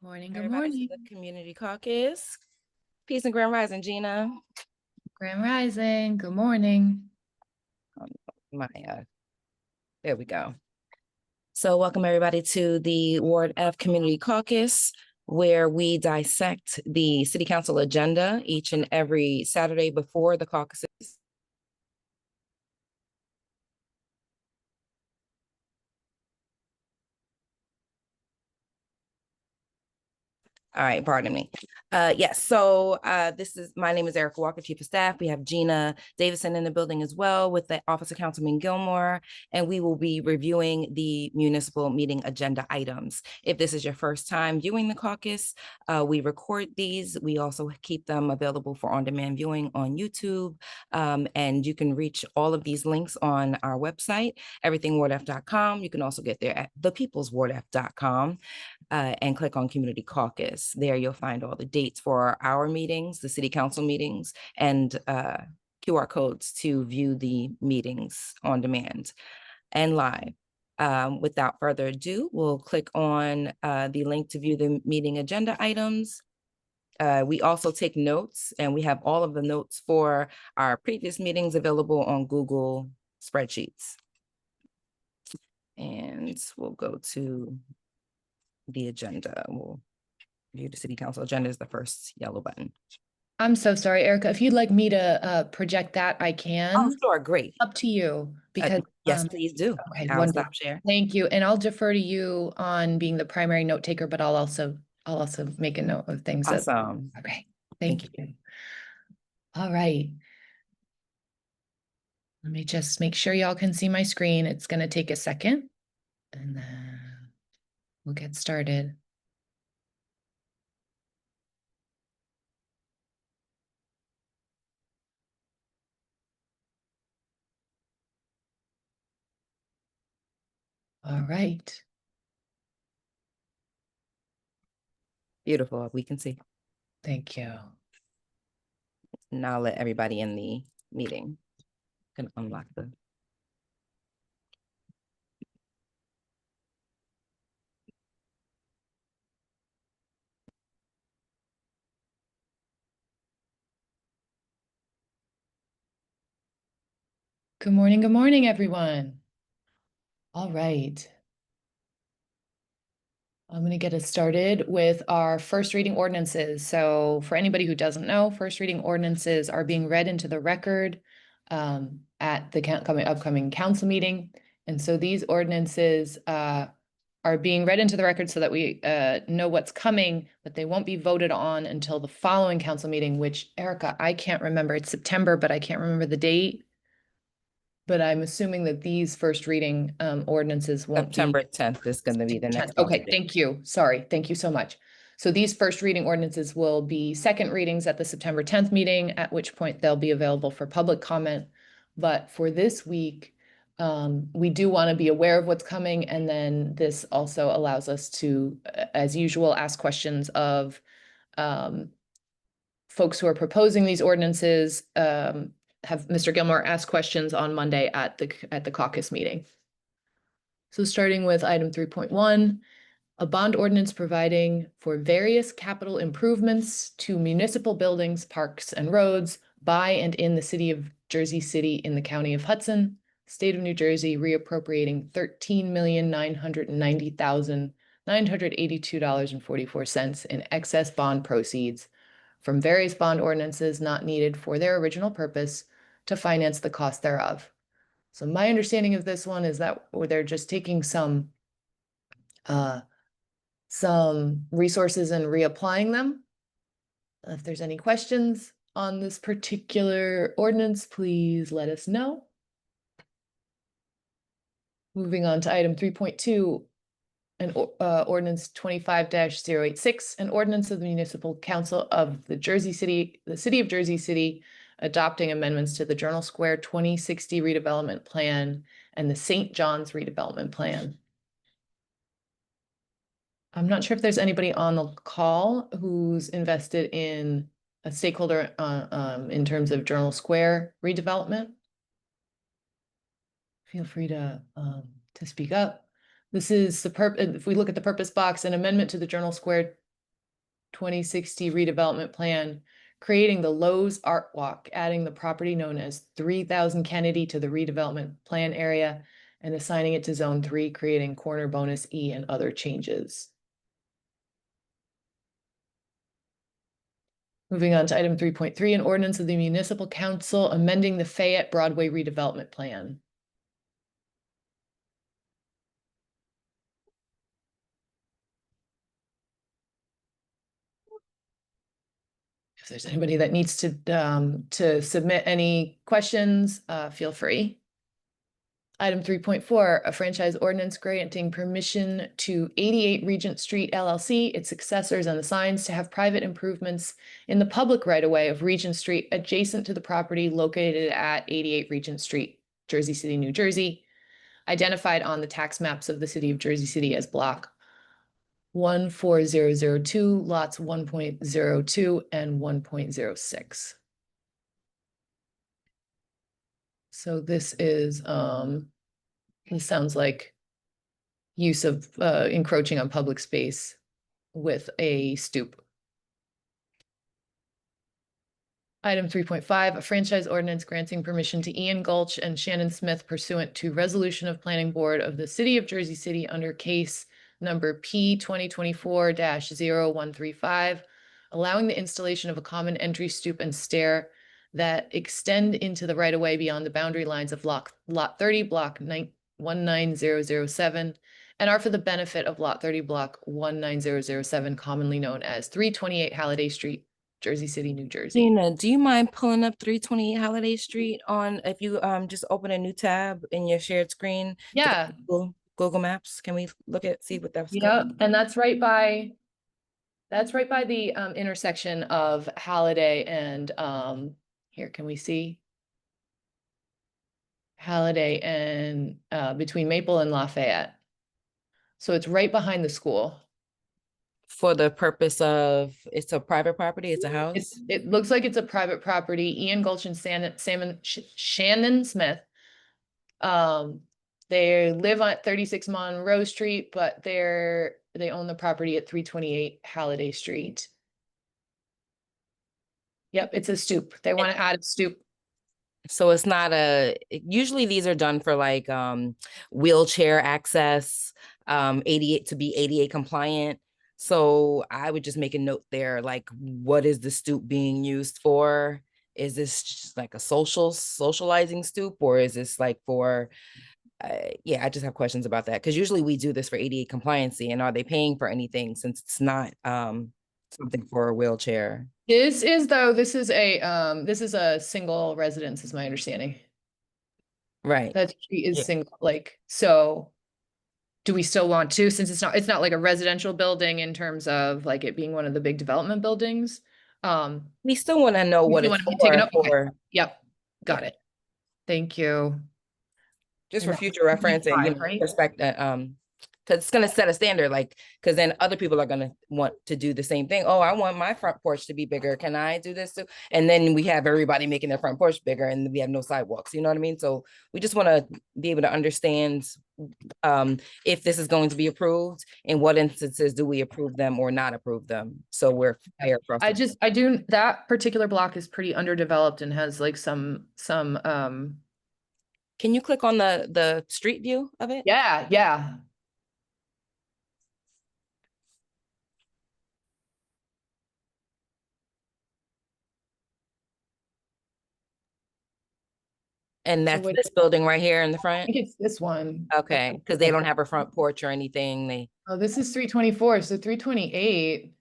Morning, good Everybody to morning. the Community Caucus. Peace and Grand Rising, Gina. Grand Rising, good morning. There we go. So welcome everybody to the Ward F Community Caucus, where we dissect the City Council agenda each and every Saturday before the caucuses. All right, pardon me. Yes, so my name is Erica Walker, Chief of Staff. We have Gina Davison in the building as well with the Office of Councilman Gilmore, and we will be reviewing the municipal meeting agenda items. If this is your first time viewing the caucus, we record these. We also keep them available for on-demand viewing on YouTube, and you can reach all of these links on our website, everythingwardf.com. You can also get there at thepeopleswardf.com. And click on Community Caucus. There you'll find all the dates for our meetings, the City Council meetings, and QR codes to view the meetings on demand and live. Without further ado, we'll click on the link to view the meeting agenda items. We also take notes, and we have all of the notes for our previous meetings available on Google spreadsheets. And we'll go to the agenda. We'll view the City Council agenda is the first yellow button. I'm so sorry, Erica. If you'd like me to project that, I can. Oh, sure, great. Up to you, because yes, please do. Okay, I'll wonderful. stop share. Thank you, and I'll defer to you on being the primary note taker, but I'll also make a note of things. Awesome. Okay, thank you. All right. Let me just make sure y'all can see my screen. It's going to take a second, and then we'll get started. All right. Beautiful. We can see. Thank you. Now let everybody in the meeting. Can unlock the. Good morning, everyone. All right. I'm going to get us started with our first reading ordinances. So for anybody who doesn't know, first reading ordinances are being read into the record at the upcoming council meeting. And so these ordinances are being read into the record so that we know what's coming, but they won't be voted on until the following council meeting, which, Erica, I can't remember. It's September, but I can't remember the date. But I'm assuming that these first reading ordinances won't be. September 10th is going to be the next. Okay, thank you. Sorry, thank you so much. So these first reading ordinances will be second readings at the September 10th meeting, at which point they'll be available for public comment. But for this week, we do want to be aware of what's coming. And then this also allows us to, as usual, ask questions of folks who are proposing these ordinances, have Mr. Gilmore ask questions on Monday at the caucus meeting. So starting with item 3.1, a bond ordinance providing for various capital improvements to municipal buildings, parks, and roads by and in the city of Jersey City in the county of Hudson, state of New Jersey, reappropriating $13,990,982.44 in excess bond proceeds from various bond ordinances not needed for their original purpose to finance the cost thereof. So my understanding of this one is that they're just taking some resources and reapplying them. If there's any questions on this particular ordinance, please let us know. Moving on to item 3.2, an ordinance 25-086, an ordinance of the Municipal Council of the City of Jersey City, adopting amendments to the Journal Square 2060 redevelopment plan and the St. John's redevelopment plan. I'm not sure if there's anybody on the call who's invested in a stakeholder in terms of Journal Square redevelopment. Feel free to speak up. This is if we look at the purpose box, an amendment to the Journal Square 2060 redevelopment plan, creating the Lowe's Art Walk, adding the property known as 3000 Kennedy to the redevelopment plan area, and assigning it to Zone 3, creating corner bonus E and other changes. Moving on to item 3.3, an ordinance of the municipal council amending the Fayette Broadway redevelopment plan. If there's anybody that needs to submit any questions, feel free. Item 3.4, a franchise ordinance granting permission to 88 Regent Street LLC, its successors and the signs to have private improvements in the public right-of-way of Regent Street adjacent to the property located at 88 Regent Street, Jersey City, New Jersey, identified on the tax maps of the city of Jersey City as block 14002, lots 1.02 and 1.06. So this is, this sounds like use of encroaching on public space with a stoop. Item 3.5, a franchise ordinance granting permission to Ian Gulch and Shannon Smith pursuant to resolution of planning board of the city of Jersey City under case number P 2024-0135, allowing the installation of a common entry stoop and stair that extend into the right of way beyond the boundary lines of lot 30, block 19007, and are for the benefit of lot 30, block 19007, commonly known as 328 Halliday Street, Jersey City, New Jersey. Gina, do you mind pulling up 328 Halliday Street on, if you just open a new tab in your shared screen? Yeah. Google Maps. Can we see what that's Yeah, and that's right by the intersection of Halliday and here, can we see? Halliday and between Maple and Lafayette. So it's right behind the school. For the purpose of, it's a private property, it's a house? It looks like it's a private property. Ian Gulch and Shannon Smith. They live on 36 Monroe Street, but they own the property at 328 Halliday Street. Yep, it's a stoop. They want to add a stoop. So it's not usually these are done for like wheelchair access, 88 to be ADA compliant. So I would just make a note there, like, what is the stoop being used for? Is this just like a socializing stoop, or is this like for, yeah, I just have questions about that. Because usually we do this for ADA compliancy, and are they paying for anything since it's not something for a wheelchair? This is a single residence, is my understanding. Right. That street is Yeah. single, like, so do we still want to, since it's not like a residential building in terms of like it being one of the big development buildings? We still want to know what You it's want to take it up? Okay. for. Yep, got Yeah. it. Thank you. Just And for that was future reference and, 25, right? perspective, because it's going to set a standard, like, because then other people are going to want to do the same thing. Oh, I want my front porch to be bigger. Can I do this too? And then we have everybody making their front porch bigger, and we have no sidewalks. You know what I mean? So we just want to be able to understand if this is going to be approved, in what instances do we approve them or not approve them. So we're fair across the- That particular block is pretty underdeveloped and has like some Can you click on the street view of it? yeah. And So that's what, this building right here in the I front? think it's this one. Okay, because they don't have a front porch or anything. They, Oh, this is 324, so 328.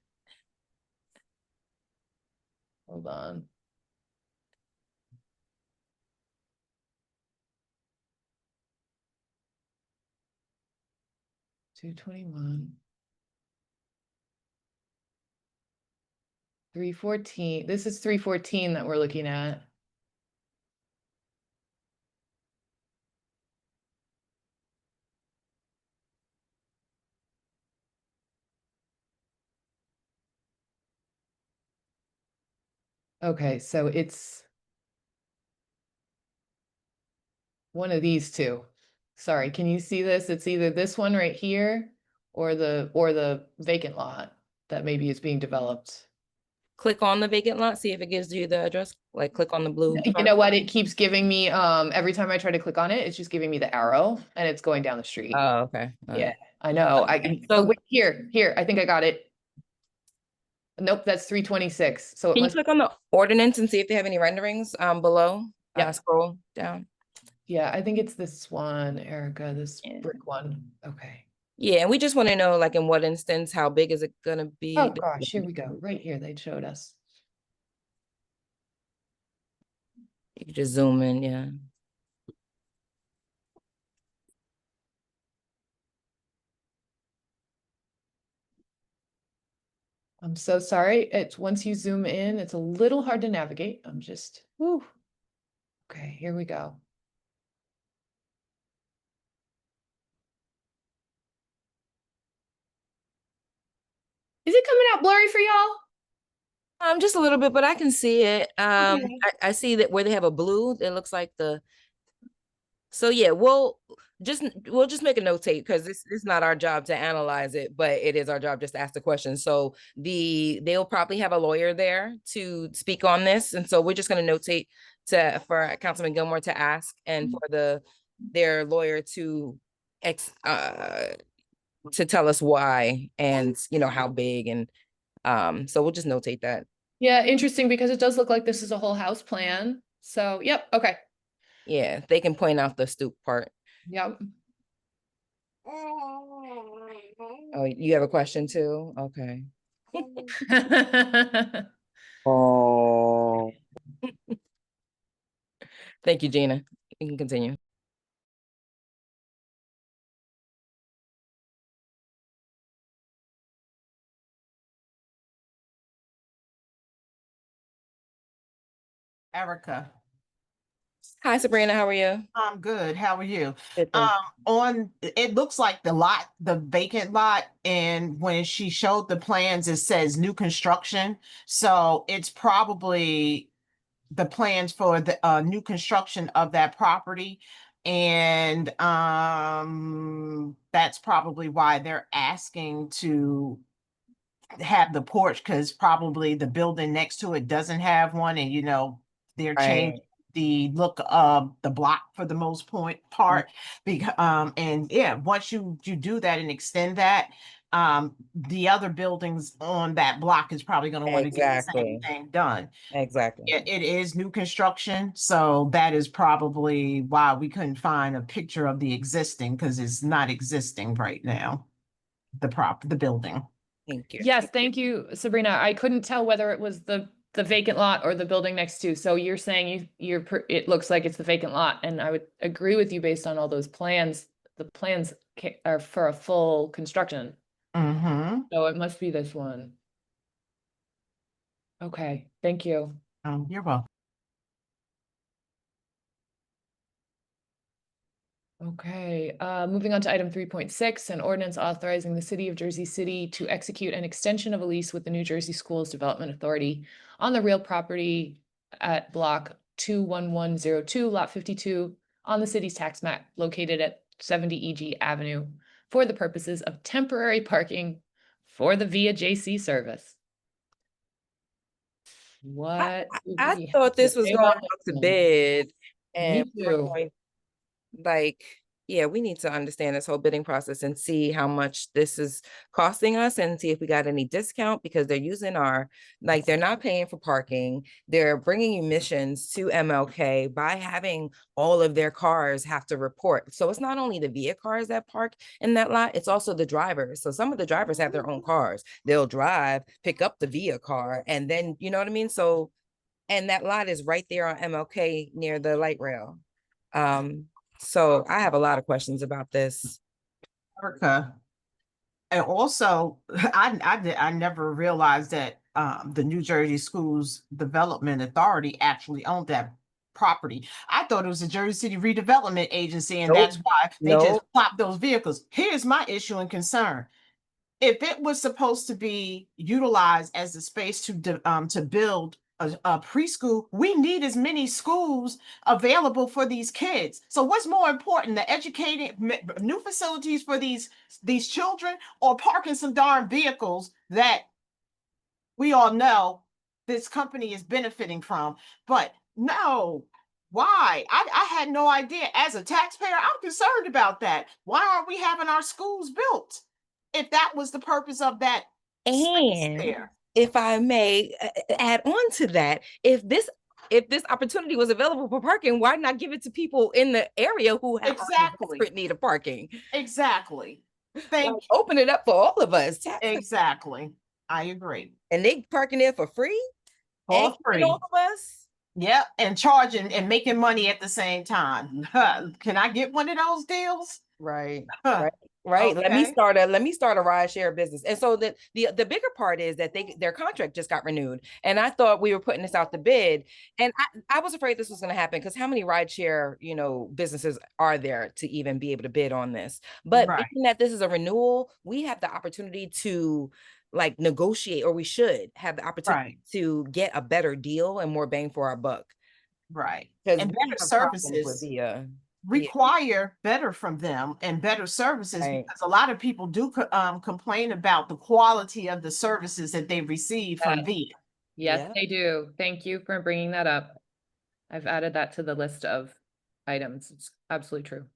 Hold on. $221. 314. This is 314 that we're looking at. Okay, so it's one of these two. Sorry, can you see this? It's either this one right here or the vacant lot. that maybe is being developed. Click on the vacant lot, see if it gives you the address, like click on the blue. You know what? It keeps giving me, every time I try to click on it, it's just giving me the arrow and it's going down the street. Oh, okay. All Yeah, right. I know. So- Wait, here, I think I got it. Nope, that's 326. So it Can you must, click on the ordinance and see if they have any renderings below? Yeah. Scroll down. yeah, I think it's this one, Erica, this Yeah. brick one. Okay. Yeah, and we just want to know, like, in what instance, how big is it gonna be? Oh gosh, here we go. Right here, they showed us. You can just zoom in, yeah. I'm so sorry. It's once you zoom in, it's a little hard to navigate. I'm just, whoo. Okay, here we go. Is it coming out blurry for y'all? Just a little bit, but I can see it. Okay. I see that where they have a blue, it looks like the. So yeah, we'll just make a notate because this is not our job to analyze it, but it is our job just to ask the question. So they'll probably have a lawyer there to speak on this, and so we're just going to notate for Councilman Gilmore to ask and for their lawyer to tell us why and how big, and so we'll just notate that. Yeah, interesting because it does look like this is a whole house plan. So, yep, okay. Yeah, they can point out the stoop part. Yep. Oh, you have a question too? Okay. Oh, Thank you, Gina. You can continue. Erica, Hi, Sabrina. How are you? I'm good. How are you? Good, thank It looks like the vacant lot, and when she showed the plans, it says new construction. So it's probably the plans for the new construction of that property. And that's probably why they're asking to have the porch, because probably the building next to it doesn't have one, and they're Right. changing the look of the block for the most part. Because and yeah, once you do that and extend that, the other buildings on that block is probably going to want to get the same Exactly. thing done. Exactly. It is new construction, so that is probably why we couldn't find a picture of the existing, because it's not existing right now, the building. Thank you. Yes, thank you, Sabrina. I couldn't tell whether it was the vacant lot or the building next to. So you're saying it looks like it's the vacant lot, and I would agree with you based on all those plans. The plans are for a full construction, Mm-hmm. so it must be this one. Okay, thank you. You're welcome. Okay, moving on to item 3.6, an ordinance authorizing the city of Jersey City to execute an extension of a lease with the New Jersey Schools Development Authority on the real property at block 21102, lot 52, on the city's tax map located at 70 EG Avenue for the purposes of temporary parking for the Via JC service. What? do I we have thought to this was say going about out this to one? bid, Me and we're too. going, like, yeah, we need to understand this whole bidding process and see how much this is costing us and see if we got any discount, because they're using they're not paying for parking. They're bringing emissions to MLK by having all of their cars have to report. So it's not only the VIA cars that park in that lot, it's also the drivers. So some of the drivers have their own cars. They'll drive, pick up the VIA car, and then, you know what I mean? So, and that lot is right there on MLK near the light rail. So I have a lot of questions about this. Erica. And also, I never realized that the New Jersey Schools Development Authority actually owned that property. I thought it was a Jersey City Redevelopment Agency, and Nope. that's why they just Nope. plopped those vehicles. Here's my issue and concern. If it was supposed to be utilized as a space to build a preschool, we need as many schools available for these kids. So what's more important, the educating new facilities for these children, or parking some darn vehicles that we all know this company is benefiting from. But no, why? I had no idea. As a taxpayer, I'm concerned about that. Why aren't we having our schools built if that was the purpose of that space And there? if I may add on to that, if this opportunity was available for parking, why not give it to people in the area who are in Exactly. desperate need of parking? Exactly. Like, Thank you. open it up for all of us. Exactly. I agree. And they parking there for free and For keeping all free. of us. Yep. And charging and making money at the same time. Can I get one of those deals? Right. Huh. Right. Right. Okay. Let me start a ride share business. And so the bigger part is that their contract just got renewed. And I thought we were putting this out to bid. And I was afraid this was going to happen because how many ride share, businesses are there to even be able to bid on this? But Right. being that this is a renewal, we have the opportunity to like negotiate, or we should have the opportunity Right. to get a better deal and more bang for our buck. Right. Because And we better have problems with services the require better from them and better services, right. because a lot of people do complain about the quality of the services that they receive from Yes. VIA. Yes, Yeah. they do. Thank you for bringing that up. I've added that to the list of items. It's absolutely true.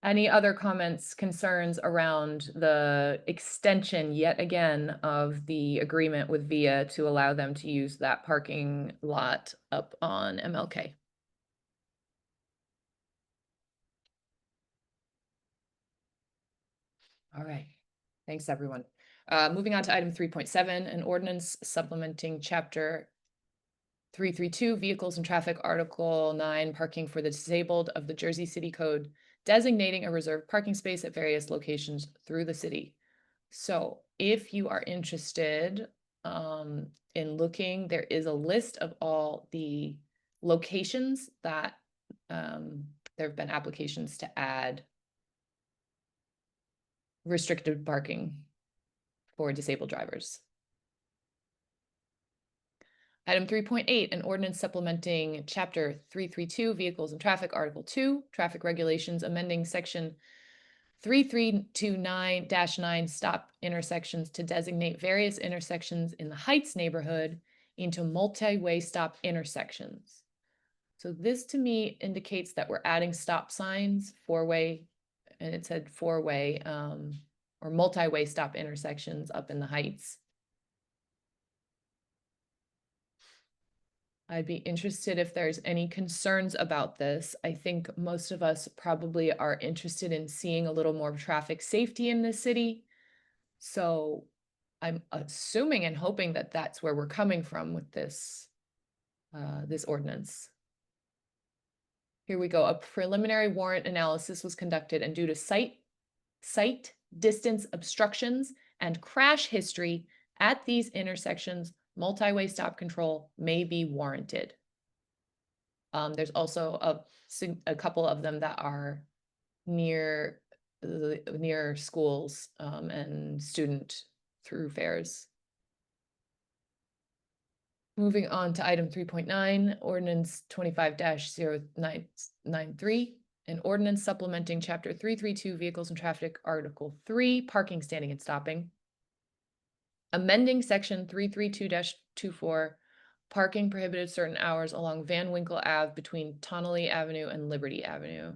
Any other comments, concerns around the extension yet again of the agreement with VIA to allow them to use that parking lot up on MLK? All right. Thanks, everyone. Moving on to item 3.7, an ordinance supplementing chapter 332, Vehicles and Traffic, Article 9, Parking for the Disabled of the Jersey City Code, designating a reserved parking space at various locations through the city. So if you are interested in looking, there is a list of all the locations that there have been applications to add restricted parking for disabled drivers. Item 3.8, an ordinance supplementing chapter 332, Vehicles and Traffic, Article 2, Traffic Regulations, amending section 3329-9, stop intersections, to designate various intersections in the Heights neighborhood into multi-way stop intersections. So this to me indicates that we're adding stop signs, four-way, and it said four-way, or multi-way stop intersections up in the Heights. I'd be interested if there's any concerns about this. I think most of us probably are interested in seeing a little more traffic safety in this city. So I'm assuming and hoping that that's where we're coming from with this, this ordinance. Here we go. A preliminary warrant analysis was conducted, and due to site distance obstructions and crash history at these intersections, multi-way stop control may be warranted. There's also a couple of them that are near schools and student thoroughfares. Moving on to item 3.9, ordinance 25-0993, an ordinance supplementing chapter 332, Vehicles and Traffic, Article 3, Parking, Standing and Stopping, amending section 332-24, parking prohibited certain hours along Van Winkle Ave between Tonnelle Avenue and Liberty Avenue.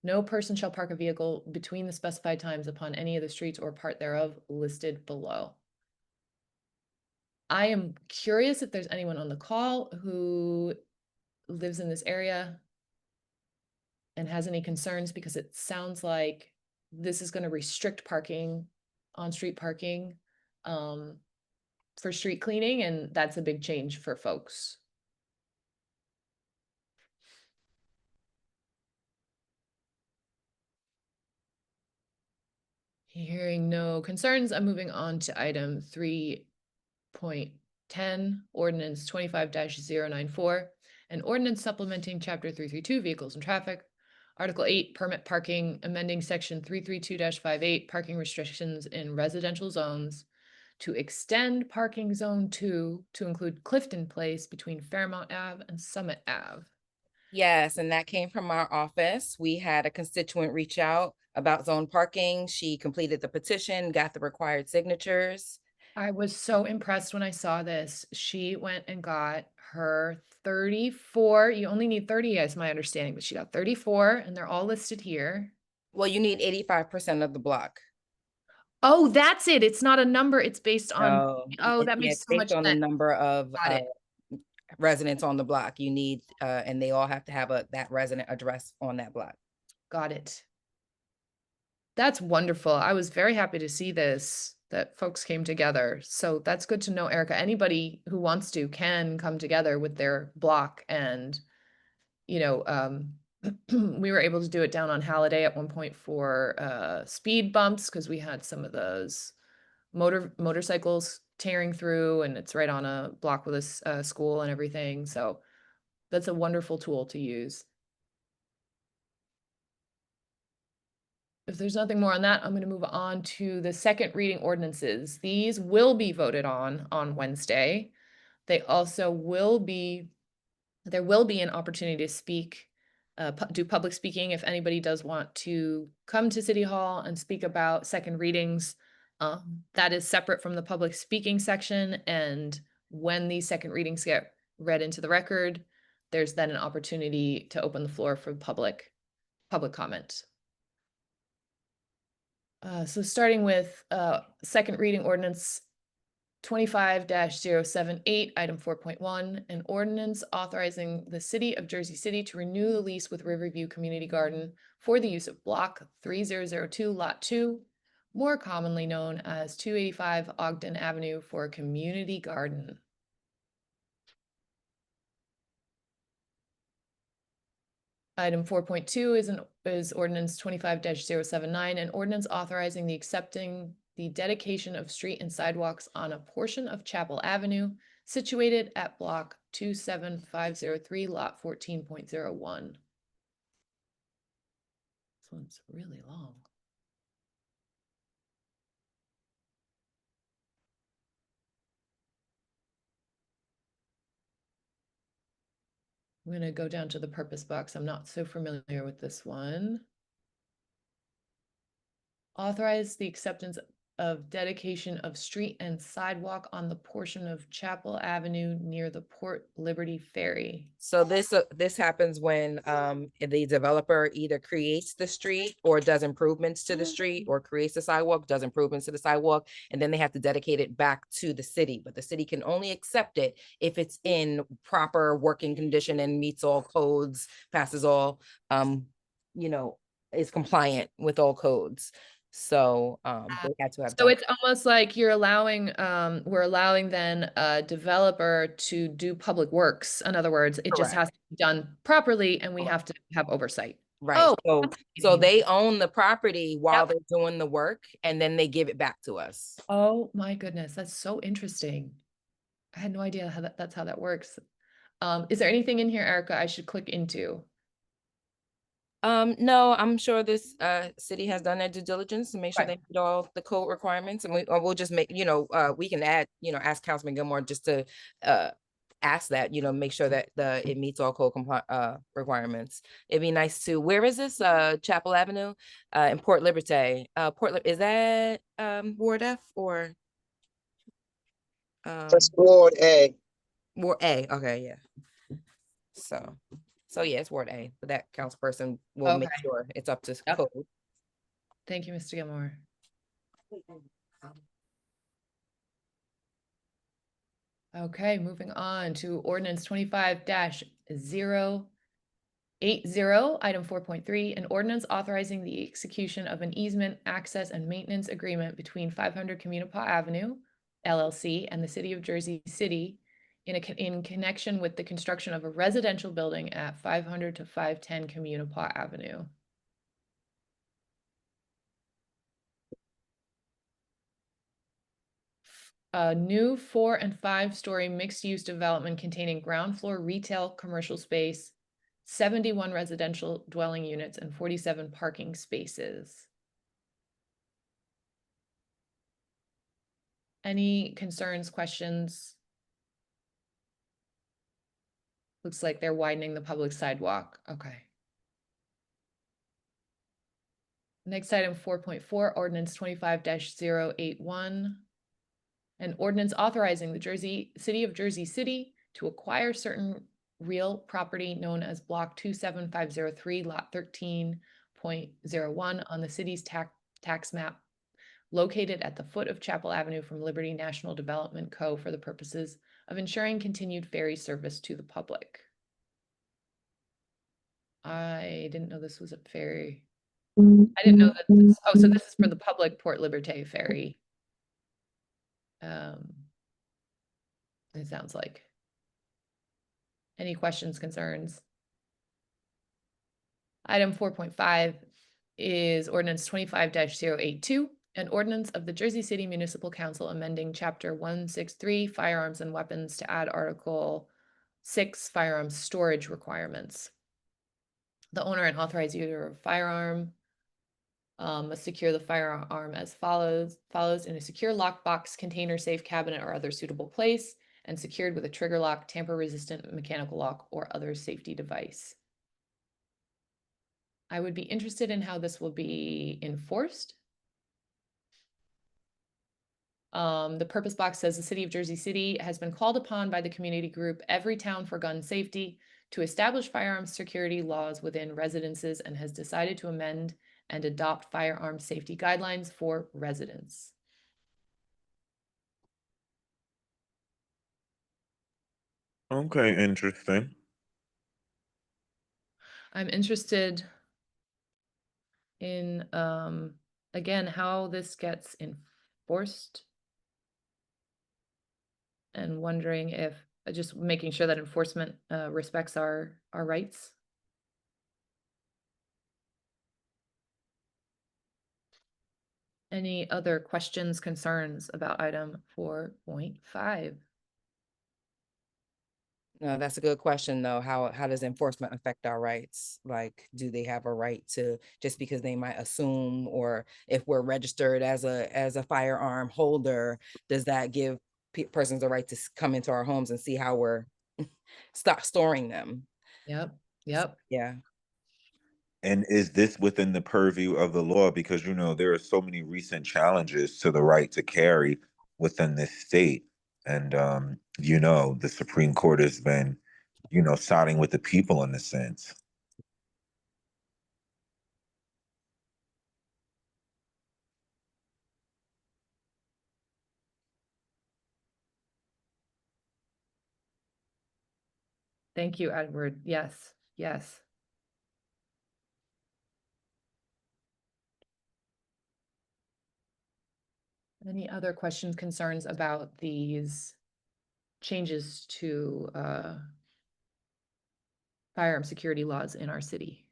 No person shall park a vehicle between the specified times upon any of the streets or part thereof listed below. I am curious if there's anyone on the call who lives in this area and has any concerns, because it sounds like this is going to restrict parking, on-street parking, for street cleaning, and that's a big change for folks. Hearing no concerns, I'm moving on to item 3.10, ordinance 25-094, an ordinance supplementing chapter 332, Vehicles and Traffic, Article 8, Permit Parking, amending section 332-58, parking restrictions in residential zones, to extend parking zone 2 to include Clifton Place between Fairmount Ave and Summit Ave. Yes, and that came from our office. We had a constituent reach out about zone parking. She completed the petition, got the required signatures. I was so impressed when I saw this. She went and got her 34. You only need 30, as my understanding, but she got 34, and they're all listed here. Well, you need 85% of the block. Oh, that's it. It's not a number. It's based on. Oh, that Yeah, makes it's so much based on the sense. number of Got it. residents on the block. You need, and they all have to have that resident address on that block. Got it. That's wonderful. I was very happy to see this, that folks came together. So that's good to know, Erica. Anybody who wants to can come together with their block and, you know, we were able to do it down on Halliday at one point for speed bumps because we had some of those motorcycles tearing through, and it's right on a block with a school and everything. So that's a wonderful tool to use. If there's nothing more on that, I'm going to move on to the second reading ordinances. These will be voted on Wednesday. They also will be, there will be an opportunity to speak, do public speaking if anybody does want to come to City Hall and speak about second readings. That is separate from the public speaking section. And when these second readings get read into the record, there's then an opportunity to open the floor for public comment. So starting with second reading ordinance 25-078, item 4.1, an ordinance authorizing the city of Jersey City to renew the lease with Riverview Community Garden for the use of block 3002, lot 2, more commonly known as 285 Ogden Avenue, for a community garden. Item 4.2 is ordinance 25-079, an ordinance authorizing the accepting the dedication of street and sidewalks on a portion of Chapel Avenue situated at block 27503, lot 14.01. This one's really long. I'm going to go down to the purpose box. I'm not so familiar with this one. Authorize the acceptance of dedication of street and sidewalk on the portion of Chapel Avenue near the Port Liberty Ferry. So this happens when the developer either creates the street or does improvements to the street, or creates the sidewalk, does improvements to the sidewalk, and then they have to dedicate it back to the city. But the city can only accept it if it's in proper working condition and meets all codes, passes all, is compliant with all codes. So they had to have So done. it's almost like you're allowing, we're allowing then a developer to do public works. In other words, it just Correct. has to be done properly and we Correct. have to have oversight. Right. Oh, So fascinating. they own the property while Yep. they're doing the work, and then they give it back to us. Oh my goodness, that's so interesting. I had no idea how that's how that works. Is there anything in here, Erica, I should click into? No, I'm sure this city has done their due diligence to make sure Right. they meet all the code requirements, and we'll just make, we can add, ask Councilman Gilmore just to ask that, make sure that it meets all code requirements. It'd be nice to, where is this? Chapel Avenue in Port Liberty. Is that Ward F or That's Ward A. Ward A? Okay, yeah. So yeah, it's Ward A, but that councilperson will make Okay. sure it's up to Yep. code. Thank you, Mr. Gilmore. Okay, moving on to ordinance 25-080, item 4.3, an ordinance authorizing the execution of an easement, access, and maintenance agreement between 500 Communipaw Avenue, LLC, and the City of Jersey City in connection with the construction of a residential building at 500 to 510 Communipaw Avenue. A new 4- and 5-story mixed-use development containing ground floor retail commercial space, 71 residential dwelling units, and 47 parking spaces. Any concerns, questions? Looks like they're widening the public sidewalk. Okay. Next item, 4.4, ordinance 25-081. An ordinance authorizing the City of Jersey City to acquire certain real property known as Block 27503, Lot 13.01 on the city's tax map located at the foot of Chapel Avenue from Liberty National Development Co. for the purposes of ensuring continued ferry service to the public. I didn't know this was a ferry. I didn't know that this, oh, so this is for the public Port Liberté ferry. It sounds like. Any questions, concerns? Item 4.5 is ordinance 25-082, an ordinance of the Jersey City Municipal Council amending Chapter 163 Firearms and Weapons to add Article 6 Firearms Storage Requirements. The owner and authorized user of firearm must secure the firearm as follows in a secure lockbox, container, safe cabinet, or other suitable place, and secured with a trigger lock, tamper-resistant mechanical lock, or other safety device. I would be interested in how this will be enforced. The purpose box says the City of Jersey City has been called upon by the community group Every Town for Gun Safety to establish firearms security laws within residences and has decided to amend and adopt firearms safety guidelines for residents. Okay, interesting. I'm interested in, again, how this gets enforced and wondering if, just making sure that enforcement respects our rights. Any other questions, concerns about item 4.5? No, that's a good question, though. How does enforcement affect our rights? Like, do they have a right to, just because they might assume, or if we're registered as a firearm holder, does that give persons a right to come into our homes and see how we're stop storing them? Yep. Yeah. And is this within the purview of the law? Because, you know, there are so many recent challenges to the right to carry within this state. And, you know, the Supreme Court has been, you know, siding with the people in a sense. Thank you, Edward. Yes. Any other questions, concerns about these changes to firearm security laws in our city?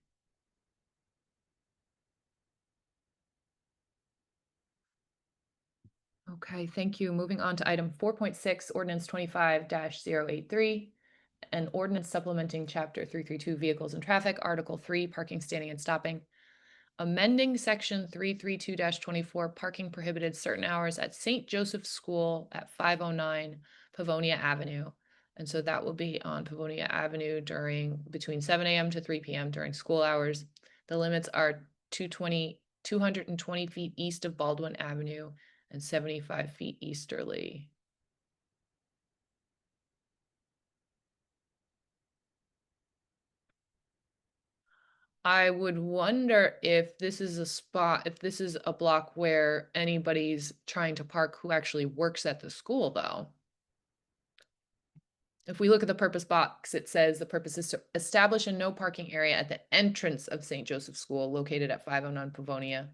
Okay, thank you. Moving on to item 4.6, ordinance 25-083, an ordinance supplementing chapter 332 vehicles and traffic, article 3 parking, standing and stopping, amending section 332-24 parking prohibited certain hours at St. Joseph's School at 509 Pavonia Avenue. And so that will be on Pavonia Avenue between 7 a.m. to 3 p.m. during school hours. The limits are 220 feet east of Baldwin Avenue and 75 feet easterly. I would wonder if this is if this is a block where anybody's trying to park who actually works at the school, though. If we look at the purpose box, it says the purpose is to establish a no parking area at the entrance of St. Joseph's School located at 509 Pavonia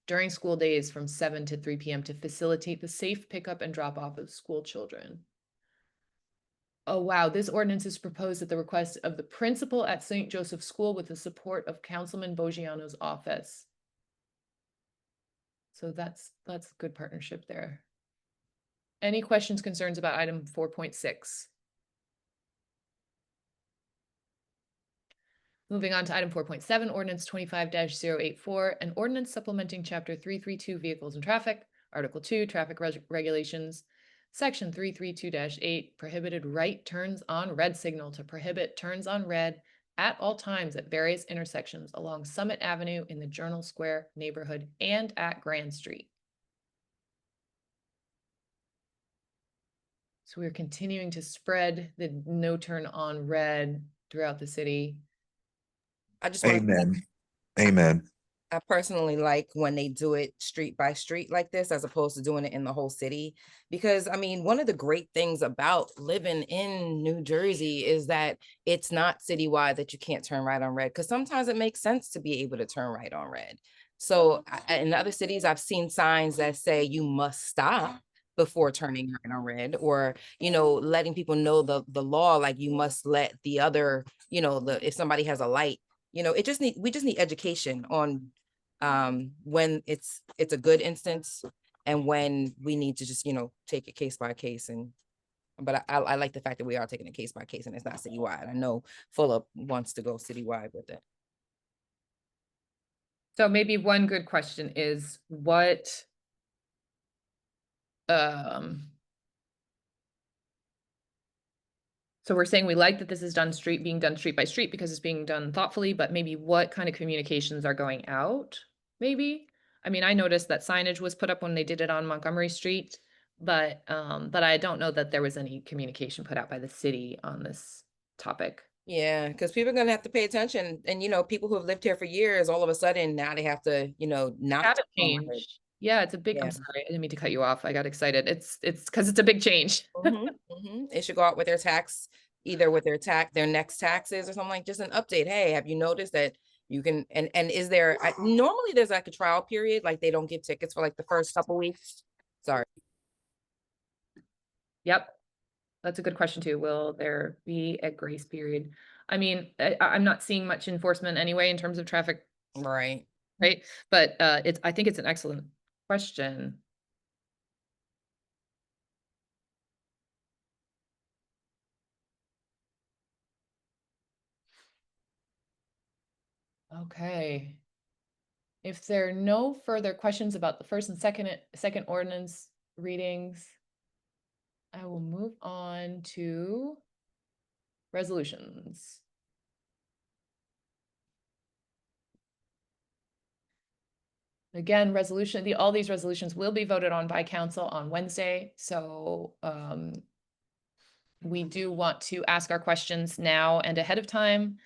during school days from 7 to 3 p.m. to facilitate the safe pickup and drop off of school children. Oh, wow. This ordinance is proposed at the request of the principal at St. Joseph's School with the support of Councilman Boggiano's office. So that's good partnership there. Any questions, concerns about item 4.6? Moving on to item 4.7, ordinance 25-084, an ordinance supplementing chapter 332 vehicles and traffic, Article 2, traffic regulations. Section 332-8, prohibited right turns on red signal to prohibit turns on red at all times at various intersections along Summit Avenue in the Journal Square neighborhood and at Grand Street. So we're continuing to spread the no turn on red throughout the city. I just want to Amen. Amen. I personally like when they do it street by street like this, as opposed to doing it in the whole city. Because I mean, one of the great things about living in New Jersey is that it's not citywide that you can't turn right on red, because sometimes it makes sense to be able to turn right on red. So in other cities, I've seen signs that say you must stop before turning right on red, or, you know, letting people know the law, like you must let the other, you know, if somebody has a light, you know, we just need education on when it's a good instance and when we need to just, you know, take it case by case. And but I like the fact that we are taking it case by case and it's not citywide. I know Fulop wants to go citywide with it. So maybe one good question is what so we're saying we like that this is being done street by street because it's being done thoughtfully, but maybe what kind of communications are going out? Maybe. I mean, I noticed that signage was put up when they did it on Montgomery Street, but I don't know that there was any communication put out by the city on this topic. Yeah, because people are gonna have to pay attention, and you know, people who have lived here for years, all of a sudden now they have to, you know, not Habit turn on red. change. Yeah, it's a big, I'm Yeah. sorry, I didn't mean to cut you off. I got excited. It's because it's a big change. It should go out with their tax, either with their next taxes or something, like just an update. Hey, have you noticed that you can, and is there, normally there's like a trial period, like they don't give tickets for like the first couple weeks. Sorry. Yep. That's a good question too. Will there be a grace period? I mean, I'm not seeing much enforcement anyway in terms of traffic, Right. right? But I think it's an excellent question. Okay. If there are no further questions about the first and second ordinance readings, I will move on to resolutions. Again, all these resolutions will be voted on by council on Wednesday. So we do want to ask our questions now and ahead of time,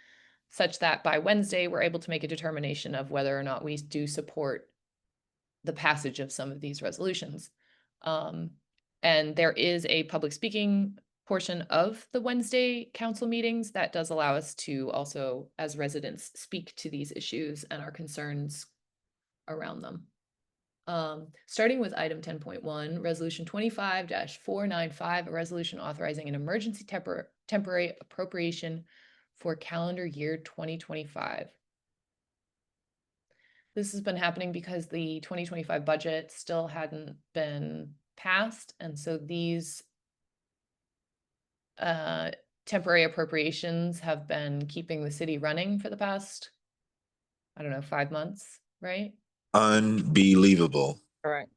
such that by Wednesday, we're able to make a determination of whether or not we do support the passage of some of these resolutions. And there is a public speaking portion of the Wednesday council meetings that does allow us to also, as residents, speak to these issues and our concerns around them. Starting with item 10.1, resolution 25-495, a resolution authorizing an emergency temporary appropriation for calendar year 2025. This has been happening because the 2025 budget still hadn't been passed, and so these temporary appropriations have been keeping the city running for the past, I don't know, 5 months, right? Unbelievable. All right.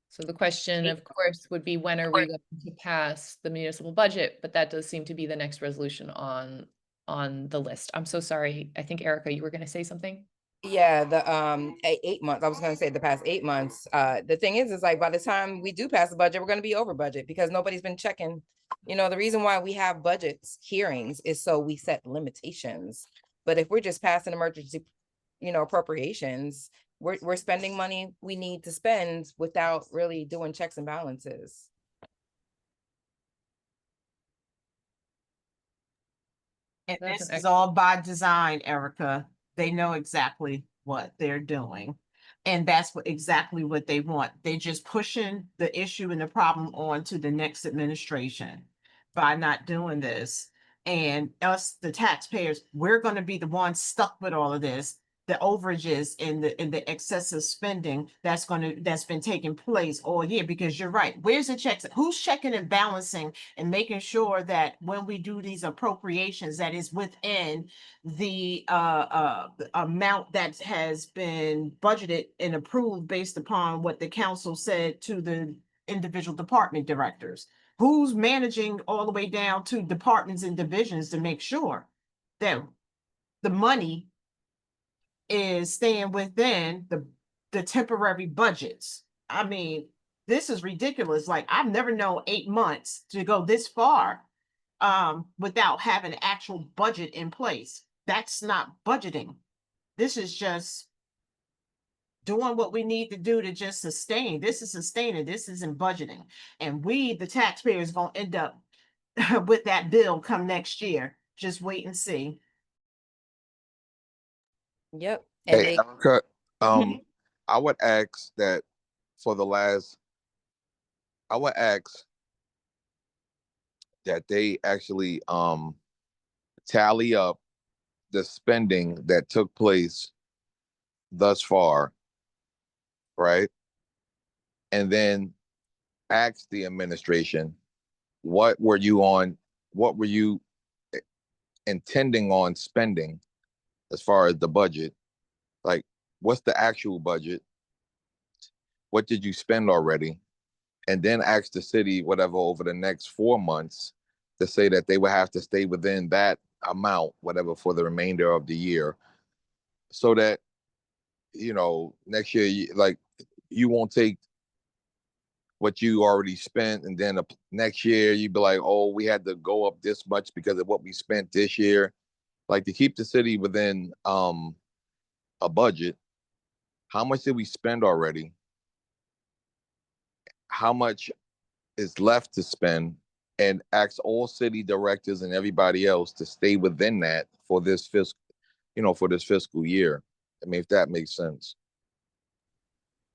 So the question, of course, would be when are we going to pass the municipal budget? But that does seem to be the next resolution on the list. I'm so sorry. I think Erica, you were going to say something? Yeah, the 8 months. I was gonna say the past 8 months. The thing is like by the time we do pass the budget, we're gonna be over budget because nobody's been checking. You know, the reason why we have budgets hearings is so we set limitations. But if we're just passing emergency, you know, appropriations, we're spending money we need to spend without really doing checks and balances. And That's this is all by design, Erica. They know exactly what they're doing. And that's exactly what they want. They're just pushing the issue and the problem on to the next administration by not doing this. And us, the taxpayers, we're going to be the ones stuck with all of this. the overages and the excessive spending that's been taking place all year, because you're right. Where's the checks? Who's checking and balancing and making sure that when we do these appropriations, that is within the amount that has been budgeted and approved based upon what the council said to the individual department directors? Who's managing all the way down to departments and divisions to make sure that the money is staying within the temporary budgets? I mean, this is ridiculous. Like, I've never known 8 months to go this far without having an actual budget in place. That's not budgeting. This is just doing what we need to do to just sustain. This is sustaining. This isn't budgeting. And we, the taxpayers, gonna end up with that bill come next year. Just wait and see. Yep. And Hey, Erica, I would ask that for the last, I would ask that they actually tally up the spending that took place thus far, right? And then ask the administration, what were you intending on spending as far as the budget? Like, what's the actual budget? What did you spend already? And then ask the city, whatever, over the next 4 months to say that they would have to stay within that amount, whatever, for the remainder of the year. So that, next year, you won't take what you already spent, and then next year you'd be like, oh, we had to go up this much because of what we spent this year. Like, to keep the city within a budget. How much did we spend already? How much is left to spend? And ask all city directors and everybody else to stay within that for this fiscal year. I mean, if that makes sense.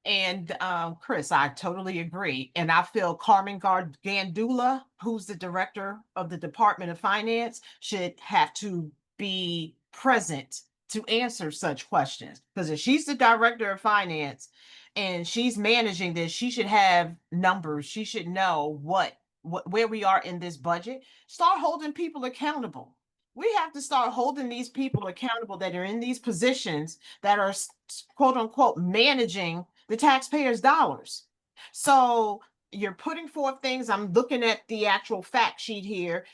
And Chris, I totally agree. And I feel Carmen Gandula, who's the director of the Department of Finance, should have to be present to answer such questions. Because if she's the director of finance and she's managing this, she should have numbers. She should know where we are in this budget. Start holding people accountable. We have to start holding these people accountable that are in these positions that are, quote unquote, managing the taxpayers' dollars. So you're putting forth things. I'm looking at the actual fact sheet here.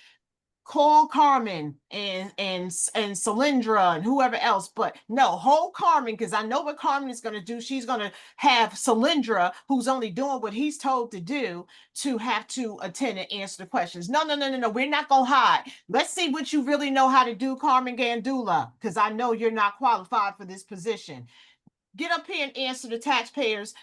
Call Carmen and Cylindra and whoever else, but no, hold Carmen, because I know what Carmen is going to do. She's going to have Cylindra, who's only doing what he's told to do, to have to attend and answer the questions. No. We're not going to hide. Let's see what you really know how to do, Carmen Gandula, because I know you're not qualified for this position. Get up here and answer the taxpayers'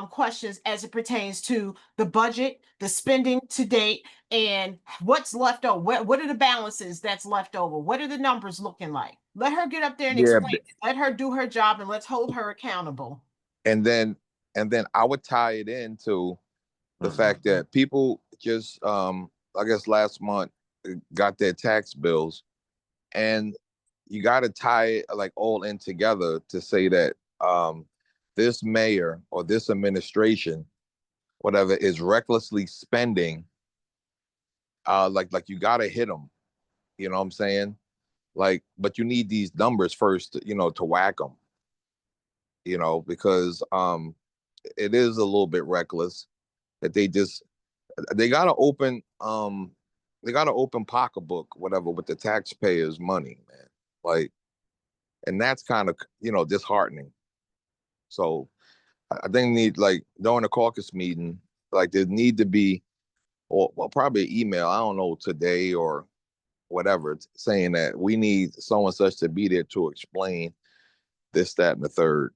questions as it pertains to the budget, the spending to date, and what's left over. What are the balances that's left over? What are the numbers looking like? Let her get up there and explain. Let her do her job, and let's hold her accountable. And then I would tie it into the fact that people just, I guess last month, got their tax bills, and you got to tie it like all in together to say that this mayor or this administration, whatever, is recklessly spending. Like you got to hit them. You know what I'm saying? Like, but you need these numbers first, to whack them. Because it is a little bit reckless that they gotta open pocketbook, whatever, with the taxpayers' money, man. Like, and that's kind of disheartening. So I think like during the caucus meeting, like there need to be, or well, probably an email, I don't know, today or whatever, saying that we need so and such to be there to explain this, that, and the third.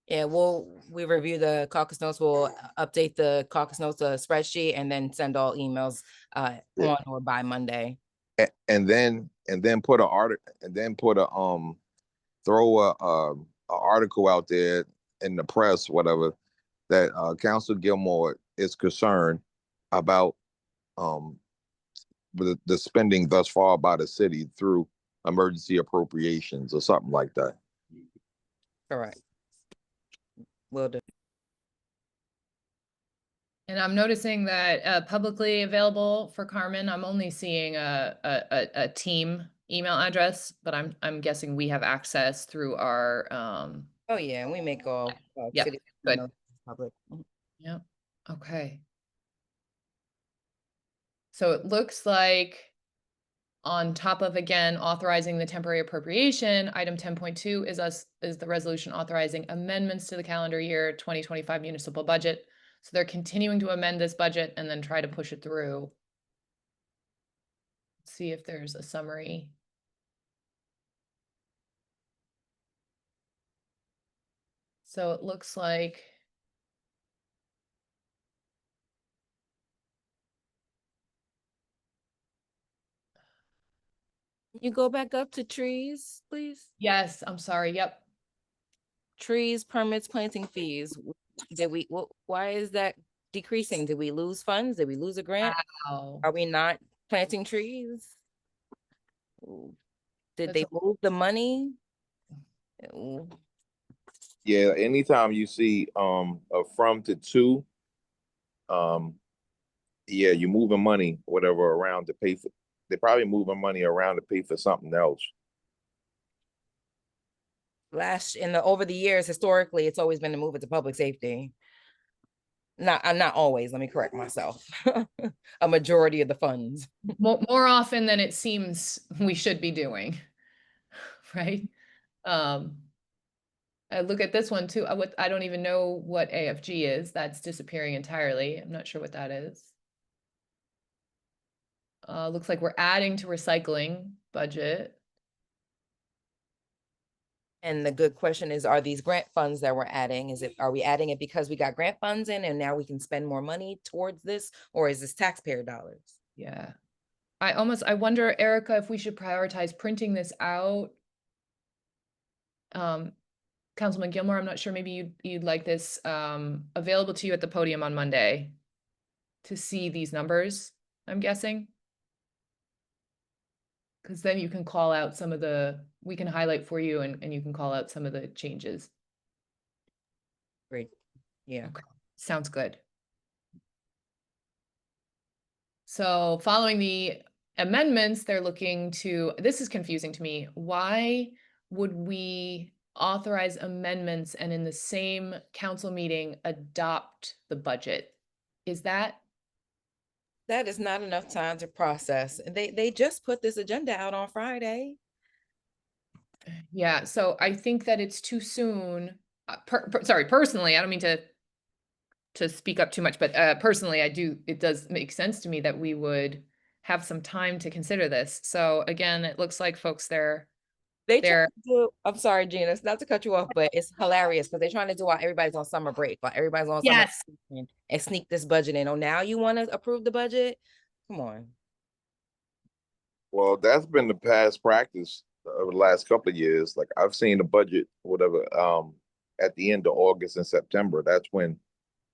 Yeah, we review the caucus notes. We'll update the caucus notes spreadsheet and then send all emails on or by Monday. And then put throw a article out there in the press, whatever, that Councilman Gilmore is concerned about the spending thus far by the city through emergency appropriations or something like that. Correct. Will do. And I'm noticing that publicly available for Carmen, I'm only seeing a team email address, but I'm guessing we have access through our Oh, yeah, we make all Yep, city good. emails public. Mhm. Yep. Okay. So it looks like on top of, again, authorizing the temporary appropriation, item 10.2 is the resolution authorizing amendments to the calendar year 2025 municipal budget. So they're continuing to amend this budget and then try to push it through. Let's see if there's a summary. So it looks like Can you go back up to trees, please? yes, I'm sorry. Yep. Trees, permits, planting fees. Why is that decreasing? Did we lose funds? Did we lose a grant? Wow. Are we not planting trees? Ooh. Did That's they move the money? Ooh. Yeah, anytime you see a from to to, yeah, you're moving money, whatever, around to pay for. They're probably moving money around to pay for something else. Over the years, historically, it's always been to move it to public safety. Not always, let me correct myself. A majority of the funds. more often than it seems we should be doing. Right? I look at this one too. I don't even know what AFG is. That's disappearing entirely. I'm not sure what that is. Looks like we're adding to recycling budget. And the good question is, are these grant funds that we're adding, are we adding it because we got grant funds in and now we can spend more money towards this, or is this taxpayer dollars? Yeah. I wonder, Erica, if we should prioritize printing this out. Councilman Gilmore, I'm not sure, maybe you'd like this available to you at the podium on Monday to see these numbers, I'm guessing. Because then you can call out we can highlight for you and you can call out some of the changes. Great. Yeah. Okay. Sounds good. So following the amendments, they're looking to, this is confusing to me. Why would we authorize amendments and in the same council meeting adopt the budget? That is not enough time to process. They just put this agenda out on Friday. Yeah, so I think that it's too soon. Sorry, personally, I don't mean to speak up too much, but personally, it does make sense to me that we would have some time to consider this. So again, it looks like folks I'm sorry, Gina, not to cut you off, but it's hilarious because they're trying to do while everybody's on summer break, while everybody's on summer break and sneak this budget in. Oh, now you want to approve the budget? Come on. Well, that's been the past practice over the last couple of years. Like I've seen the budget, whatever, at the end of August and September. That's when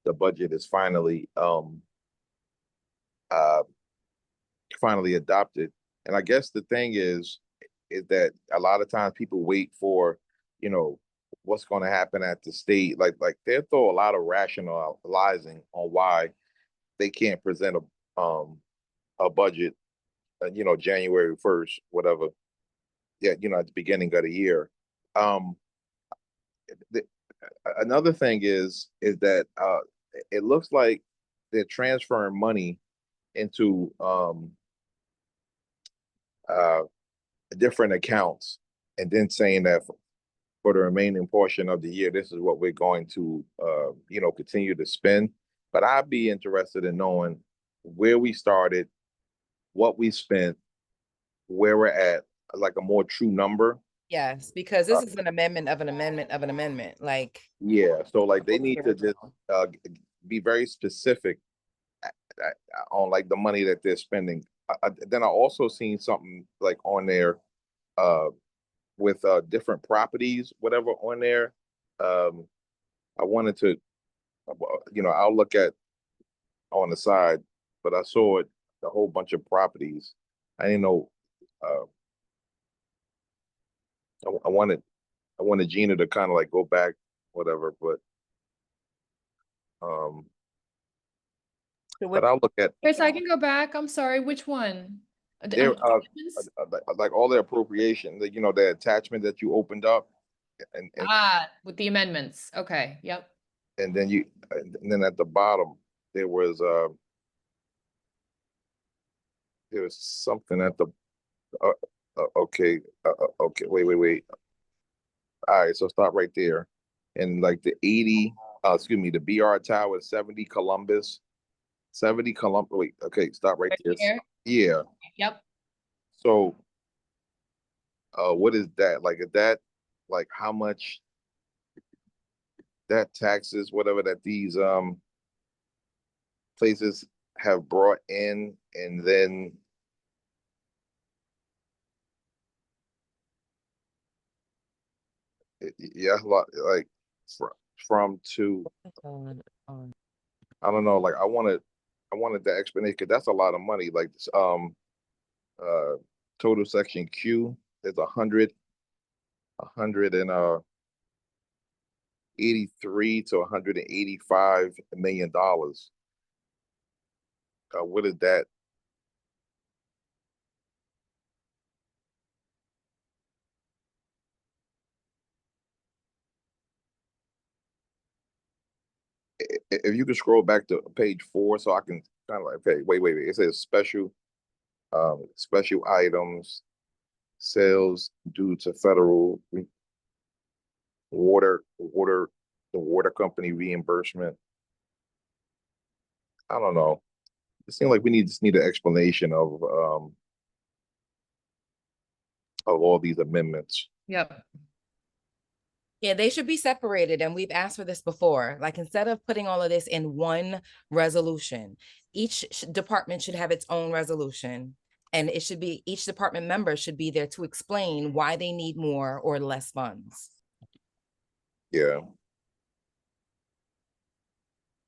the budget is finally adopted. And I guess the thing is that a lot of times people wait for, you know, what's going to happen at the state. Like they'll throw a lot of rationalizing on why they can't present a budget, January 1st, whatever. Yeah, at the beginning of the year. The, Another thing is that it looks like they're transferring money into different accounts and then saying that for the remaining portion of the year, this is what we're going to, continue to spend. But I'd be interested in knowing where we started, what we spent, where we're at, like a more true number. Yes, because this is an amendment of an amendment of an amendment. Like, yeah, so like they need to just be very specific on like the money that they're spending. Then I also seen something like on there with different properties, whatever on there. I wanted to, I'll look at on the side, but I saw it a whole bunch of properties. I didn't know. I wanted I wanted Gina to kind of like go back, whatever, but So but what, I'll look at Chris, I can go back. I'm sorry, which one? their Amendments? like all the appropriation, the, you know, the attachment that you opened up, and With the amendments. Okay, yep. and then you and then at the bottom there was something at the okay okay wait all right, so stop right there, and like the 80 excuse me, the BR Tower 70 Columbus 70 Columbus, wait, okay, stop right Right there. here? Yeah, Yep. so what is that, like, is that like how much that taxes whatever that these places have brought in, and then yeah, like from to I don't know, like I wanted the explanation because that's a lot of money. Like uh total section Q is a hundred and 83 to 185 million dollars. What is that? If you could scroll back to page 4 so I can kind of like, okay, wait. It says special items, sales due to federal water, the water company reimbursement. I don't know. It seems like we just need an explanation of all these amendments. Yep. yeah, they should be separated, and we've asked for this before. Like, instead of putting all of this in one resolution, each department should have its own resolution. And it should be, each department member should be there to explain why they need more or less funds. Yeah.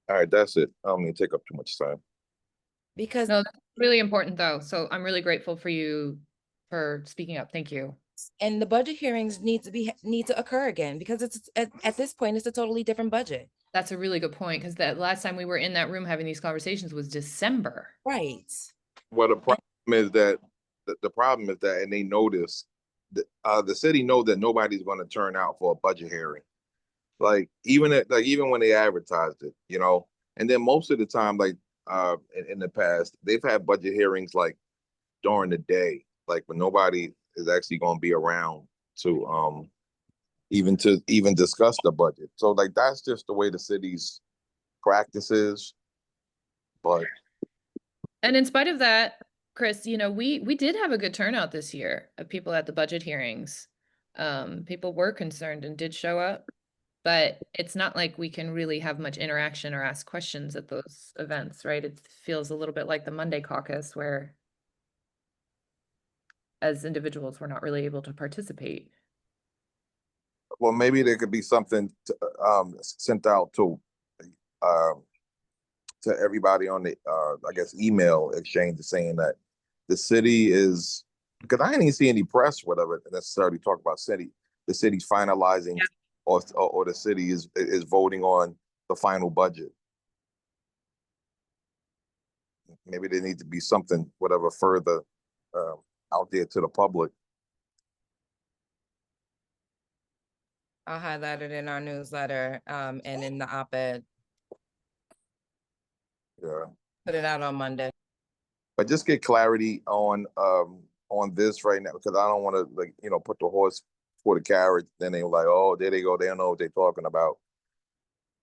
All right, that's it. I don't need to take up too much time. Because No, that's really important though. So I'm really grateful for you for speaking up. Thank you. and the budget hearings need to occur again, because it's at this point, it's a totally different budget. That's a really good point, because the last time we were in that room having these conversations was December. Right. Well, the problem is that the problem is that, and they know this, the city know that nobody's going to turn out for a budget hearing. Like even when they advertised it, you know, and then most of the time, like in the past, they've had budget hearings like during the day, like when nobody is actually going to be around to even discuss the budget. So like that's just the way the city's practices. But And in spite of that, Chris, we did have a good turnout this year of people at the budget hearings. People were concerned and did show up, but it's not like we can really have much interaction or ask questions at those events, right? It feels a little bit like the Monday caucus, where as individuals, we're not really able to participate. well, maybe there could be something sent out um, to everybody on the I guess email exchange, saying that the city is, because I didn't even see any press whatever necessarily talk about the city's finalizing, or the city is voting on the final budget. Maybe there needs to be something whatever further out there to the public. I'll highlight it in our newsletter, and in the op-ed. Yeah. Put it out on Monday. But just get clarity on this right now, because I don't want to, like, put the horse before the carriage. Then they like, oh, there they go. They don't know what they're talking about.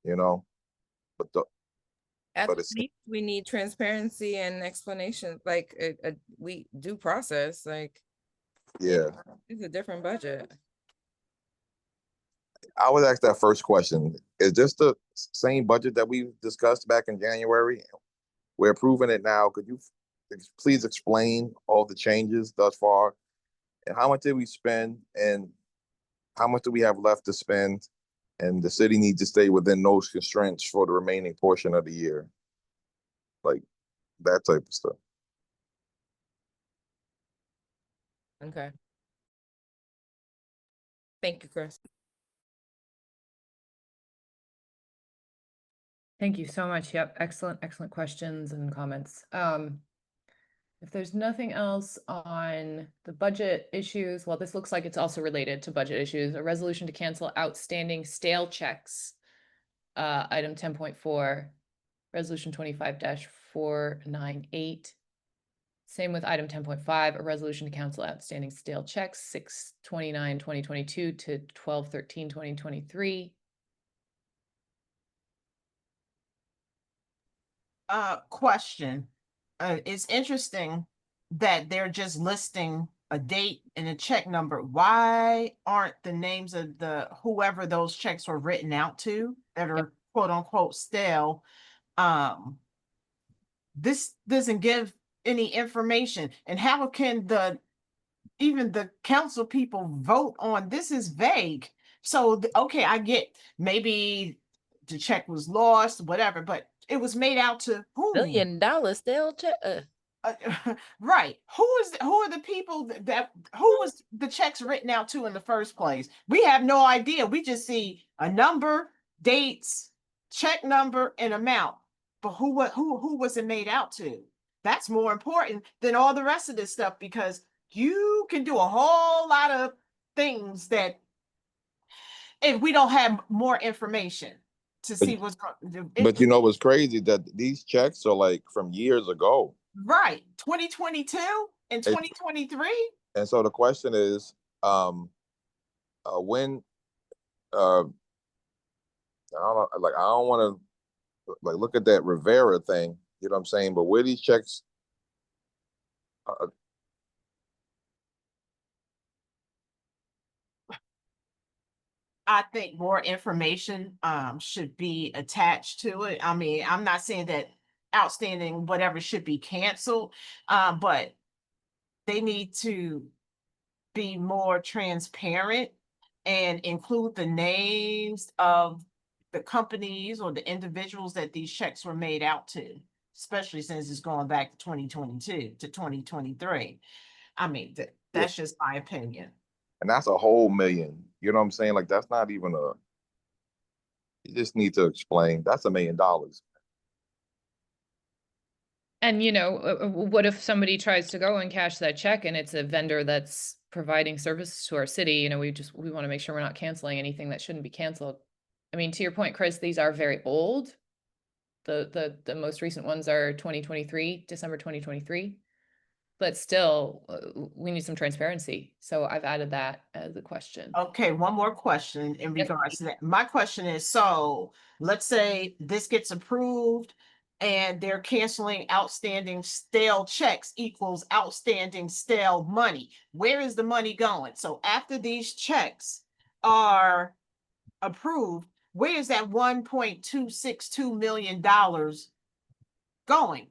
But At but it's least we need transparency and explanation, like we due process. Like, yeah. it's a different budget. I would ask that first question. Is this the same budget that we discussed back in January? We're approving it now. Could you please explain all the changes thus far? And how much did we spend? And how much do we have left to spend? And the city needs to stay within those constraints for the remaining portion of the year. Like that type of stuff. Okay. Thank you, Chris. Thank you so much. Yep, excellent questions and comments. If there's nothing else on the budget issues, well, this looks like it's also related to budget issues. A resolution to cancel outstanding stale checks. Item 10.4, resolution 25-498. Same with item 10.5, a resolution to cancel outstanding stale checks, 6/29/2022 to 12/13/2023. Question. It's interesting that they're just listing a date and a check number. Why aren't the names of the whoever those checks were written out to that are quote unquote stale? This doesn't give any information. And how can even the council people vote on this? Is vague. So okay, I get maybe the check was lost, whatever, but it was made out to who? $1 million still check. Right. Who are the people that who was the checks written out to in the first place? We have no idea. We just see a number, dates, check number, and amount. But who was it made out to? That's more important than all the rest of this stuff, because you can do a whole lot of things that if we don't have more information to see what's going. But you know what's crazy, that these checks are like from years ago. Right. 2022 and 2023. And so the question is, when I don't want to look at that Rivera thing, you know what I'm saying? But where these checks I think more information should be attached to it. I mean, I'm not saying that outstanding whatever should be canceled, but they need to be more transparent and include the names of the companies or the individuals that these checks were made out to, especially since it's going back to 2022 to 2023. I mean, that's just my opinion. and that's a whole million. You know what I'm saying? Like, that's not even you just need to explain. That's $1 million. And what if somebody tries to go and cash that check and it's a vendor that's providing services to our city? We want to make sure we're not canceling anything that shouldn't be canceled. I mean, to your point, Chris, these are very old. The most recent ones are 2023, December 2023. But still, we need some transparency. So I've added that as a question. Okay, one more question in regards to that. My question is, so let's say this gets approved and they're canceling outstanding stale checks equals outstanding stale money. Where is the money going? So after these checks are approved, where is that $1.262 million going?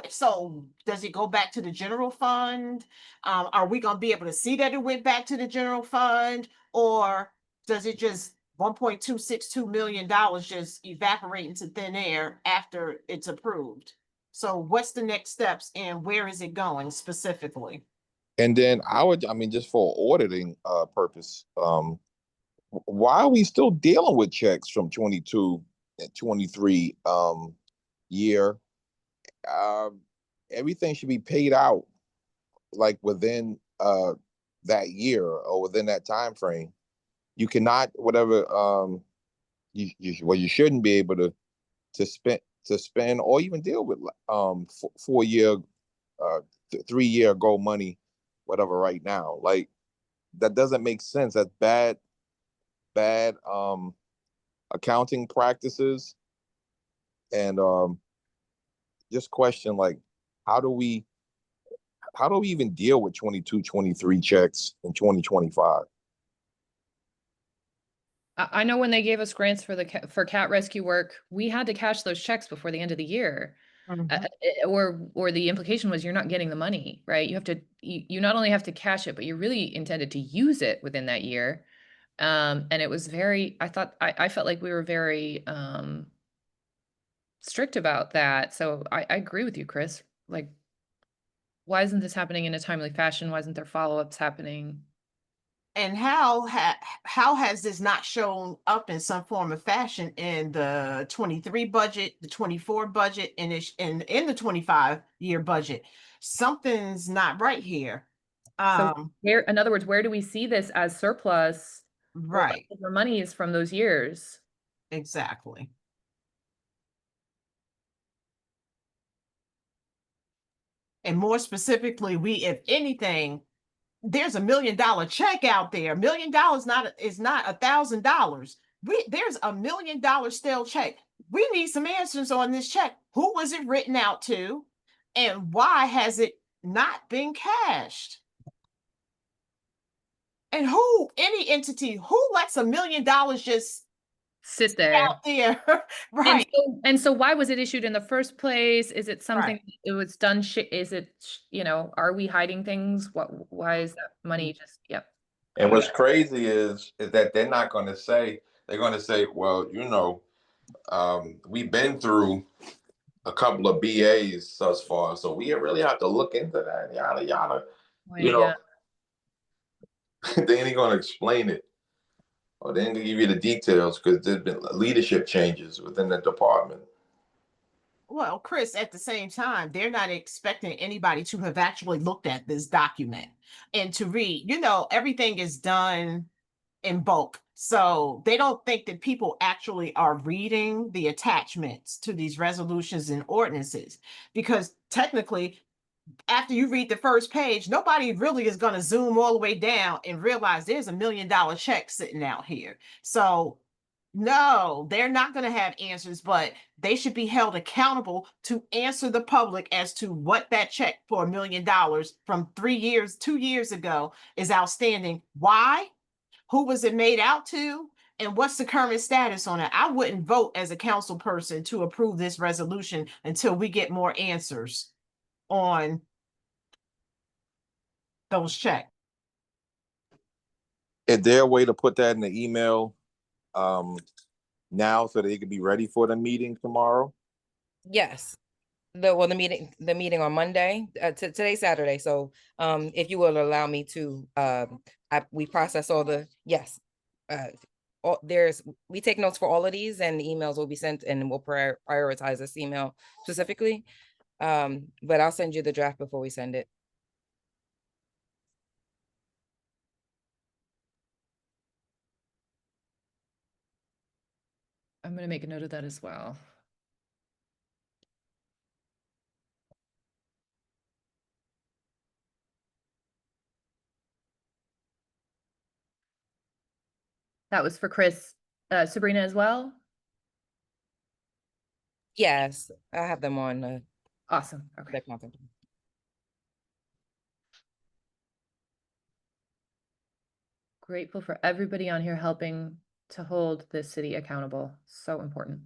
So does it go back to the general fund? Are we going to be able to see that it went back to the general fund, or does it just $1.262 million just evaporate into thin air after it's approved? So what's the next steps and where is it going specifically? And then just for auditing purpose, why are we still dealing with checks from 22 and 23 year? Everything should be paid out like within that year or within that time frame. You cannot you shouldn't be able to spend or even deal with 4 year 3 year ago money, whatever, right now. Like, that doesn't make sense. That's bad accounting practices. And just question, like, how do we even deal with 22, 23 checks in 2025? I know when they gave us grants for cat rescue work, we had to cash those checks before the end of the year. Or the implication was you're not getting the money, right? You not only have to cash it, but you're really intended to use it within that year. And it was I felt like we were very strict about that. So I agree with you, Chris. Like, why isn't this happening in a timely fashion? Why isn't there follow-ups happening? And how has this not shown up in some form of fashion in the 23 budget, the 24 budget, and in the 25-year budget? Something's not right here. So where, in other words, where do we see this as surplus or Right, leftover monies from those years? exactly. And more specifically, if anything, there's $1 million check out there. $1 million is not $1,000. There's $1 million stale check. We need some answers on this check. Who was it written out to, and why has it not been cashed? And any entity who lets $1 million just Sit there. out there, And right? so why was it issued in the first place? Is it something Right. it was done? Is it, are we hiding things? Why is that money just, yep. And what's crazy is that they're not going to say, they're going to say, well, we've been through a couple of BAs thus far, so we really have to look into that, yada, yada. Yeah. They ain't going to explain it, or they ain't going to give you the details because there's been leadership changes within the department. Well, Chris, at the same time, they're not expecting anybody to have actually looked at this document and to read. Everything is done in bulk. So they don't think that people actually are reading the attachments to these resolutions and ordinances, because technically, after you read the first page, nobody really is going to zoom all the way down and realize there's $1 million check sitting out here. So no, they're not going to have answers, but they should be held accountable to answer the public as to what that check for $1 million from 2 years ago is outstanding. Why? Who was it made out to? And what's the current status on it? I wouldn't vote as a council person to approve this resolution until we get more answers on those checks. Is there a way to put that in the email now so that it can be ready for the meeting tomorrow? Yes. The meeting on Monday, today's Saturday. So if you will allow me to, we process all the, yes. We take notes for all of these, and the emails will be sent, and we'll prioritize this email specifically. But I'll send you the draft before we send it. I'm going to make a note of that as well. That was for Chris, Sabrina as well? Yes, I have them on. Awesome. Okay. Grateful for everybody on here helping to hold this city accountable. So important.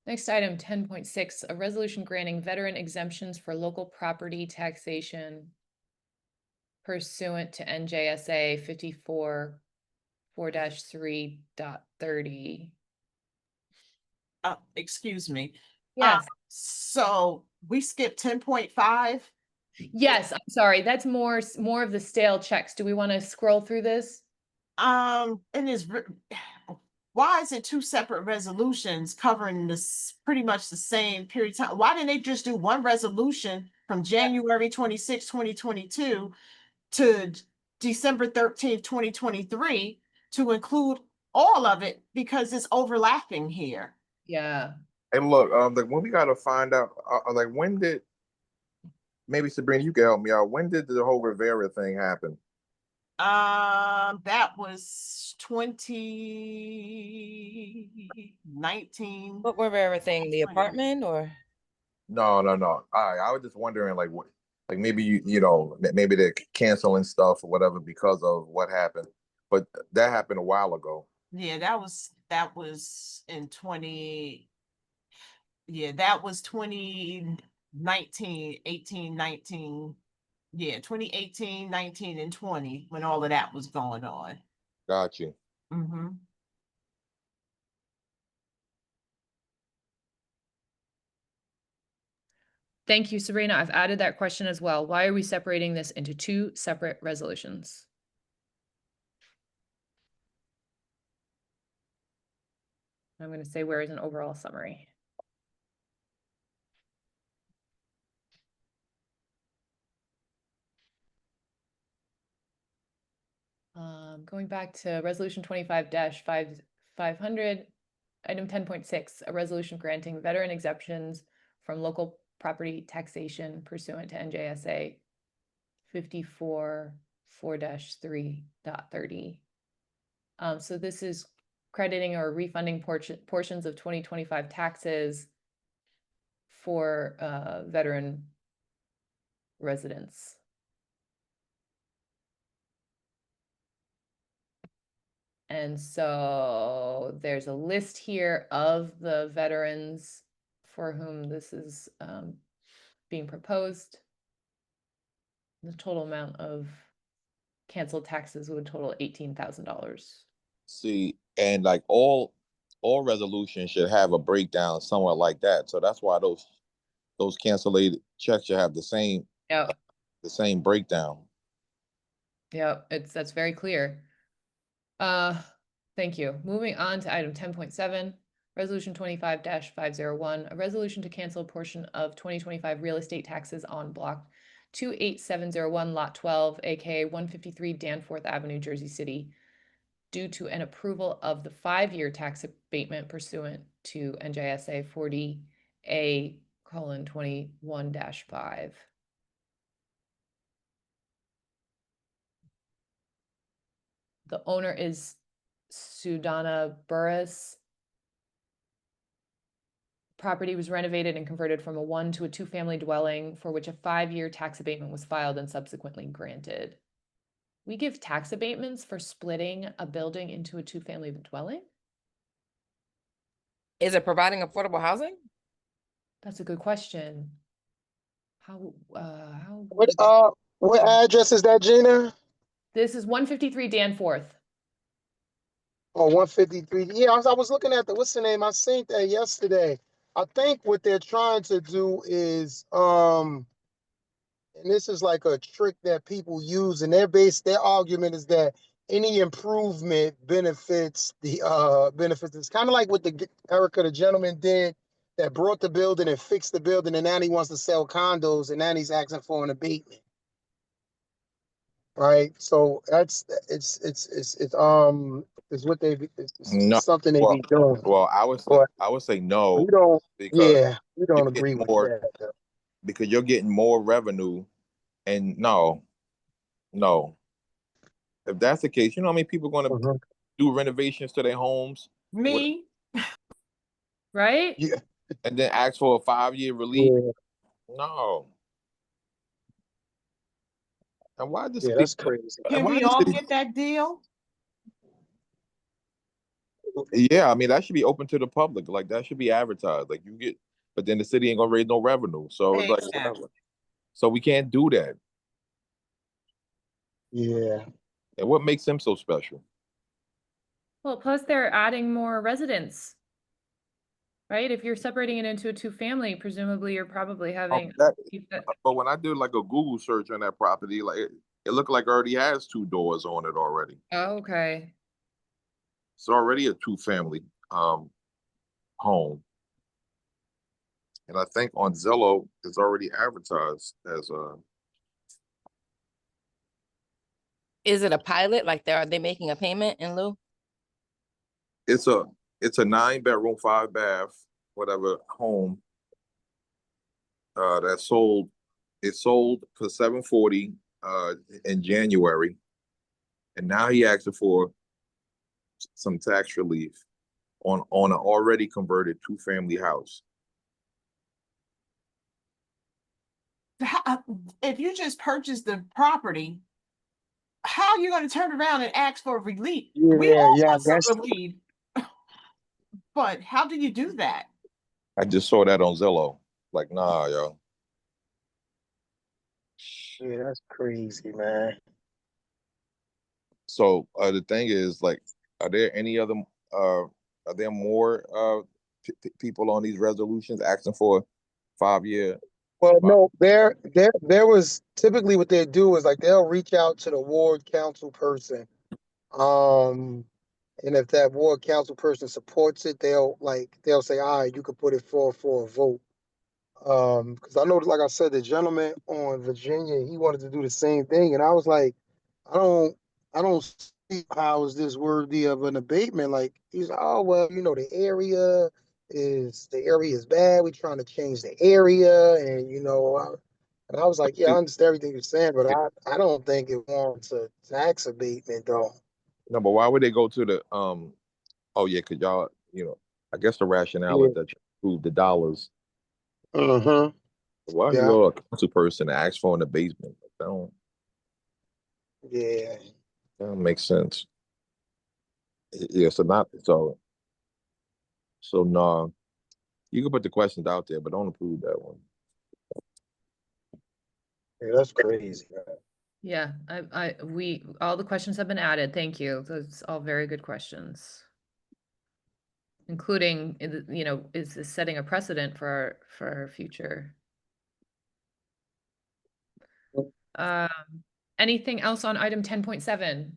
Next item, 10.6, a resolution granting veteran exemptions for local property taxation pursuant to NJSA 54.4-3.30. Excuse me. Yes. So we skipped 10.5. Yes, I'm sorry. That's more of the stale checks. Do we want to scroll through this? And why is it two separate resolutions covering this pretty much the same period of time? Why didn't they just do one resolution from January 26, 2022 to December 13th, 2023 to include all of it, because it's overlapping here? Yeah. And look, when we got to find out, when did, maybe Sabrina, you can help me out. When did the whole Rivera thing happen? That was 2019. What were everything? The apartment or? No. I was just wondering, what, maybe maybe they're canceling stuff or whatever because of what happened. But that happened a while ago. Yeah, that was in 20. Yeah, that was 2019, 18, 19. Yeah, 2018, 19, and 20 when all of that was going on. Got you. Mm-hmm. Thank you, Sabrina. I've added that question as well. Why are we separating this into two separate resolutions? I'm going to say where is an overall summary. Going back to resolution 25-500, item 10.6, a resolution granting veteran exemptions from local property taxation pursuant to NJSA 54-4-3.30. So this is crediting or refunding portions of 2025 taxes for veteran residents. And so there's a list here of the veterans for whom this is being proposed. The total amount of canceled taxes would total $18,000. See, and like all resolutions should have a breakdown somewhat like that. So that's why those canceled checks should have the same Yep. Breakdown. Yep, that's very clear. Thank you. Moving on to item 10.7, resolution 25-501, a resolution to cancel a portion of 2025 real estate taxes on block 28701 lot 12, aka 153 Danforth Avenue, Jersey City, due to an approval of the 5-year tax abatement pursuant to NJSA 40A:21-5. The owner is Sudana Burris. Property was renovated and converted from a 1 to a 2-family dwelling for which a 5-year tax abatement was filed and subsequently granted. We give tax abatements for splitting a building into a 2-family dwelling? Is it providing affordable housing? That's a good question. How What address is that, Gina? This is 153 Danforth. Oh, 153. Yeah, I was looking at what's the name? I seen that yesterday. I think what they're trying to do is, and this is like a trick that people use, and their argument is that any improvement benefits benefits. It's kind of like what Erica, the gentleman, did that brought the building and fixed the building, and now he wants to sell condos, and now he's asking for an abatement. Right, so it's what No, something they well, be doing. well, But I would say no, we don't, because we you're don't agree getting with more that, though. because you're getting more revenue, and no. If that's the case, you know how many people are going to Mhm. do renovations to their homes Me, Right? Yeah, and then ask for a 5-year relief? yeah, No. And why the yeah, city? that's crazy. And can why we the all city? get that deal? Yeah, I mean that should be open to the public. Like that should be advertised. Like you get, but then the city ain't gonna raise no revenue. So it's like Exactly. whatever. So we can't do that. Yeah, And what makes them so special? Well, plus they're adding more residents. Right? If you're separating it into a 2-family, presumably you're probably having. But when I did like a Google search on that property, like it looked like it already has 2 doors on it already. Oh, okay. It's already a 2-family home. And I think on Zillow it's already advertised as a. Is it a pilot? Like are they making a payment in lieu? It's a 9-bedroom, 5-bath, whatever home. That sold. It sold for $740 in January, and now he asked for some tax relief on an already converted 2-family house. If you just purchased the property, how are you going to turn around and ask for relief? We all yeah, want some relief, but how do you do that? I just saw that on Zillow. Like, nah, yo. yeah, that's crazy, man. So the thing is, like, are there any other? Are there more people on these resolutions asking for 5-year? Well, no, there was typically what they do is like they'll reach out to the ward council person, um, And if that ward council person supports it, they'll say, all right, you can put it forward for a vote. Because I know, like I said, the gentleman on Virginia, he wanted to do the same thing, and I was like, I don't, I don't see how is this worthy of an abatement. Like he's like, oh well, the area is bad. We're trying to change the area, and and I was like, yeah, I understand everything you're saying, but I don't think it warrants a tax abatement though. No, but why would they go to the oh yeah, cause y'all, I guess the rationale Yeah. is that you prove the dollars. Mm-hmm. Why you Yeah. go to a council person to ask for in the basement? Yeah. That don't make sense. Yeah, so no. You can put the questions out there, but don't approve that one. Yeah, that's crazy. Yeah, all the questions have been added. Thank you. Those all very good questions. Including, is this setting a precedent for our future? Anything else on item 10.7?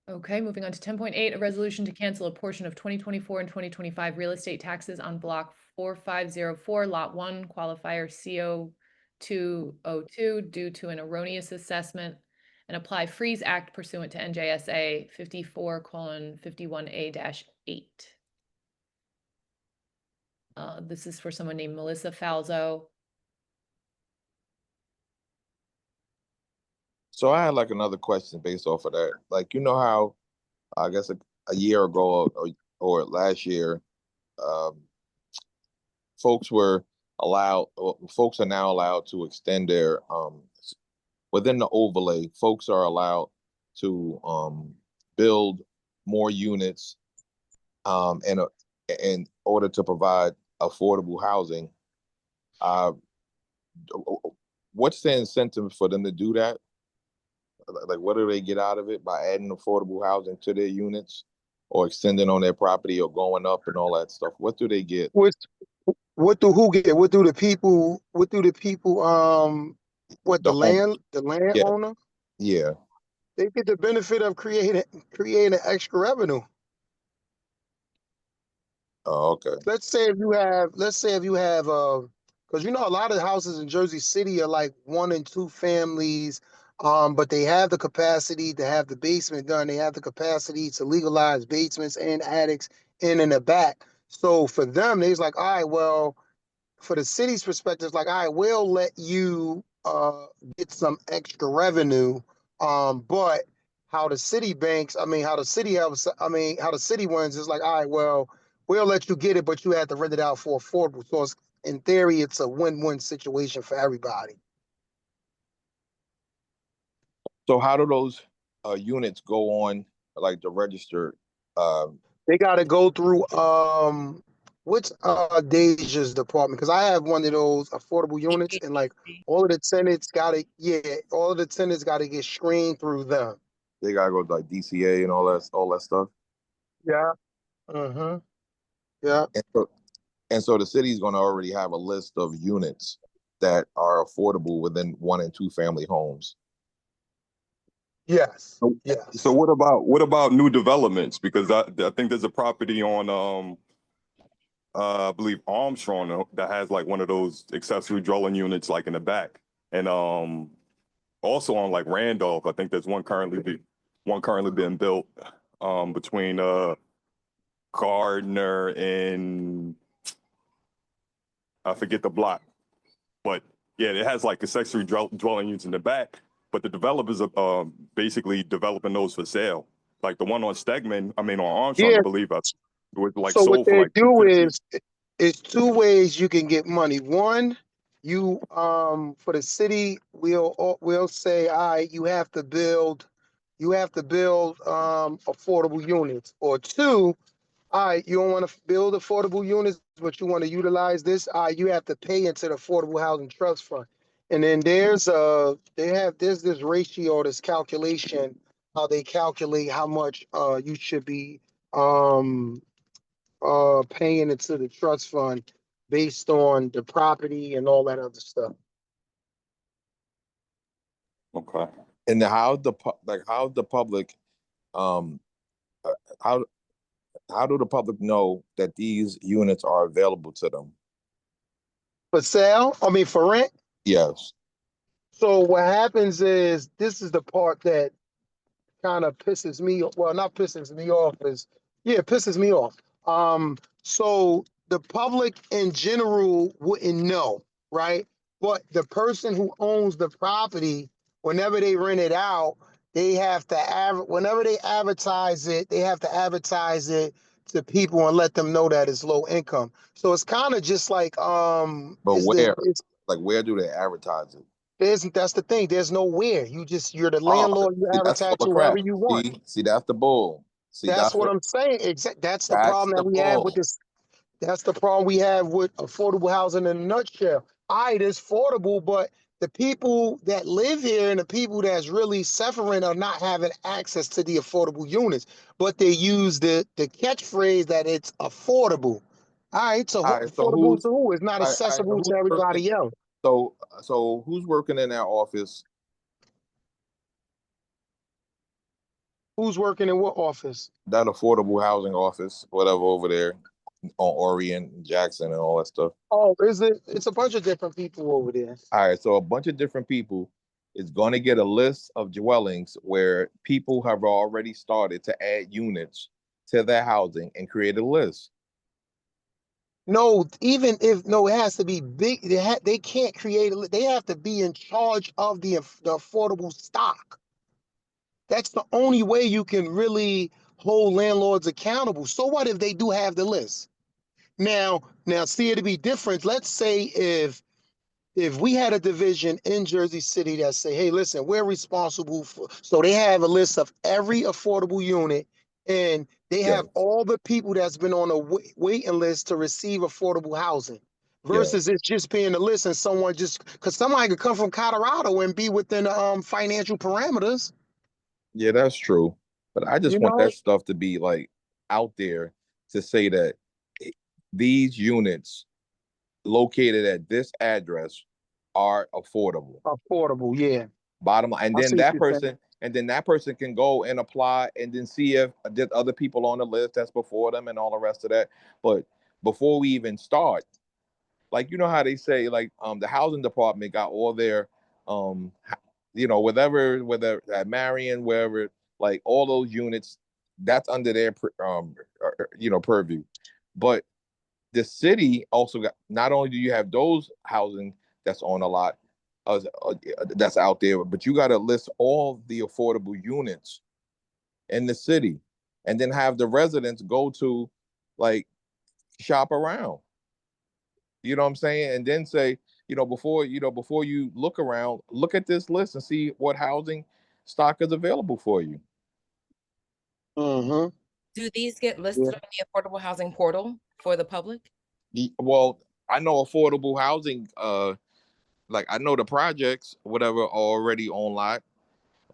Okay, moving on to 10.8, a resolution to cancel a portion of 2024 and 2025 real estate taxes on block 4504, lot 1, qualifier CO202 due to an erroneous assessment and apply freeze act pursuant to NJSA 54:51A-8. This is for someone named Melissa Falzo. So I had like another question based off of that. Like, you know how I guess a year ago or last year, um, folks are now allowed to extend their within the overlay. Folks are allowed to build more units in order to provide affordable housing. What's the incentive for them to do that? Like, what do they get out of it by adding affordable housing to their units or extending on their property or going up and all that stuff? What do they get? What do who get? What do the people? What do the people? What The home, the yeah, landowner? yeah. They get the benefit of creating extra revenue. Oh, okay. Let's say if you have, because a lot of houses in Jersey City are like 1 and 2 families, but they have the capacity to have the basement done. They have the capacity to legalize basements and attics in the back. So for them, they's like, all right, well, for the city's perspective, it's like, all right, we'll let you get some extra revenue. But how the city banks, how the city helps, how the city wins is like, all right, well, we'll let you get it, but you have to rent it out for affordable. So in theory, it's a win-win situation for everybody. So how do those units go on like the registered? They got to go through what's Deja's department, because I have one of those affordable units, and like all of the tenants got to get screened through them. They gotta go to like DCA and all that stuff. Yeah. Mm-hmm. Yeah. And so the city's going to already have a list of units that are affordable within 1 and 2 family homes. Yes. So Yes. what about new developments? Because I think there's a property on I believe Armstrong that has like one of those accessory dwelling units like in the back, and also on like Randolph, I think there's one currently being built between Gardner and I forget the block, but yeah, it has like accessory dwelling units in the back, but the developers are basically developing those for sale. Like the one on on Armstrong, I Yeah. believe, was like So what sold for they like do 250. is 2 ways you can get money. One, you for the city, we'll say, all right, you have to build affordable units. Or 2, all right, you don't want to build affordable units, but you want to utilize this. You have to pay into the Affordable Housing Trust Fund. And then there's this ratio, this calculation, how they calculate how much you should be paying into the trust fund based on the property and all that other stuff. Okay. And how's the public, um, uh, how, how do the public know that these units are available to them? For sale, I mean, for rent. Yes. So what happens is, this is the part that kind of pisses me, well, not pisses me off, is, yeah, it pisses me off. So the public in general wouldn't know, right? But the person who owns the property, whenever they rent it out, they have to whenever they advertise it, they have to advertise it to people and let them know that it's low income. So it's kind of just like, But is the where? it's Like, where do they advertise it? that's the thing. There's nowhere. You're the Oh, landlord, you see, that's full advertise of to wherever crap. you want. See, that's the bull. See, That's what I'm saying. That's the that's problem the that we have with bull. this. That's the problem we have with affordable housing in a nutshell. All right, it's affordable, but the people that live here and the people that's really suffering are not having access to the affordable units. But they use the catchphrase that it's affordable. All right, so All right, so affordable to who? It's not all right, so accessible to everybody else. so who's working in that office? Who's working in what office? That affordable housing office, whatever, over there on Orient, Jackson, and all that stuff. Oh, is it? It's a bunch of different people over there. All right, so a bunch of different people is going to get a list of dwellings where people have already started to add units to their housing and create a list. No, even if no, it has to be big. They can't create it. They have to be in charge of the affordable stock. That's the only way you can really hold landlords accountable. So what if they do have the list? Now, see it to be different. Let's say if we had a division in Jersey City that say, hey, listen, we're responsible for, so they have a list of every affordable unit, and they Yes, have all the people that's been on a waiting list to receive affordable housing, yes, versus it's just being a list and someone just, because somebody could come from Colorado and be within the financial parameters, yeah, that's true. But I just you want know, that stuff to be like out there to say that these units located at this address are affordable. affordable, yeah. Bottom line, I see what you're saying. and then that person can go and apply and then see if there's other people on the list that's before them and all the rest of that. But before we even start, like, you know how they say, like, the housing department got all their whether at Marion, wherever, like, all those units, that's under their purview. But the city also got, not only do you have those housing that's on a lot, that's out there, but you got to list all the affordable units in the city, and then have the residents go to, like, shop around. You know what I'm saying? And then say, before you look around, look at this list and see what housing stock is available for you. Mm-hmm. Do these get Yeah. listed on the affordable housing portal for the public? Well, I know affordable housing, like, I know the projects, whatever, are already online,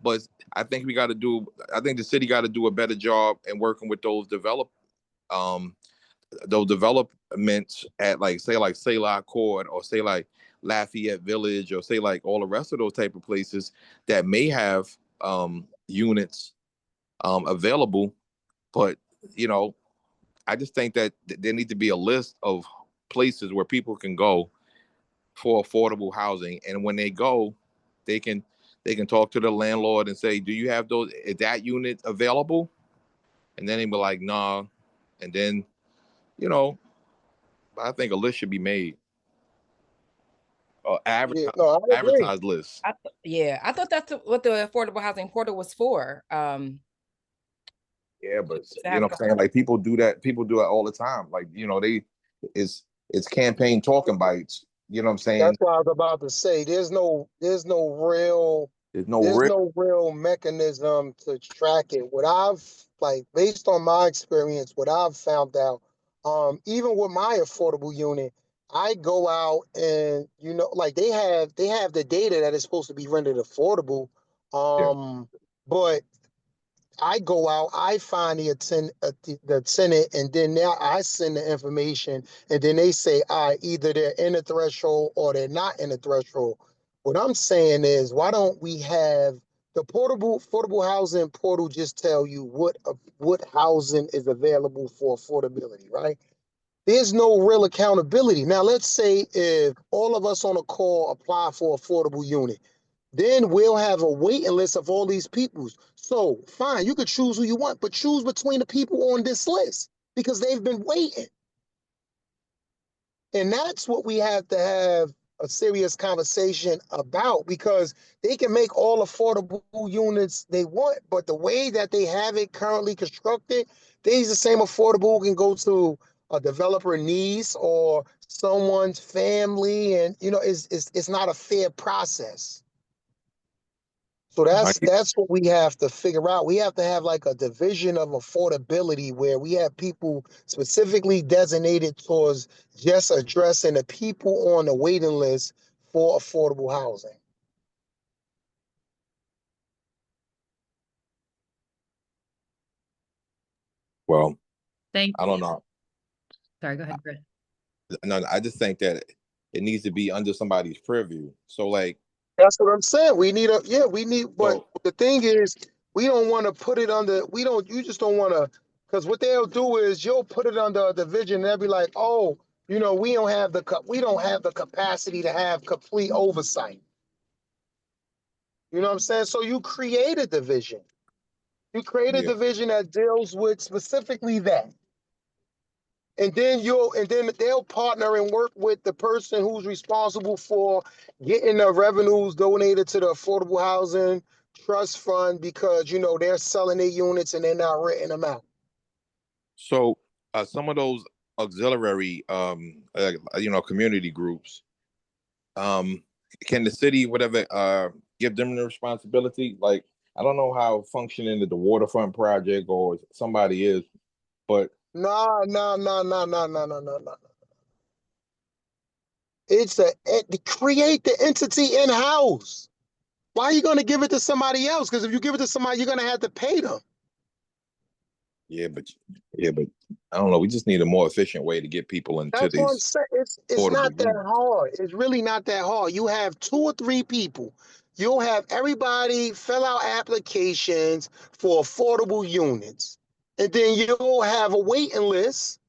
but I think the city got to do a better job in working with those developments at, like, say, like Sayla Court, or say like Lafayette Village, or say like all the rest of those type of places that may have units available. But I just think that there needs to be a list of places where people can go for affordable housing, and when they go, they can talk to the landlord and say, do you have that unit available? And then they be like, nah. And then, I think a list should be made, Yeah, no, I agree. advertised list. I thought that's what the affordable housing portal was for. Yeah, but To have what I'm saying, like, people do that all the time. Like, it's campaign talking bites. You know what I'm That's saying? what I was about to say. There's no There's real. no real mechanism to track it. What I've, like, based on my experience, what I've found out, even with my affordable unit, I go out and, like, they have the data that is supposed to be rendered affordable. Yeah. But I go out, I find the tenant, and then now I send the information, and then they say, either they're in the threshold or they're not in the threshold. What I'm saying is, why don't we have The affordable housing portal just tell you what housing is available for affordability, right? There's no real accountability. Now, let's say if all of us on a call apply for affordable unit, then we'll have a waiting list of all these people. So fine, you could choose who you want, but choose between the people on this list because they've been waiting. And that's what we have to have a serious conversation about, because they can make all affordable units they want, but the way that they have it currently constructed, these the same affordable can go to a developer niece or someone's family, and it's not a fair process. So that's what we have to figure out. We have to have like a division of affordability where we have people specifically designated towards just addressing the people on the waiting list for affordable housing. Well, Thank I don't know. Sorry, go ahead, Britt. No, I just think that it needs to be under somebody's purview. So like, That's what I'm saying. We need but so the thing is, we don't want to put it under, you just don't want to, because what they'll do is you'll put it under a division and they'll be like, oh, we don't have the capacity to have complete oversight. You know what I'm saying? So you create a division. You create a yeah. division that deals with specifically that. And then they'll partner and work with the person who's responsible for getting the revenues donated to the affordable housing trust fund, because they're selling their units and they're not renting them out. So some of those auxiliary community groups, can the city give them the responsibility? Like, I don't know how functioning the waterfront project or somebody is, but No. Create the entity in-house. Why are you going to give it to somebody else? Because if you give it to somebody, you're going to have to pay them. yeah, but I don't know. We just need a more efficient way to get people into That's what I'm these saying. It's affordable not that units. hard. It's really not that hard. You have 2 or 3 people. You'll have everybody fill out applications for affordable units. And then you'll have a waiting list.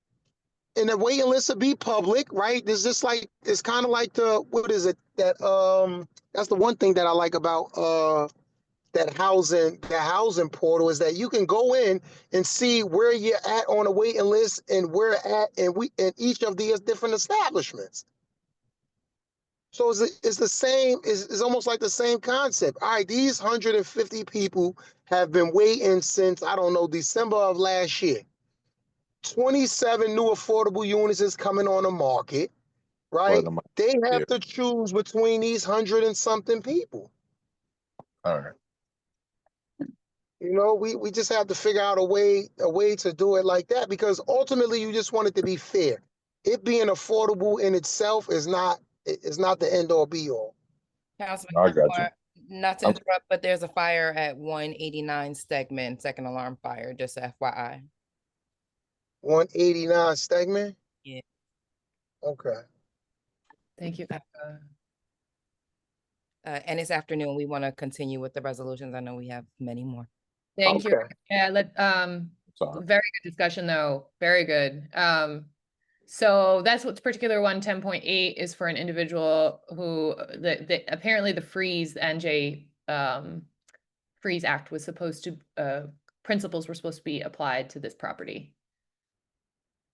And the waiting list will be public, right? It's kind of like what is it? That's the one thing that I like about that housing portal, is that you can go in and see where you're at on a waiting list and where at and we in each of these different establishments. So it's the same, it's almost like the same concept. All right, these 150 people have been waiting since, I don't know, December of last year. 27 new affordable units is coming on the market, But right? They yeah, have to choose between these 100 and something people. all right. We just have to figure out a way to do it like that, because ultimately you just want it to be fair. It being affordable in itself is not the end all be all. Councilman I got you. Gilmore, not to I'm- interrupt, but there's a fire at 189 Stegman, second alarm fire, just FYI. 189 Stegman? Yeah. Okay. Thank you. And this afternoon, we want to continue with the resolutions. I know we have many more. Thank you. Okay. Yeah, Sorry. very good discussion though. Very good. So that's what's particular one, 10.8 is for an individual who apparently the Freeze NJ Freeze Act was supposed to principles were supposed to be applied to this property.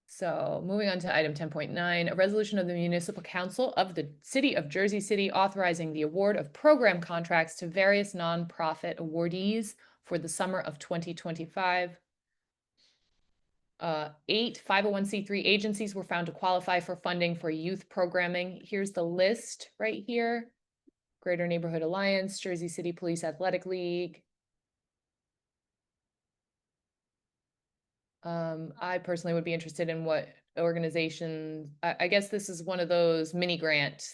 So moving on to item 10.9, a resolution of the Municipal Council of the City of Jersey City authorizing the award of program contracts to various nonprofit awardees for the summer of 2025. 8 501c3 agencies were found to qualify for funding for youth programming. Here's the list right here. Greater Neighborhood Alliance, Jersey City Police Athletic League. I personally would be interested in what organization, I guess this is one of those mini grant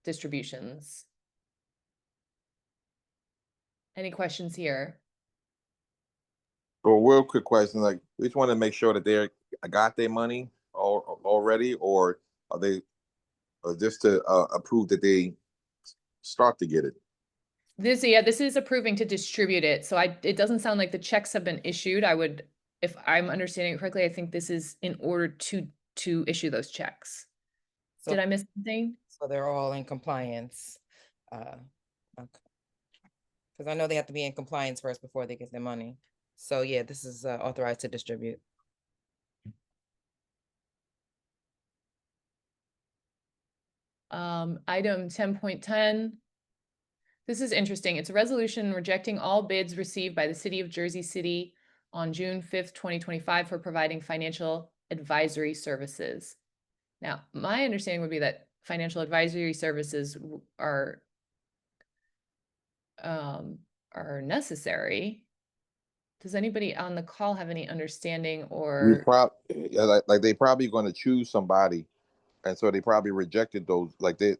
distributions. Any questions here? Well, real quick question, like, we just want to make sure that they got their money already, or are they just to approve that they start to get it? This is approving to distribute it. So it doesn't sound like the checks have been issued. If I'm understanding it correctly, I think this is in order to issue those checks. So, Did I miss something? so they're all in compliance. Okay. Because I know they have to be in compliance first before they get their money. So yeah, this is authorized to distribute. Item 10.10. This is interesting. It's a resolution rejecting all bids received by the city of Jersey City on June 5th, 2025 for providing financial advisory services. Now, my understanding would be that financial advisory services are necessary. Does anybody on the call have any understanding or? Like they probably going to choose somebody, and so they probably rejected those. Like they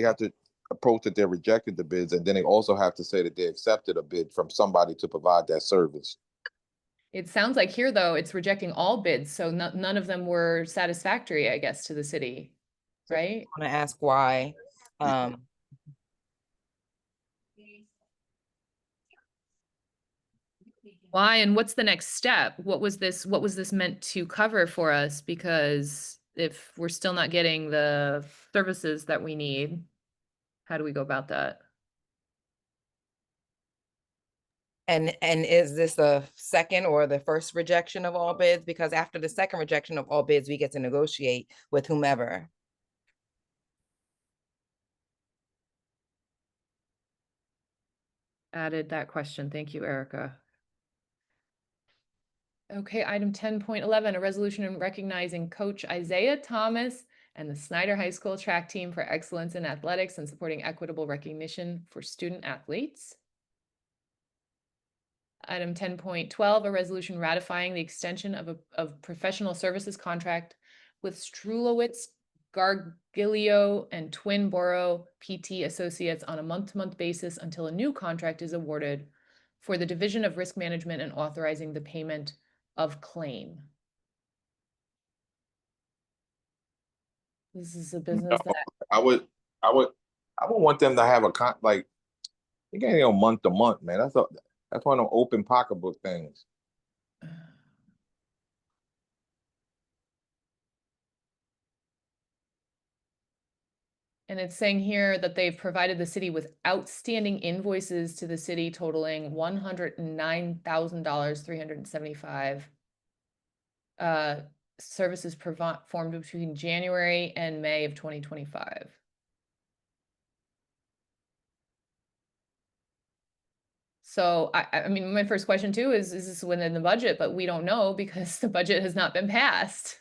have to approach that they rejected the bids, and then they also have to say that they accepted a bid from somebody to provide that service. It sounds like here, though, it's rejecting all bids, so none of them were satisfactory, I guess, to the city, right? I want to ask why. Why and what's the next step? What was this meant to cover for us? Because if we're still not getting the services that we need, how do we go about that? And is this the second or the first rejection of all bids? Because after the second rejection of all bids, we get to negotiate with whomever. Added that question. Thank you, Erica. Okay, item 10.11, a resolution in recognizing Coach Isaiah Thomas and the Snyder High School track team for excellence in athletics and supporting equitable recognition for student athletes. Item 10.12, a resolution ratifying the extension of professional services contract with Strulowitz, Gargilio, and Twin Borough PT Associates on a month-to-month basis until a new contract is awarded for the Division of Risk Management and authorizing the payment of claim. This is a business that I would want them to have a like you can't go month to month, man. That's one of them open pocketbook things. and it's saying here that they've provided the city with outstanding invoices to the city totaling $109,000, 375. Services performed between January and May of 2025. So I mean, my first question too is this within the budget? But we don't know because the budget has not been passed.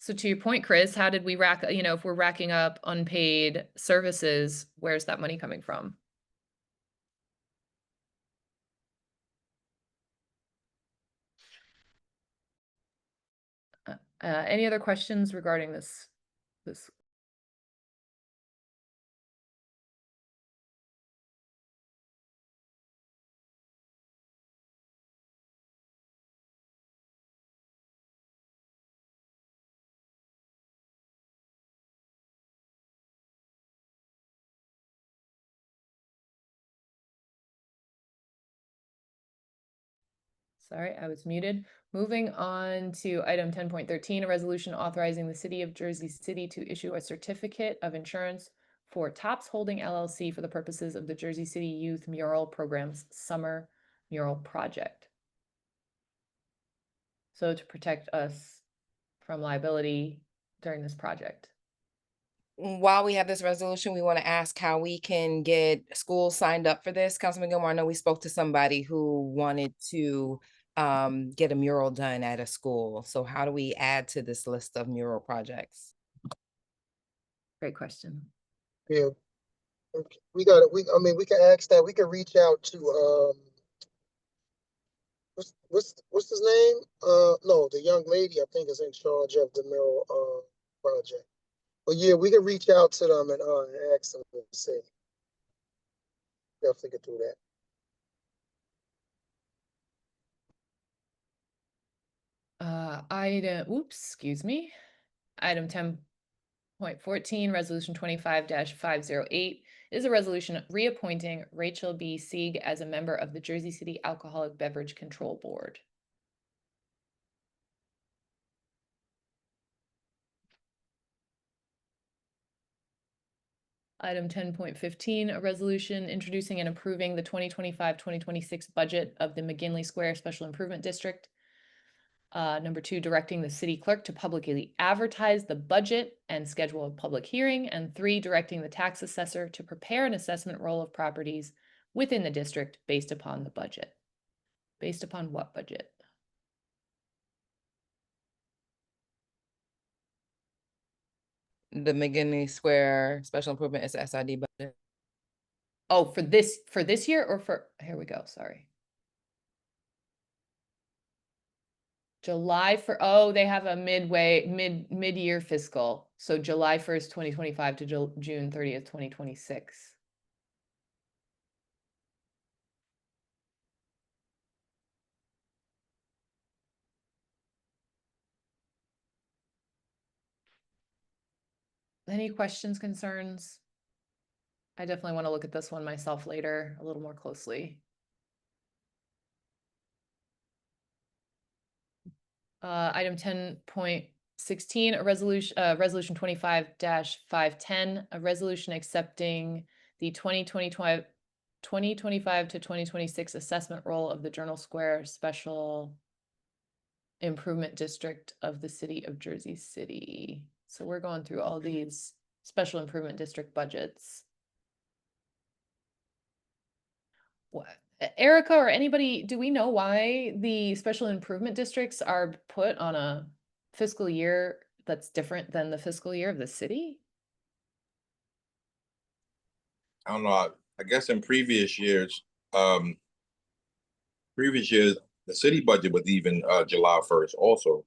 So to your point, Chris, how did we if we're racking up unpaid services, where's that money coming from? Any other questions regarding this? Sorry, I was muted. Moving on to item 10.13, a resolution authorizing the city of Jersey City to issue a certificate of insurance for Tops Holding LLC for the purposes of the Jersey City Youth Mural Program's Summer Mural Project. So to protect us from liability during this project. While we have this resolution, we want to ask how we can get schools signed up for this. Councilman Gilmore, I know we spoke to somebody who wanted to get a mural done at a school. So how do we add to this list of mural projects? Great question. Yeah. We got it. I mean, we can ask that. We can reach out to what's his name? No, the young lady I think is in charge of the mural project. But yeah, we can reach out to them and ask them to see. Definitely could do that. Excuse me. Item 10. Point 14, Resolution 25-508 is a resolution reappointing Rachel B. Sieg as a member of the Jersey City Alcoholic Beverage Control Board. Item 10.15, a resolution introducing and approving the 2025-2026 budget of the McGinley Square Special Improvement District. Number 2, directing the city clerk to publicly advertise the budget and schedule a public hearing. And 3, directing the tax assessor to prepare an assessment roll of properties within the district based upon the budget. Based upon what budget? The McGinley Square Special Improvement is SID budget. Oh, for this year or for, here we go, sorry. July for, oh, they have a mid-year fiscal. So July 1st, 2025 to June 30th, 2026. Any questions, concerns? I definitely want to look at this one myself later a little more closely. Item 10.16, a resolution 25-510, a resolution accepting the 2025 to 2026 assessment roll of the Journal Square Special Improvement District of the City of Jersey City. So we're going through all these special improvement district budgets. What? Erica or anybody, do we know why the special improvement districts are put on a fiscal year that's different than the fiscal year of the city? I don't know. I guess in previous years, the city budget was even July 1st also.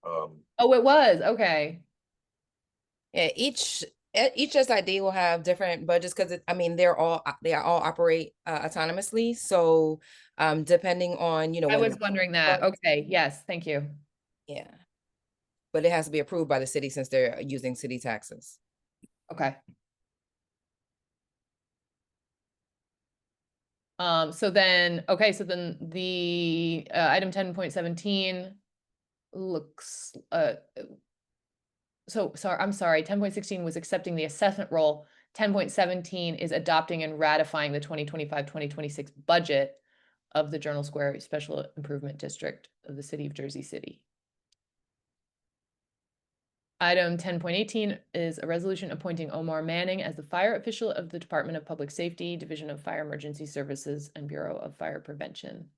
Oh, it was, okay. Yeah, each SID will have different budgets because I mean they all operate autonomously. So depending on I was wondering that. Okay, yes, thank you. Yeah, but it has to be approved by the city since they're using city taxes. Okay. So then the item 10.17 looks so sorry, I'm sorry, 10.16 was accepting the assessment roll. 10.17 is adopting and ratifying the 2025-2026 budget of the Journal Square Special Improvement District of the City of Jersey City. Item 10.18 is a resolution appointing Omar Manning as the fire official of the Department of Public Safety, Division of Fire Emergency Services, and Bureau of Fire Prevention.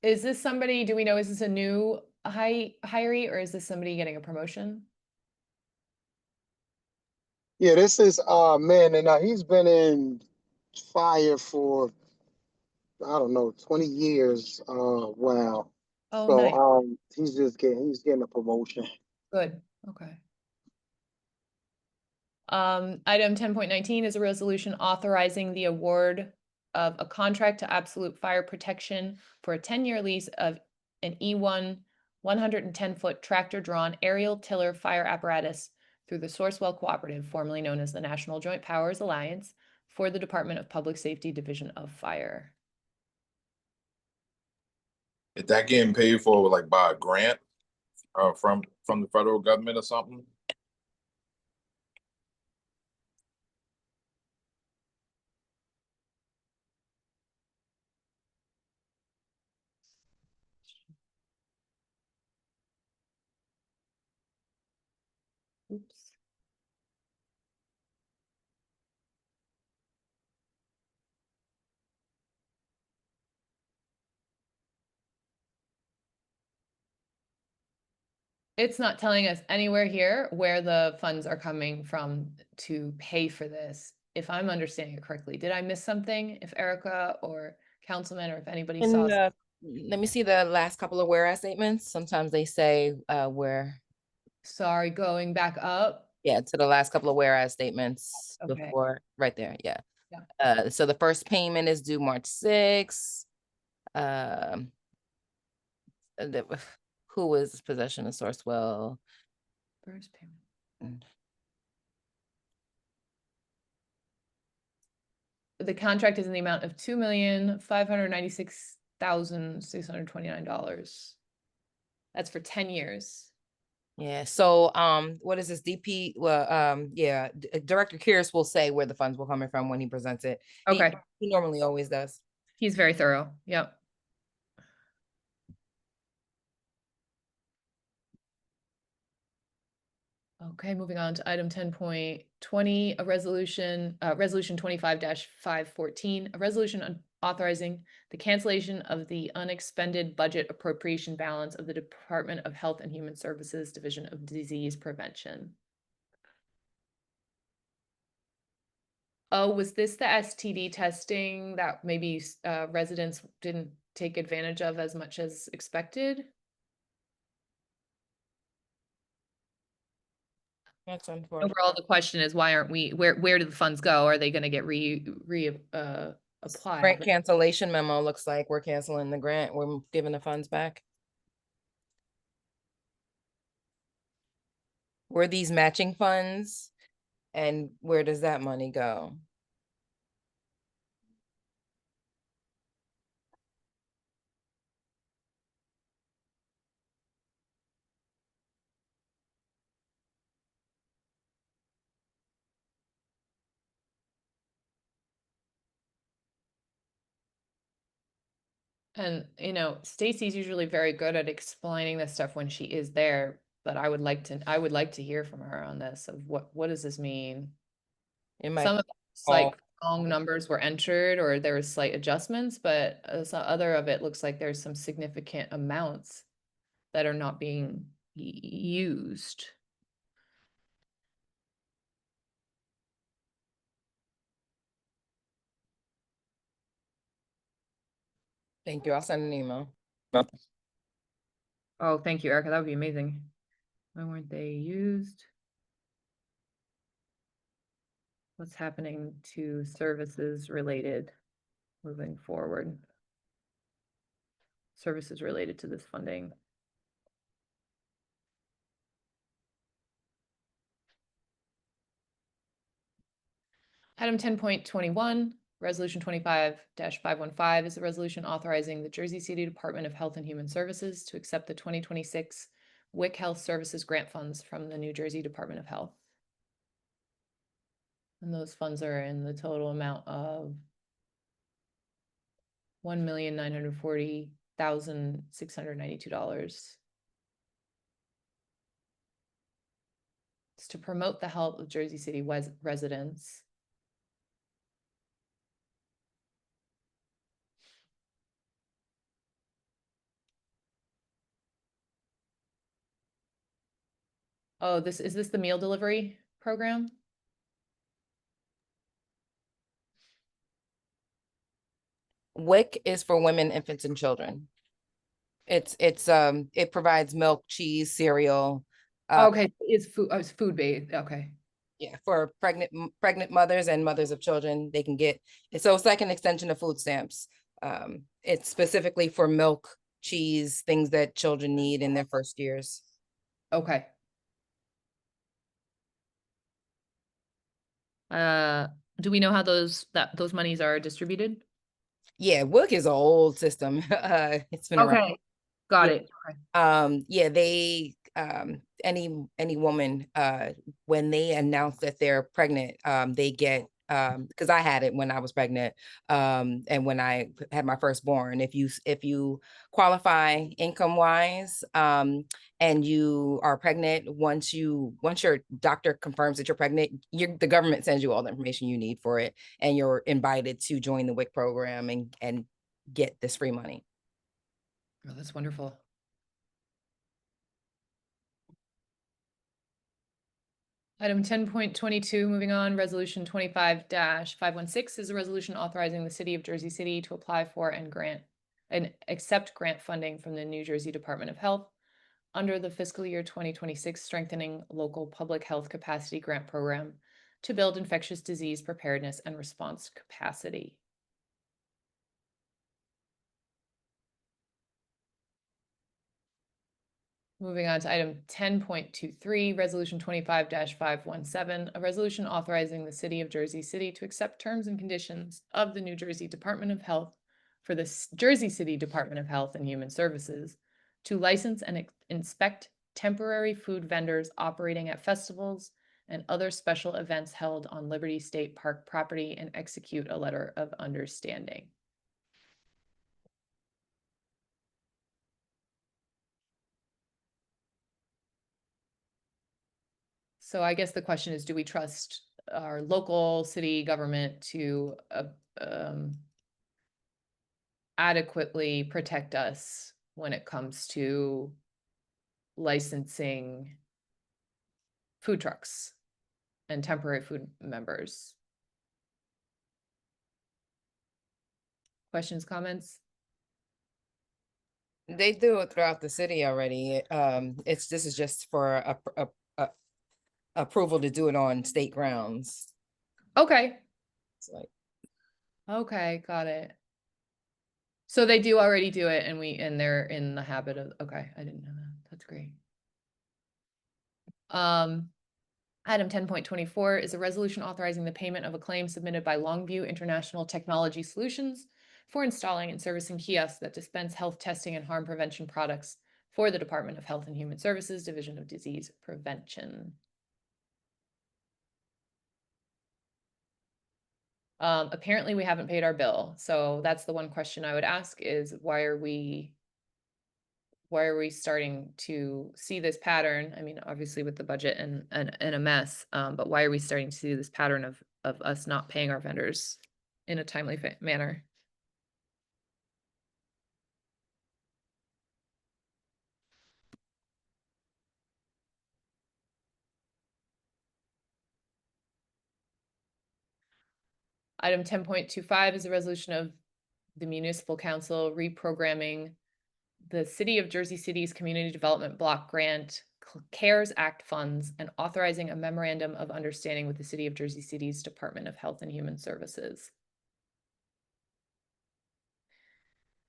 Is this somebody, do we know, is this a new hiree or is this somebody getting a promotion? Yeah, this is man, and he's been in fire for I don't know 20 years. Wow. Oh, So nice. he's getting a promotion. Good, okay. Item 10.19 is a resolution authorizing the award of a contract to Absolute Fire Protection for a 10-year lease of an E1 110-foot tractor-drawn aerial tiller fire apparatus through the Sourcewell Cooperative, formerly known as the National Joint Powers Alliance, for the Department of Public Safety Division of Fire. Is that getting paid for like by a grant from the federal government or something? Oops. It's not telling us anywhere here where the funds are coming from to pay for this, if I'm understanding it correctly. Did I miss something? If Erica or Councilman or if anybody saw. Let me see the last couple of whereas statements. Sometimes they say where. Sorry, going back up. Yeah, to the last couple of whereas statements Okay. before, right there, yeah. So the first payment is due March 6th. Who was possession of Sourcewell? First payment. The contract is in the amount of $2,596,629. That's for 10 years. Yeah, so what is this DP? Well, yeah, Director Kears will say where the funds will coming from when he presents it. Okay. He normally always does. He's very thorough. Yep. Okay, moving on to item 10.20, a resolution 25-514, a resolution authorizing the cancellation of the unexpended budget appropriation balance of the Department of Health and Human Services Division of Disease Prevention. Oh, was this the STD testing that maybe residents didn't take advantage of as much as expected? That's unfortunate. Overall, the question is, why aren't we, where do the funds go? Are they gonna get Grant applied? cancellation memo looks like we're canceling the grant. We're giving the funds back. Were these matching funds? And where does that money go? And, Stacy's usually very good at explaining this stuff when she is there, but I would like to hear from her on this of what does this mean? It might Some of it's all- like wrong numbers were entered or there was slight adjustments, but some other of it looks like there's some significant amounts that are not being used. Thank you. I'll send an email. Oh, thank you, Erica. That would be amazing. Why weren't they used? What's happening to services related moving forward? Services related to this funding. Item 10.21, Resolution 25-515 is a resolution authorizing the Jersey City Department of Health and Human Services to accept the 2026 WIC Health Services grant funds from the New Jersey Department of Health. And those funds are in the total amount of $1,940,692. It's to promote the health of Jersey City residents. Oh, is this the meal delivery program? WIC is for women, infants, and children. It provides milk, cheese, cereal. Okay, it's food based. Okay. Yeah, for pregnant mothers and mothers of children, they can get it. So it's like an extension of food stamps. It's specifically for milk, cheese, things that children need in their first years. Okay. Do we know how those monies are distributed? Yeah, WIC is an old system. It's been around. Okay, got Yeah. it. Okay. Yeah, they any woman when they announce that they're pregnant, they get because I had it when I was pregnant, and when I had my firstborn. If you qualify income wise, and you are pregnant, once your doctor confirms that you're pregnant, the government sends you all the information you need for it, and you're invited to join the WIC program and get this free money. Oh, that's wonderful. Item 10.22, moving on, Resolution 25-516 is a resolution authorizing the City of Jersey City to apply for and accept grant funding from the New Jersey Department of Health under the fiscal year 2026 Strengthening Local Public Health Capacity Grant Program to build infectious disease preparedness and response capacity. Moving on to item 10.23, Resolution 25-517, a resolution authorizing the City of Jersey City to accept terms and conditions of the New Jersey Department of Health for the Jersey City Department of Health and Human Services to license and inspect temporary food vendors operating at festivals and other special events held on Liberty State Park property and execute a letter of understanding. So I guess the question is, do we trust our local city government to adequately protect us when it comes to licensing food trucks and temporary food members? Questions, comments? They do it throughout the city already. This is just for a approval to do it on state grounds. Okay, It's like, okay, got it. So they do already do it, and they're in the habit of, okay, I didn't know that. That's great. Item 10.24 is a resolution authorizing the payment of a claim submitted by Longview International Technology Solutions for installing and servicing kiosks that dispense health testing and harm prevention products for the Department of Health and Human Services, Division of Disease Prevention. Apparently we haven't paid our bill. So that's the one question I would ask is why are we starting to see this pattern? I mean, obviously with the budget and a mess, but why are we starting to see this pattern of us not paying our vendors in a timely manner? Item 10.25 is a resolution of the Municipal Council reprogramming the City of Jersey City's Community Development Block Grant CARES Act funds and authorizing a memorandum of understanding with the City of Jersey City's Department of Health and Human Services.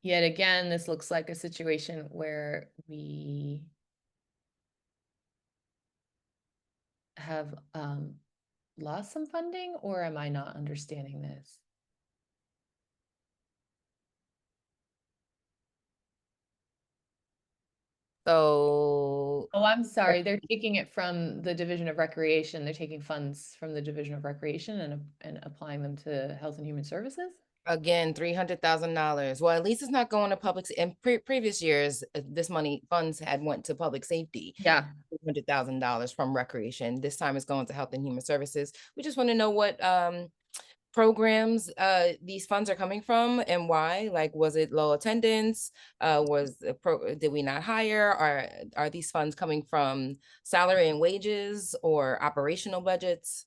Yet again, this looks like a situation where we have lost some funding, or am I not understanding this? so Oh, I'm sorry. They're taking it from the Division of Recreation. They're taking funds from the Division of Recreation and applying them to Health and Human Services? again, $300,000. Well, at least it's not going to public. In previous years, this funds had went to public safety. Yeah. $100,000 from recreation. This time it's going to Health and Human Services. We just want to know what programs these funds are coming from and why. Like, was it low attendance? Did we not hire? Are these funds coming from salary and wages or operational budgets?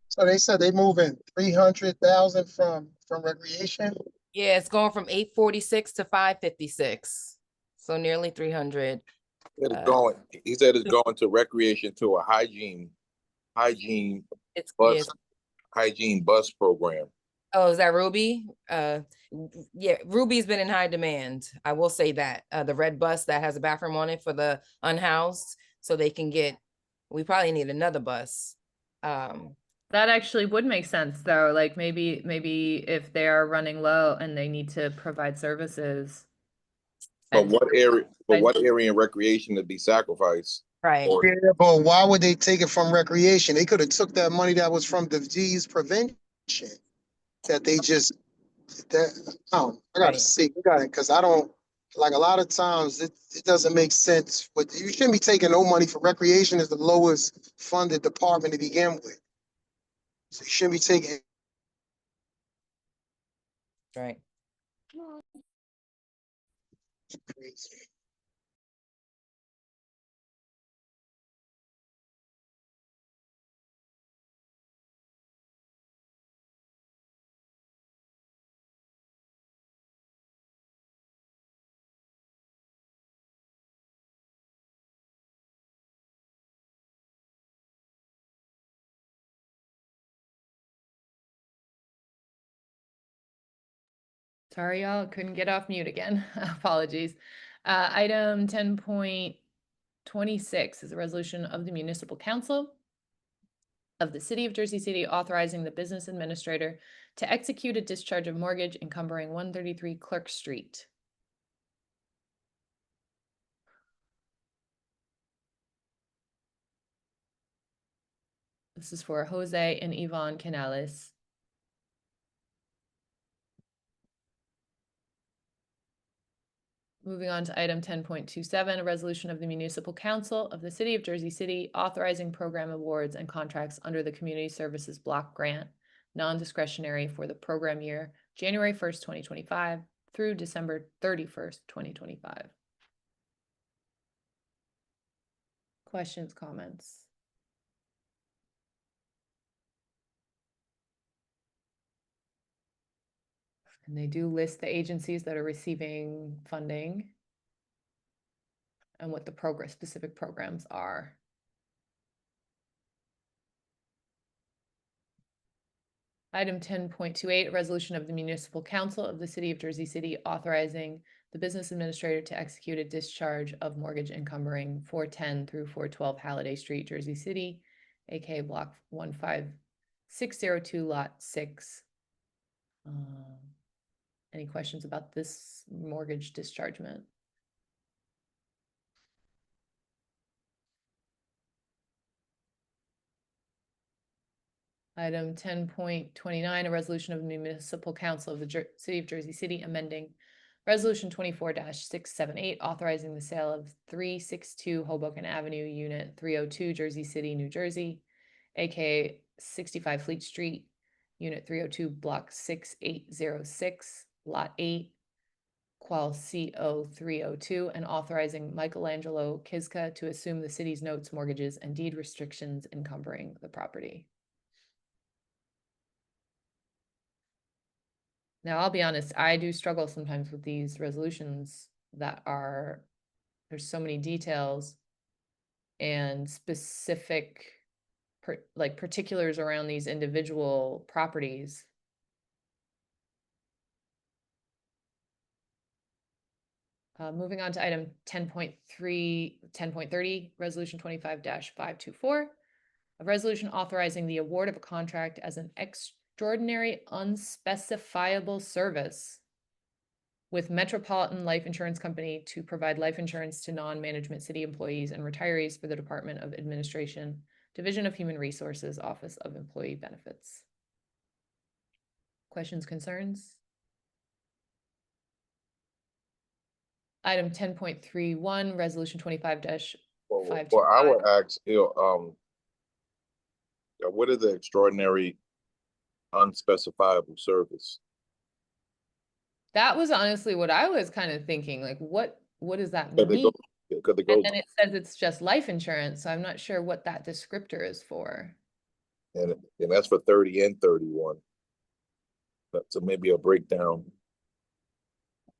So they said they moving 300,000 from recreation. Yeah, it's going from 846 to 556. So nearly 300. It's going, he said it's going to recreation to a hygiene It's bus, hygiene bus program. Oh, is that Ruby? Yeah, Ruby's been in high demand. I will say that. The red bus that has a bathroom on it for the unhoused, so they can we probably need another bus. That actually would make sense though. Like maybe if they are running low and they need to provide services. But And- what area in recreation to be sacrificed? Right. Or- Yeah, but why would they take it from recreation? They could have took that money that was from disease prevention. That they just that I gotta Right. see. We got it because I don't like a lot of times it doesn't make sense. But you shouldn't be taking no money for recreation is the lowest funded department to begin with. So you shouldn't be taking Right. crazy. Sorry, y'all, couldn't get off mute again. Apologies. Item 10.26 is a resolution of the Municipal Council of the City of Jersey City authorizing the business administrator to execute a discharge of mortgage encumbering 133 Clerk Street. This is for Jose and Yvonne Canales. Moving on to item 10.27, a resolution of the Municipal Council of the City of Jersey City authorizing program awards and contracts under the Community Services Block Grant, non-discretionary for the program year, January 1st, 2025 through December 31st, 2025. Questions, comments? And they do list the agencies that are receiving funding and what the specific programs are. Item 10.28, a resolution of the Municipal Council of the City of Jersey City authorizing the business administrator to execute a discharge of mortgage encumbering 410 through 412 Halliday Street, Jersey City, aka Block 15602, Lot 6. Any questions about this mortgage dischargement? Item 10.29, a resolution of the Municipal Council of the City of Jersey City amending Resolution 24-678, authorizing the sale of 362 Hoboken Avenue, Unit 302, Jersey City, New Jersey, aka 65 Fleet Street, Unit 302, Block 6806, Lot 8, Qual CO 302, and authorizing Michelangelo Kiska to assume the city's notes, mortgages, and deed restrictions encumbering the property. Now, I'll be honest, I do struggle sometimes with these resolutions that are, there's so many details and specific, particulars around these individual properties. Moving on to item 10.30, resolution 25-524, a resolution authorizing the award of a contract as an extraordinary unspecifiable service with Metropolitan Life Insurance Company to provide life insurance to non-management city employees and retirees for the Department of Administration, Division of Human Resources, Office of Employee Benefits. Questions, concerns? Item 10.31, resolution 25-524. Well, I would ask, what is the extraordinary unspecifiable service? That was honestly what I was kind of thinking, like, what does that Could mean? it go, And then it says it's just life insurance, so I'm not sure what that descriptor is for. and that's for 30 and 31. So maybe a breakdown.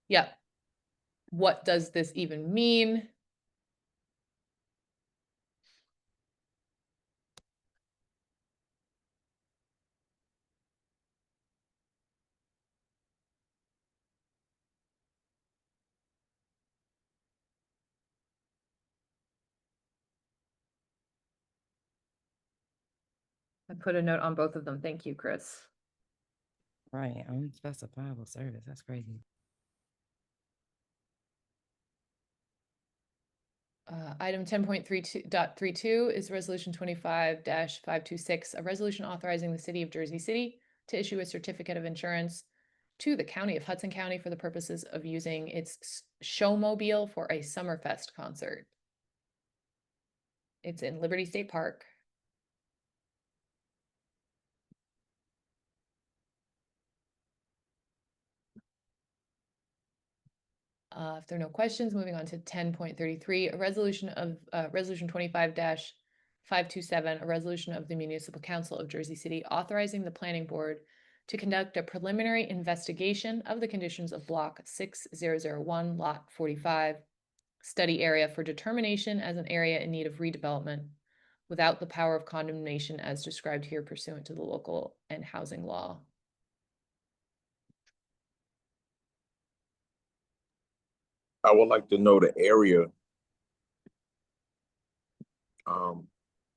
Yeah. What does this even mean? I put a note on both of them. Thank you, Chris. Right, unspecifiable service. That's crazy. Item 10.32.32 is resolution 25-526, a resolution authorizing the City of Jersey City to issue a certificate of insurance to the County of Hudson County for the purposes of using its showmobile for a Summerfest concert. It's in Liberty State Park. If there are no questions, moving on to 10.33, a resolution of resolution 25-527, a resolution of the Municipal Council of Jersey City authorizing the planning board to conduct a preliminary investigation of the conditions of block 6001, lot 45, study area for determination as an area in need of redevelopment without the power of condemnation as described here pursuant to the local and housing law. I would like to know the area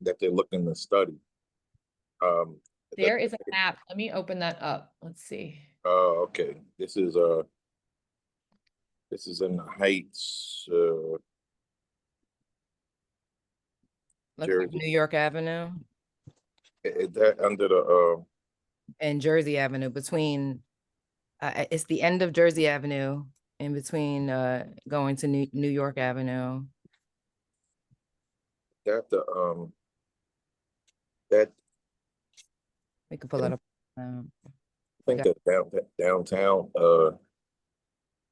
that they're looking to study. Um, There is a map. Let me open that up. Let's see. okay. This is in the Heights, Looks like Jersey. New York Avenue Is that under the and Jersey Avenue between, it's the end of Jersey Avenue in between going to New York Avenue. that that We can pull it up. I think that downtown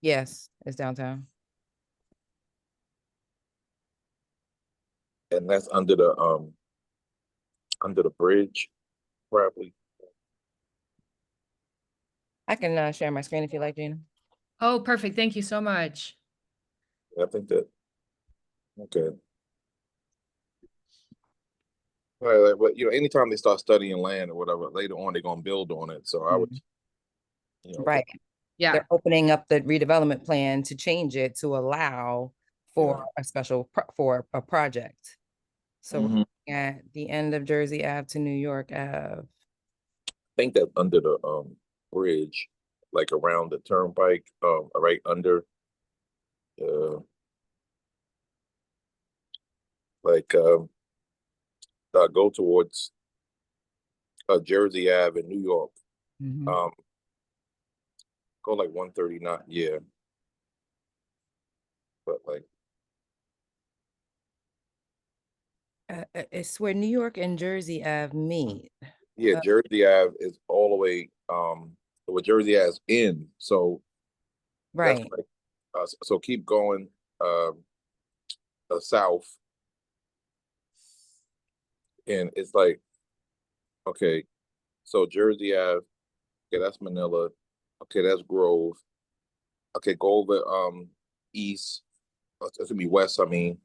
Yes, it's downtown. and that's under the bridge, probably. I can share my screen if you like, Gina. Oh, perfect. Thank you so much. I think that okay. Right, but anytime they start studying land or whatever, later on they're gonna build on it. So I would, Right. Yeah. They're opening up the redevelopment plan to change it to allow for a special for a project. So we're Mhm. looking at the end of Jersey Ave to New York Ave. I think that's under the bridge, like around the turnpike, right under like go towards Jersey Ave in New York. Mhm. Go like 139, yeah. But like It's where New York and Jersey Ave meet. yeah, Jersey Ave is all the way where Jersey Ave's in. So that's Right. like so keep going south. And it's like, okay, so Jersey Ave, okay, that's Manila. Okay, that's Grove. Okay, go over east. It's gonna be west, I mean.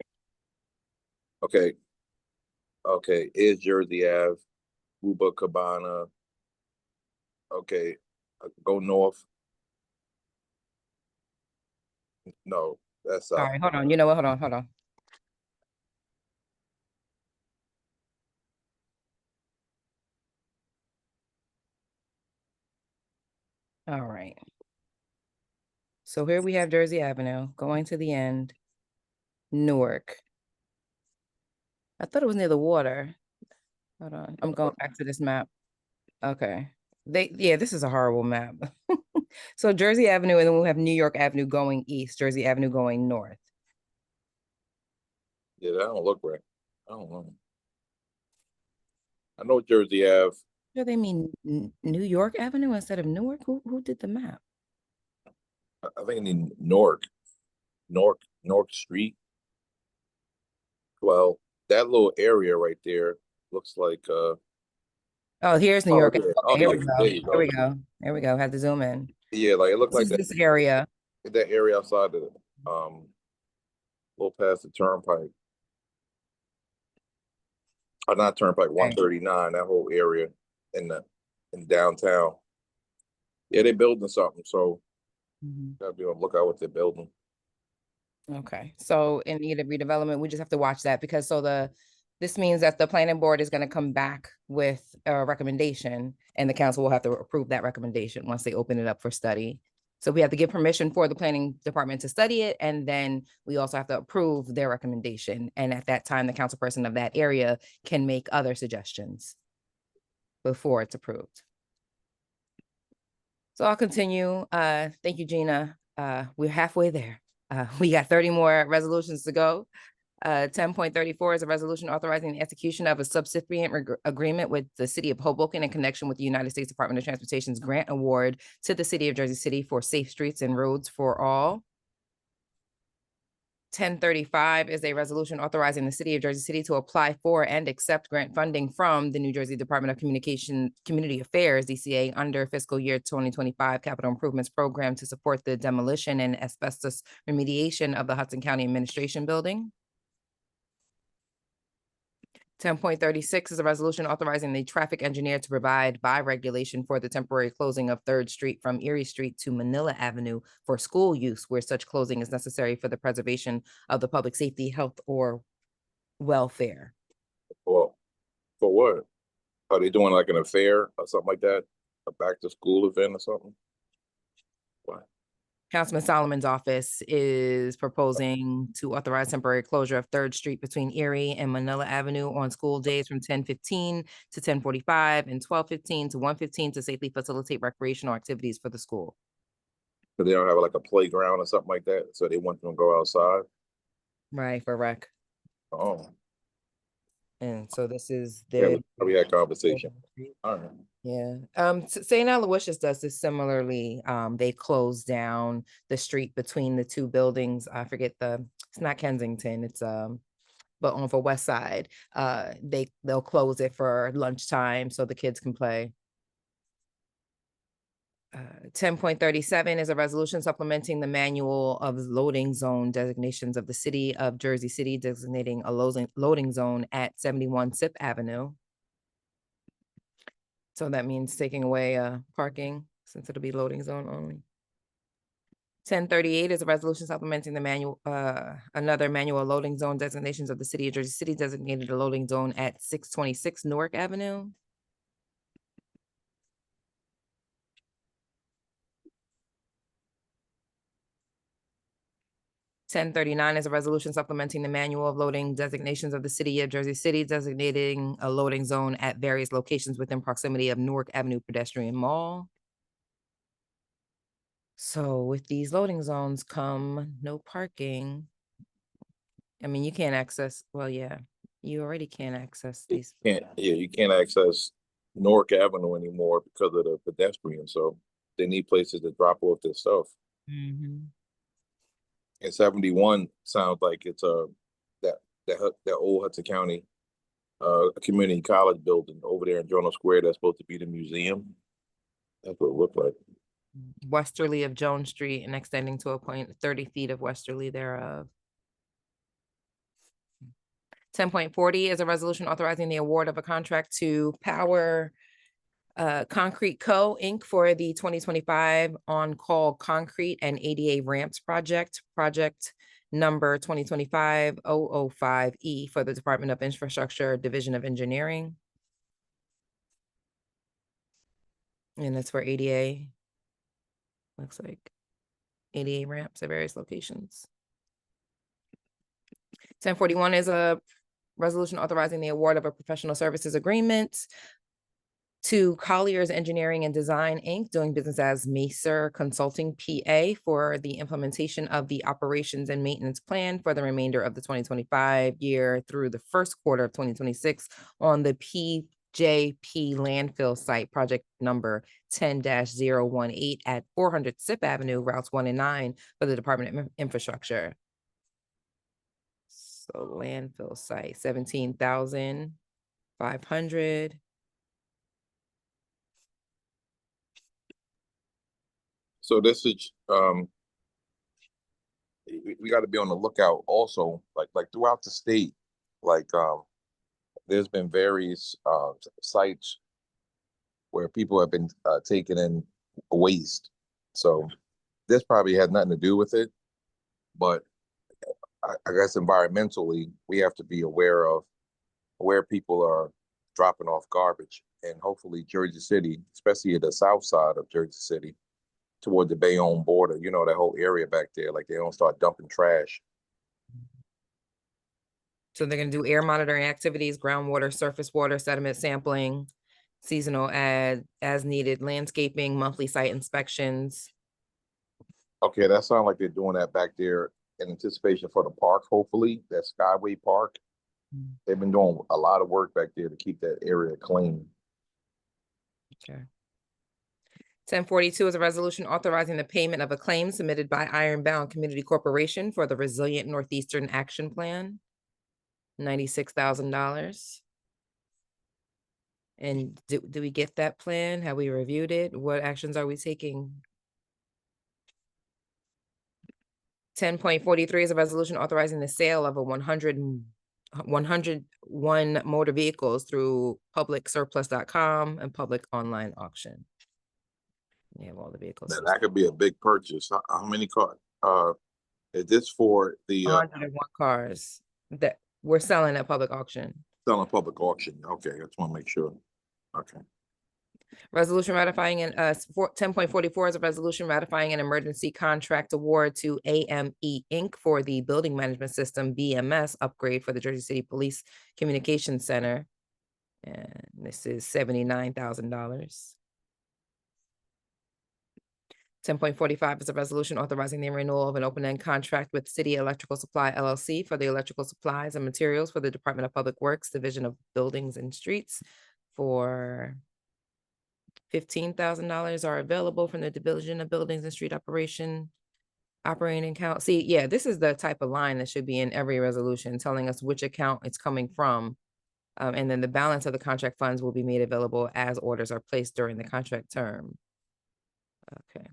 Okay. Okay, is Jersey Ave, Uba Cabana. Okay, go north. No, that's All south. right, hold on. You know what? Hold on. All right. So here we have Jersey Avenue going to the end, Newark. I thought it was near the water. Hold on. I'm going back to this map. Okay. This is a horrible map. So Jersey Avenue, and then we'll have New York Avenue going east, Jersey Avenue going north. Yeah, that don't look right. I don't know. I know Jersey Ave. Do they mean New York Avenue instead of Newark? Who did the map? I think I need Newark Street. Well, that little area right there looks like Oh, here's New York. yeah. Okay, Oh, here yeah, we go. there you go. Here we go. Here we go. Had to zoom in. Yeah, like it looked This like is that, this area. that area outside the little past the turnpike. Or not turnpike, 139, that whole area in downtown. Yeah, they're building something, so gotta be on the lookout what they're building. Okay, so in need of redevelopment, we just have to watch that because this means that the planning board is going to come back with a recommendation and the council will have to approve that recommendation once they open it up for study. So we have to give permission for the planning department to study it, and then we also have to approve their recommendation. And at that time, the council person of that area can make other suggestions before it's approved. So I'll continue. Thank you, Gina. We're halfway there. We got 30 more resolutions to go. 10.34 is a resolution authorizing the execution of a subscription agreement with the city of Hoboken in connection with the United States Department of Transportation's grant award to the city of Jersey City for safe streets and roads for all. 1035 is a resolution authorizing the city of Jersey City to apply for and accept grant funding from the New Jersey Department of Community Affairs, DCA, under fiscal year 2025 capital improvements program to support the demolition and asbestos remediation of the Hudson County Administration Building. 10.36 is a resolution authorizing the traffic engineer to provide by regulation for the temporary closing of 3rd Street from Erie Street to Manila Avenue for school use where such closing is necessary for the preservation of the public safety, health, or welfare. Well, for what? Are they doing like an affair or something like that? A back to school event or something? What? Councilman Solomon's office is proposing to authorize temporary closure of 3rd Street between Erie and Manila Avenue on school days from 10:15 to 10:45 and 12:15 to 1:15 to safely facilitate recreational activities for the school. So they don't have like a playground or something like that, so they want them to go outside? Right, for rec. Oh, And so this is yeah, the. we had conversation. All right. Yeah, St. Aloysius does this similarly. They closed down the street between the two buildings. I forget it's not Kensington, it's but on for West Side. They'll close it for lunchtime so the kids can play. 10.37 is a resolution supplementing the manual of loading zone designations of the city of Jersey City, designating a loading zone at 71 Sip Avenue. So that means taking away parking since it'll be loading zone only. 10.38 is a resolution supplementing the manual, another manual loading zone designations of the city of Jersey City, designated a loading zone at 626 Newark Avenue. 10.39 is a resolution supplementing the manual of loading designations of the city of Jersey City, designating a loading zone at various locations within proximity of Newark Avenue Pedestrian Mall. So with these loading zones come no parking. I mean, you can't access, well, yeah, you already can't access these. You can't access Newark Avenue anymore because of the pedestrian, so they need places to drop off their stuff. Mhm. And 71 sounds like it's that old Hudson County community college building over there in Journal Square that's supposed to be the museum. That's what it looked like. Westerly of Jones Street and extending to a point 30 feet of westerly thereof. 10.40 is a resolution authorizing the award of a contract to Power Concrete Co. Inc. for the 2025 on-call concrete and ADA ramps project number 2025-005E for the Department of Infrastructure, Division of Engineering. And it's for ADA. Looks like ADA ramps at various locations. 10.41 is a resolution authorizing the award of a professional services agreement to Colliers Engineering and Design, Inc., doing business as Macer Consulting, PA, for the implementation of the operations and maintenance plan for the remainder of the 2025 year through the first quarter of 2026 on the PJP landfill site, project number 10-018 at 400 Sip Avenue, routes 1 and 9 for the Department of Infrastructure. So landfill site, 17,500. So this is we got to be on the lookout also, like throughout the state, like there's been various sites where people have been taking in waste. So this probably had nothing to do with it, but I guess environmentally we have to be aware of where people are dropping off garbage, and hopefully Jersey City, especially the south side of Jersey City, toward the Bayonne border, you know, that whole area back there, like they don't start dumping trash. So they're going to do air monitoring activities, groundwater, surface water, sediment sampling, seasonal as needed, landscaping, monthly site inspections. Okay, that sounds like they're doing that back there in anticipation for the park, hopefully, that Skyway Park. They've been doing a lot of work back there to keep that area clean. Okay. 10.42 is a resolution authorizing the payment of a claim submitted by Ironbound Community Corporation for the Resilient Northeastern Action Plan, $96,000. And do we get that plan? Have we reviewed it? What actions are we taking? 10.43 is a resolution authorizing the sale of a 100 101 motor vehicles through publicsurplus.com and public online auction. You have all the vehicles. That could be a big purchase. How many cars? Is this for the 101 cars that we're selling at public auction. selling public auction? Okay, I just want to make sure. Okay. Resolution ratifying and 10.44 is a resolution ratifying an emergency contract award to AME Inc. for the building management system BMS upgrade for the Jersey City Police Communications Center. And this is $79,000. 10.45 is a resolution authorizing the renewal of an open-end contract with City Electrical Supply LLC for the electrical supplies and materials for the Department of Public Works, Division of Buildings and Streets for $15,000 are available from the Division of Buildings and Street Operating account. See, yeah, this is the type of line that should be in every resolution telling us which account it's coming from. And then the balance of the contract funds will be made available as orders are placed during the contract term. Okay.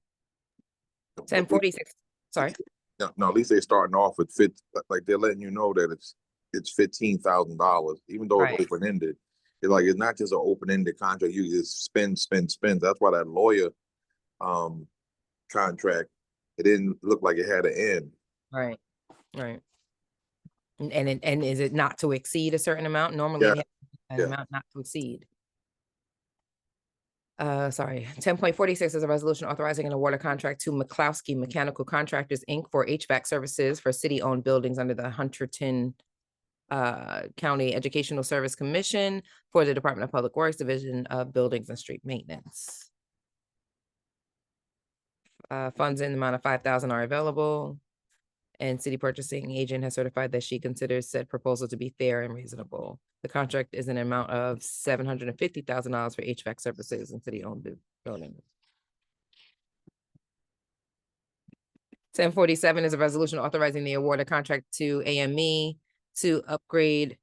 1046. Sorry. No, at least they're starting off with like they're letting you know that it's $15,000, even though Right. it's open ended. It's like it's not just an open ended contract. You just spend. That's why that lawyer contract, it didn't look like it had an end. Right. Right. And is it not to exceed a certain amount? Normally it has an amount not to exceed. Sorry, 10.46 is a resolution authorizing an award of contract to McCloskey Mechanical Contractors, Inc. for HVAC services for city-owned buildings under the Hunterdon County Educational Service Commission for the Department of Public Works, Division of Buildings and Street Maintenance. Funds in the amount of $5,000 are available, and city purchasing agent has certified that she considers said proposal to be fair and reasonable. The contract is an amount of $750,000 for HVAC services in city-owned buildings. 1047 is a resolution authorizing the award of contract to AME to upgrade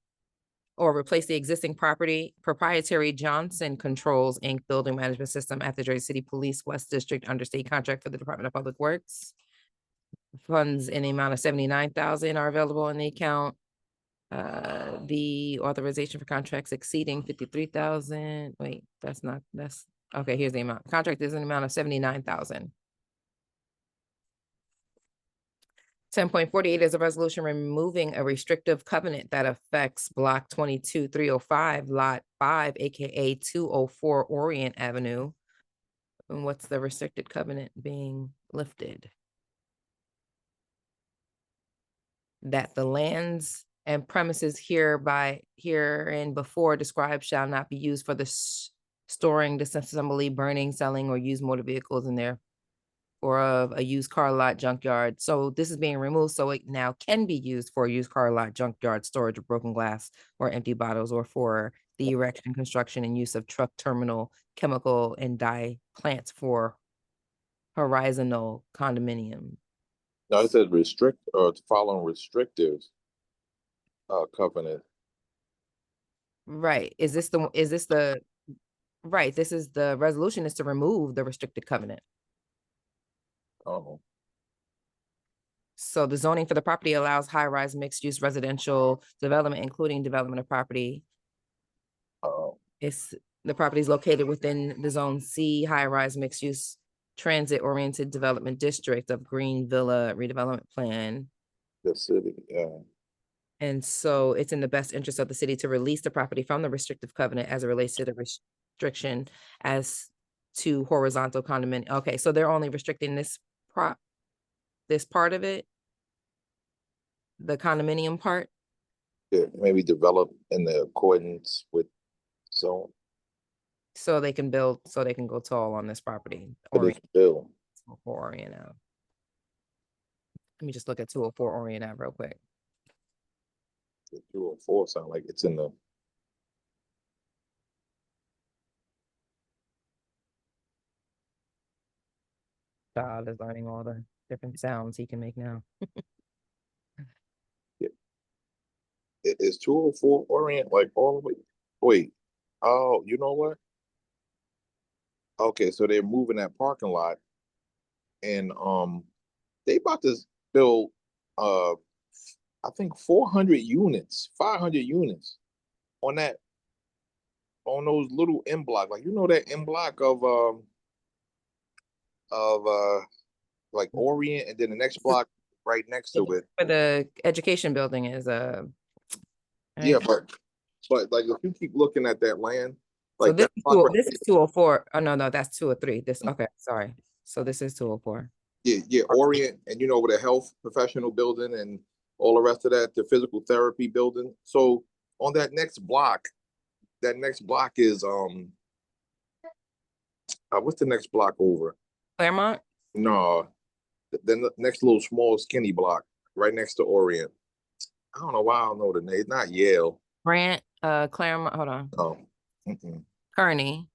or replace the existing proprietary Johnson Controls Inc. building management system at the Jersey City Police West District under state contract for the Department of Public Works. Funds in the amount of $79,000 are available in the account. The authorization for contracts exceeding 53,000. Wait, that's okay. Here's the amount. Contract is an amount of 79,000. 10.48 is a resolution removing a restrictive covenant that affects block 22305, lot 5, aka 204 Orient Avenue. And what's the restricted covenant being lifted? That the lands and premises herein before described shall not be used for the storing, disassembly, burning, selling, or used motor vehicles in there or of a used car lot junkyard. So this is being removed so it now can be used for a used car lot junkyard storage of broken glass or empty bottles, or for the erection, construction, and use of truck terminal, chemical, and dye plants for horizontal condominium. No, it says restrict or following restrictive covenant. Right. Right. This is the resolution is to remove the restricted covenant. Oh. So the zoning for the property allows high-rise mixed-use residential development, including development of property. Oh. The property is located within the Zone C high-rise mixed-use transit-oriented development district of Green Villa redevelopment plan. The city, yeah. And so it's in the best interest of the city to release the property from the restrictive covenant as it relates to the restriction as to horizontal condominium. Okay, so they're only restricting this part of it, the condominium part. Yeah, maybe develop in the accordance with zone. So they can build, so they can go tall on this property. But they can build. 204 Orient Ave. Let me just look at 204 Orient Ave real quick. The 204 sound like it's in the. Child is learning all the different sounds he can make now. Yeah. Is 204 Orient like all the way? Wait. Oh, you know what? Okay, so they're moving that parking lot, and they about to build I think 400 units, 500 units on those little M block. Like, you know, that M block of like Orient, and then the next block right next to it. Where the education building is, Yeah, right? but like if you keep looking at that land, So like this that is block right this is 204. Oh, no, that's 203. This, okay, sorry. So this is 204. yeah, Orient, and you know, with the health professional building and all the rest of that, the physical therapy building. So on that next block is what's the next block over? Claremont? No, the next little small skinny block right next to Orient. I don't know why I don't know the name. It's not Yale. Grant, Claremont, hold on. No. Mm-mm. Kearney.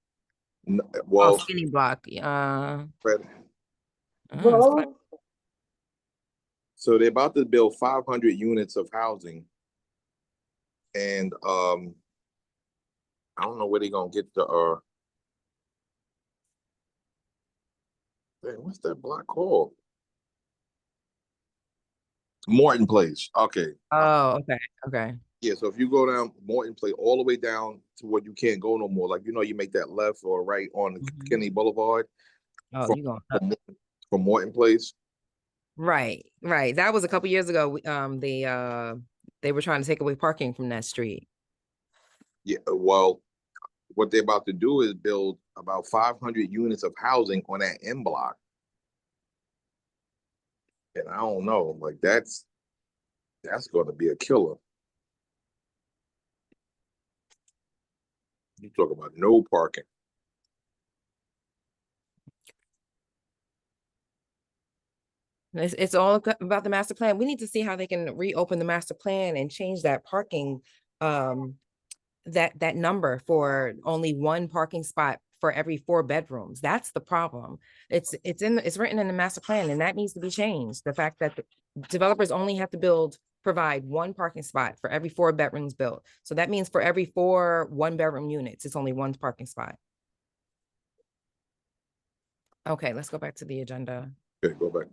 Oh, Well, skinny block. Fred, It's so they're about to build 500 units of housing, and I don't know where they're gonna get the dang, what's that block called? Morton Place. Okay. oh, okay, okay. Yeah, so if you go down Morton Place all the way down to where you can't go no more, like, you know, you make that left or right on Mhm. Kennedy Boulevard Oh, from, you going up. from Morton Place. Right, right. That was a couple years ago. They were trying to take away parking from that street. Yeah, well, what they're about to do is build about 500 units of housing on that M block. And I don't know, like that's going to be a killer. You talk about no parking. It's all about the master plan. We need to see how they can reopen the master plan and change that parking, that number for only one parking spot for every 4 bedrooms. That's the problem. It's written in the master plan, and that needs to be changed. The fact that the developers only have to provide 1 parking spot for every 4 bedrooms built. So that means for every 4 1-bedroom units, it's only 1 parking spot. Okay, let's go back to the agenda. Okay, go back.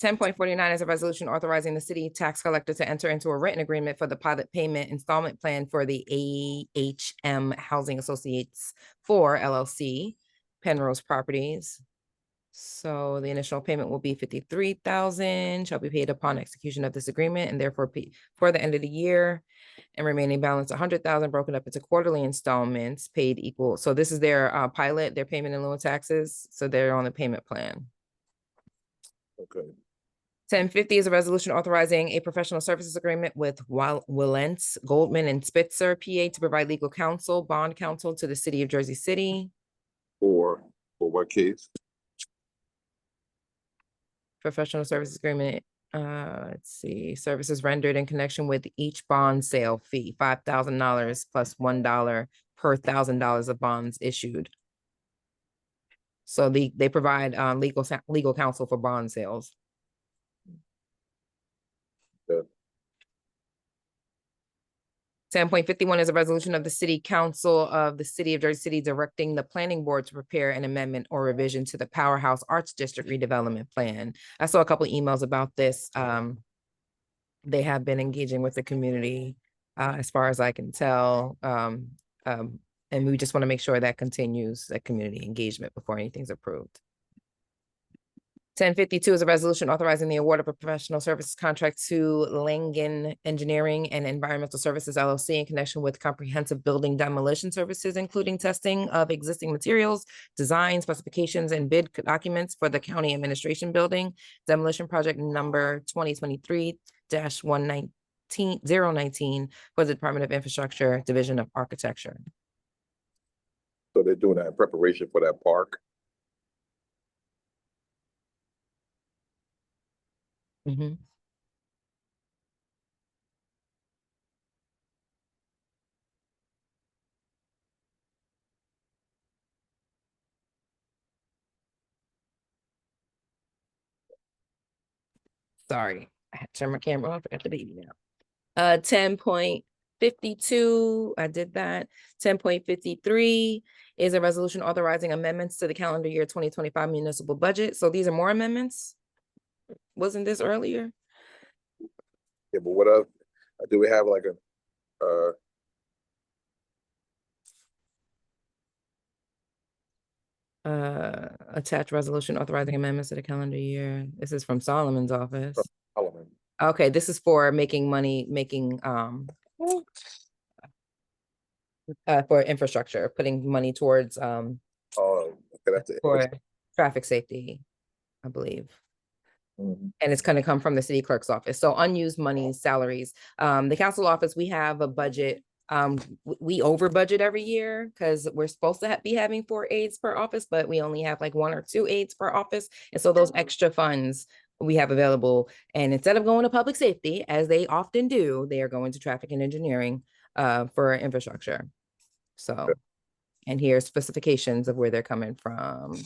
10.49 is a resolution authorizing the city tax collector to enter into a written agreement for the pilot payment installment plan for the AHM Housing Associates 4 LLC, Penrose Properties. So the initial payment will be $53,000, shall be paid upon execution of this agreement, and therefore for the end of the year, and remaining balance $100,000 broken up into quarterly installments paid equal. So this is their pilot, their payment in lieu of taxes. So they're on the payment plan. Okay. 1050 is a resolution authorizing a professional services agreement with Willents, Goldman, and Spitzer, PA, to provide legal counsel, bond counsel to the city of Jersey City. For what case? Professional services agreement, let's see, services rendered in connection with each bond sale fee, $5,000 plus $1 per $1,000 of bonds issued. So they provide legal counsel for bond sales. Yeah. 10.51 is a resolution of the City Council of the City of Jersey City directing the planning board to prepare an amendment or revision to the Powerhouse Arts District redevelopment plan. I saw a couple emails about this. They have been engaging with the community, as far as I can tell. And we just want to make sure that continues, that community engagement before anything's approved. 1052 is a resolution authorizing the award of a professional services contract to Langen Engineering and Environmental Services LLC in connection with comprehensive building demolition services, including testing of existing materials, design specifications, and bid documents for the county administration building demolition project number 2023-019 for the Department of Infrastructure, Division of Architecture. So they're doing that in preparation for that park. Mm-hmm. Sorry, I had to turn my camera off. I got the baby now. 10.52, I did that. 10.53 is a resolution authorizing amendments to the calendar year 2025 municipal budget. So these are more amendments? Wasn't this earlier? Yeah, but what else? Do we have like a, Attached resolution authorizing amendments to the calendar year. This is from Solomon's office. element? Okay, this is for making money, for infrastructure, putting money towards Oh, okay, that's it. for traffic safety, I believe. Mhm. And it's going to come from the city clerk's office. So unused money, salaries. The council office, we have a budget. We over budget every year because we're supposed to be having 4 aides per office, but we only have like 1 or 2 aides per office. And so those extra funds we have available, and instead of going to public safety, as they often do, they are going to traffic and engineering for infrastructure. So, and here's specifications of where they're coming from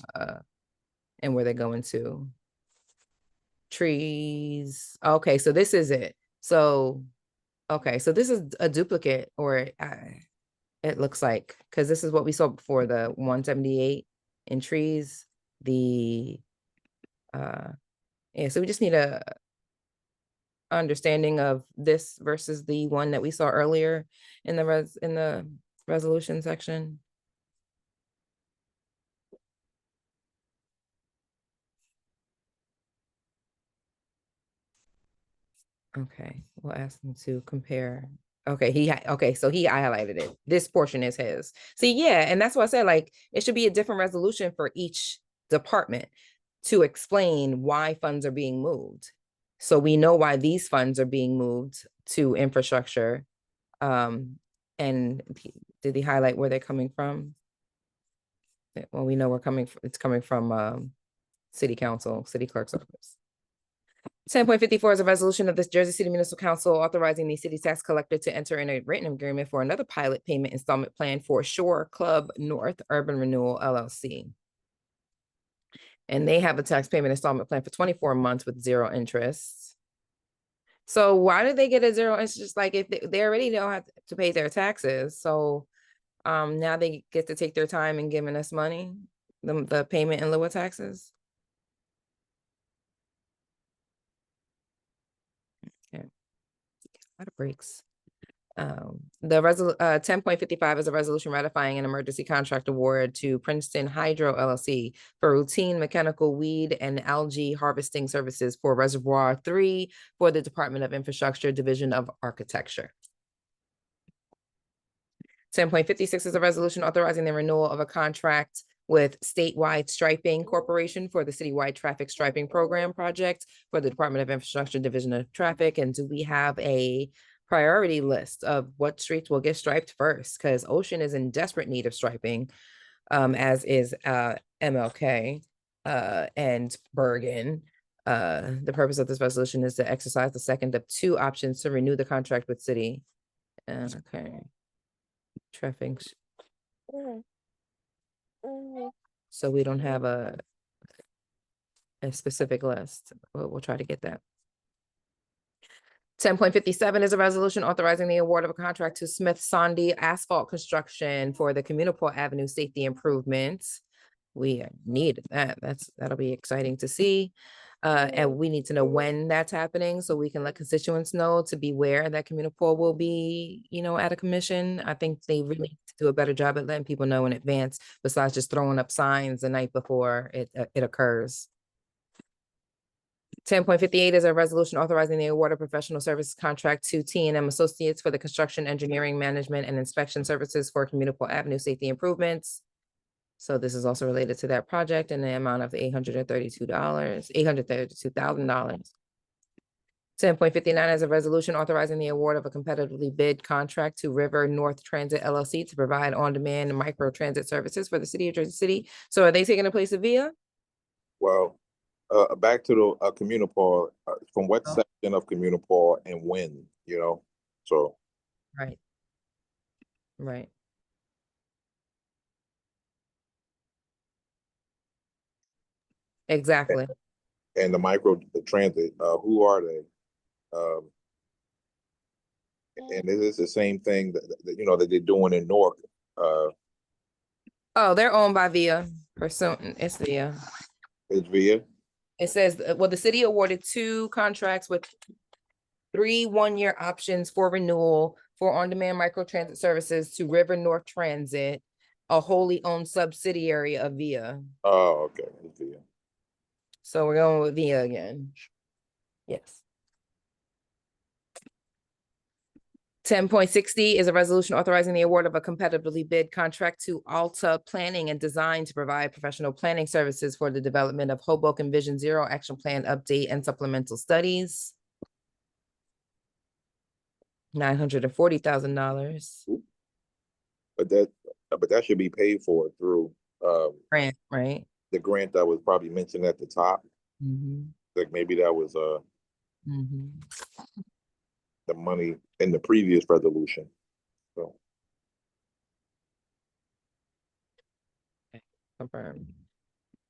and where they're going to. Trees. Okay, so this is it. So, okay, so this is a duplicate, or it looks like, because this is what we saw before, the 178 in trees. The yeah, so we just need a understanding of this versus the one that we saw earlier in the resolution section. Okay, we'll ask him to compare. Okay, okay, so he highlighted it. This portion is his. See, yeah, and that's why I said, like, it should be a different resolution for each department to explain why funds are being moved. So we know why these funds are being moved to infrastructure. And did he highlight where they're coming from? Well, we know it's coming from city council, city clerk's office. 10.54 is a resolution of the Jersey City Municipal Council authorizing the city tax collector to enter in a written agreement for another pilot payment installment plan for Shore Club North Urban Renewal LLC. And they have a tax payment installment plan for 24 months with 0 interest. So why did they get a 0 interest? Just like if they already don't have to pay their taxes. So now they get to take their time in giving us money, the payment in lieu of taxes. Okay. A lot of breaks. The 10.55 is a resolution ratifying an emergency contract award to Princeton Hydro LLC for routine mechanical weed and algae harvesting services for Reservoir 3 for the Department of Infrastructure, Division of Architecture. 10.56 is a resolution authorizing the renewal of a contract with Statewide Striping Corporation for the citywide traffic striping program project for the Department of Infrastructure, Division of Traffic. And do we have a priority list of what streets will get striped first? Because Ocean is in desperate need of striping, as is MLK and Bergen. The purpose of this resolution is to exercise the second of 2 options to renew the contract with city. Okay. Traffic. So we don't have a specific list. We'll try to get that. 10.57 is a resolution authorizing the award of a contract to Smith Sondy Asphalt Construction for the Communicable Avenue safety improvements. We need that. That'll be exciting to see. And we need to know when that's happening so we can let constituents know to beware that Communicable will be, at a commission. I think they really need to do a better job at letting people know in advance, besides just throwing up signs the night before it occurs. 10.58 is a resolution authorizing the award of professional service contract to T&M Associates for the construction, engineering, management, and inspection services for Communicable Avenue safety improvements. So this is also related to that project in the amount of $832,000. 10.59 is a resolution authorizing the award of a competitively bid contract to River North Transit LLC to provide on-demand micro transit services for the city of Jersey City. So are they taking the place of VIA? Well, back to the Communipol, from what section of Communipol and when, so. Right. Right. Exactly. And the transit, who are they? And it is the same thing that they're doing in Newark. Oh, they're owned by VIA. It's VIA. It's VIA. It says, well, the city awarded 2 contracts with 3 one-year options for renewal for on-demand microtransit services to River North Transit, a wholly owned subsidiary of VIA. Oh, okay. It's VIA. So we're going with VIA again. Yes. 10.60 is a resolution authorizing the award of a competitively bid contract to Alta Planning and Design to provide professional planning services for the development of Hoboken Vision Zero Action Plan update and supplemental studies. $940,000 But that should be paid for through grant, right? the grant that was probably mentioned at the top. Mhm. Like maybe that was Mhm. the money in the previous resolution. So Confirmed.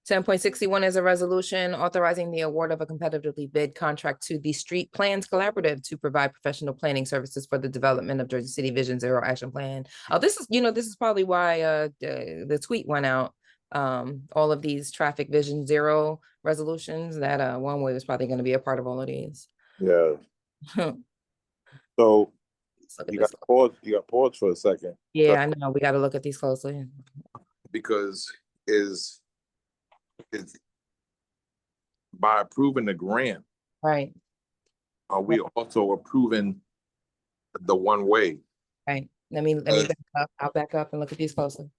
10.61 is a resolution authorizing the award of a competitively bid contract to the Street Plans Collaborative to provide professional planning services for the development of Jersey City Vision Zero Action Plan. Oh, this is probably why the tweet went out. All of these traffic vision zero resolutions, that one way was probably going to be a part of all of these. yeah. Let's So look at you this. got pause. You got pause for a second. Yeah, I know. We got to look at these closely. Because is by approving the grant, Right, are we also approving the one way? right. Let me back up. I'll back up and look at these closely.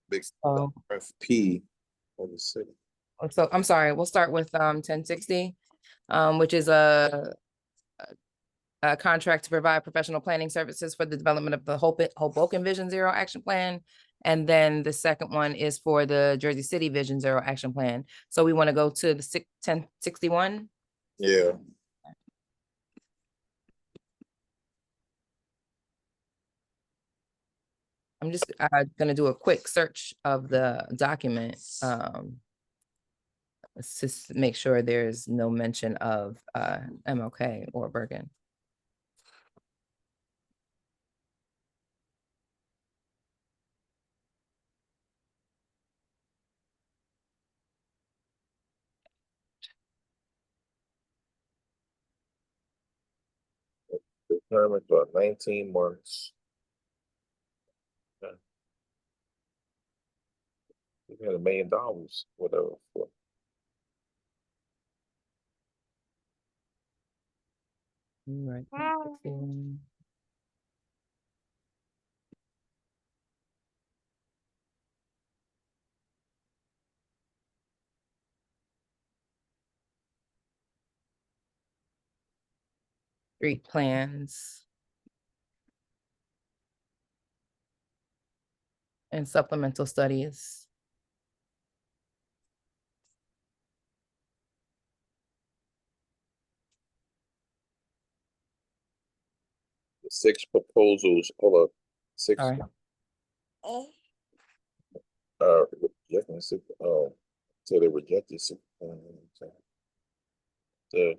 Big So, FP of the city. so I'm sorry, we'll start with 1060, which is a contract to provide professional planning services for the development of the Hoboken Vision Zero Action Plan. And then the second one is for the Jersey City Vision Zero Action Plan. So we want to go to the 1061. Yeah. I'm just gonna do a quick search of the document. Let's just make sure there's no mention of MLK or Bergen. Determined for 19 months. We had $1 million, whatever. Right. 1061. Street plans and supplemental studies. The 6 proposals, hold up, 6. All right. Rejecting 6. Oh, so they rejected 6. The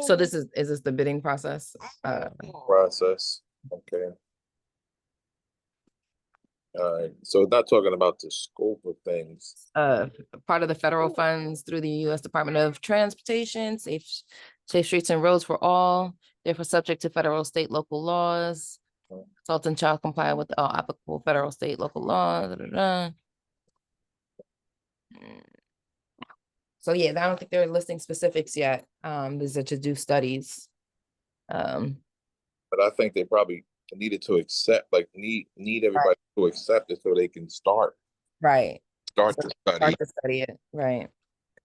So this is this the bidding process? process. Okay. All right. So it's not talking about the scope of things. Part of the federal funds through the U.S. Department of Transportation, safe streets and roads for all, therefore subject to federal, state, local laws. Consultant shall comply with all applicable federal, state, local laws. So yeah, I don't think they're listing specifics yet. These are to do studies. But I think they probably needed to accept, like need everybody to accept it so they can start Right. the study. Start to study it, right.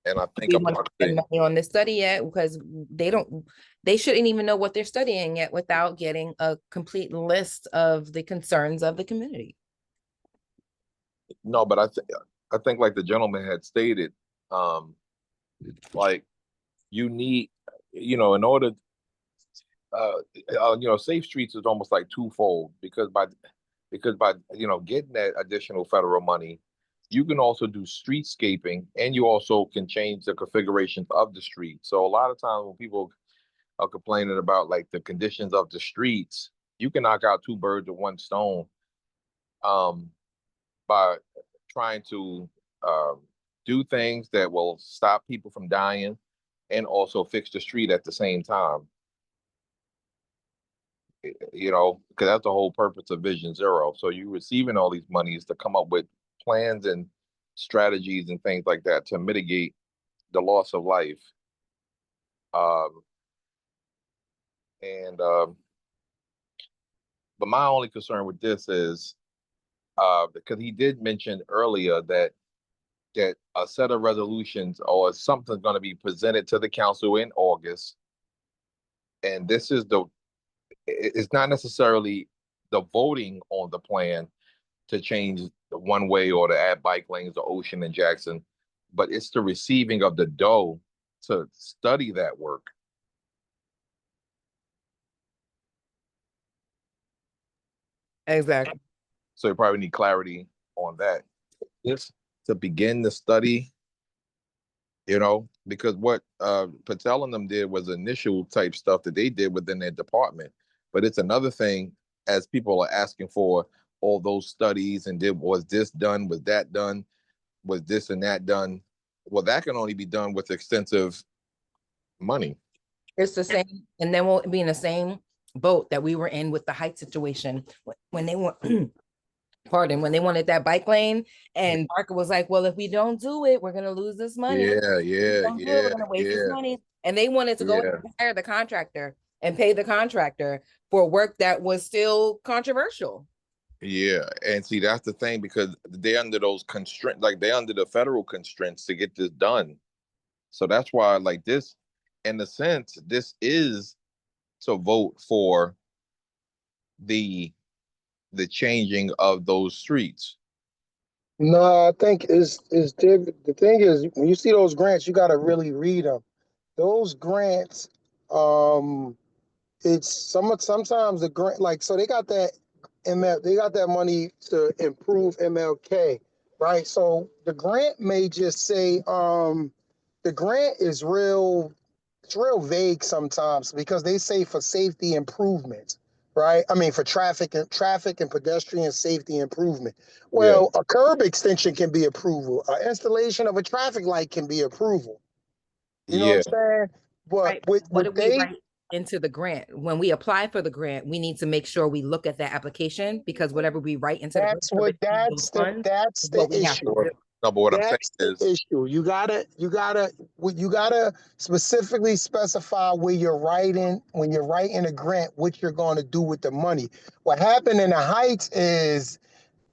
And I think We I'm want to spend money on this study yet because they shouldn't even know what they're studying yet without getting a complete list of the concerns of the community. no, but I think like the gentleman had stated, like you need, in order, safe streets is almost like twofold because by getting that additional federal money, you can also do streetscaping and you also can change the configurations of the street. So a lot of times when people are complaining about like the conditions of the streets, you can knock out 2 birds with 1 stone by trying to do things that will stop people from dying and also fix the street at the same time. You know, because that's the whole purpose of Vision Zero. So you receiving all these monies to come up with plans and strategies and things like that to mitigate the loss of life. But my only concern with this is because he did mention earlier that a set of resolutions or something's going to be presented to the council in August, and this is it's not necessarily the voting on the plan to change the one way or to add bike lanes to Ocean and Jackson, but it's the receiving of the dough to study that work. Exactly. So you probably need clarity on that. Just to begin the study, you know, because what Patel and them did was initial type stuff that they did within their department. But it's another thing as people are asking for all those studies and was this done, was that done, was this and that done? Well, that can only be done with extensive money. It's the same, and then we'll be in the same boat that we were in with the height situation when they want when they wanted that bike lane, and Barker was like, well, if we don't do it, we're gonna lose this money. Yeah, We're gonna waste this money. And they wanted to go and hire the contractor and pay the contractor for work that was still controversial. Yeah, and see, that's the thing, because they're under those constraints, like they're under the federal constraints to get this done. So that's why, like this, in a sense, this is to vote for the changing of those streets. No, I think is the thing is when you see those grants, you got to really read them. Those grants, it's sometimes the grant, like, so they got that they got that money to improve MLK, right? So the grant may just say the grant is it's real vague sometimes because they say for safety improvements, right? I mean, for traffic and pedestrian safety improvement. Well, a curb extension can be approval. Installation of a traffic light can be approval. You know what I'm saying? But right. What do we write into the grant? When we apply for the grant, we need to make sure we look at that application, because whatever we write into that's the issue. No, but what I'm saying is issue. You gotta specifically specify where you're writing, when you're writing a grant, what you're going to do with the money. What happened in the Heights is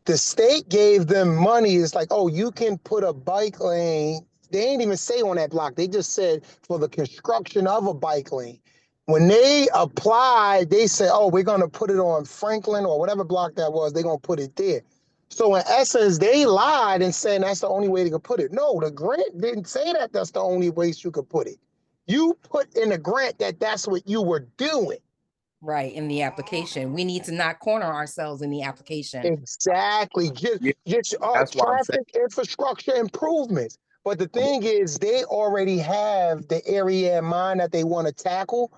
the state gave them money. It's like, oh, you can put a bike lane. They ain't even say on that block. They just said for the construction of a bike lane. When they applied, they said, oh, we're going to put it on Franklin or whatever block that was. They're going to put it there. So in essence, they lied and said that's the only way they could put it. No, the grant didn't say that that's the only place you could put it. You put in the grant that that's what you were doing. Right, in the application. We need to not corner ourselves in the application. Exactly. Just traffic infrastructure improvements. But the thing is, they already have the area in mind that they want to tackle.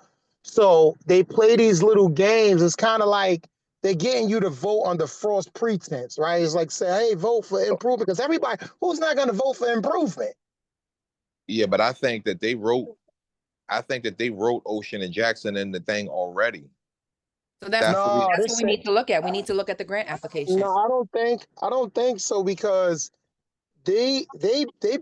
So they play these little games. It's kind of like they're getting you to vote on the false pretense, right? It's like, say, hey, vote for improvement. Because everybody, who's not going to vote for improvement? Yeah, but I think that they wrote Ocean and Jackson in the thing already. So that's what we need to look at. We need to look at the grant application. No, I don't think so, because they've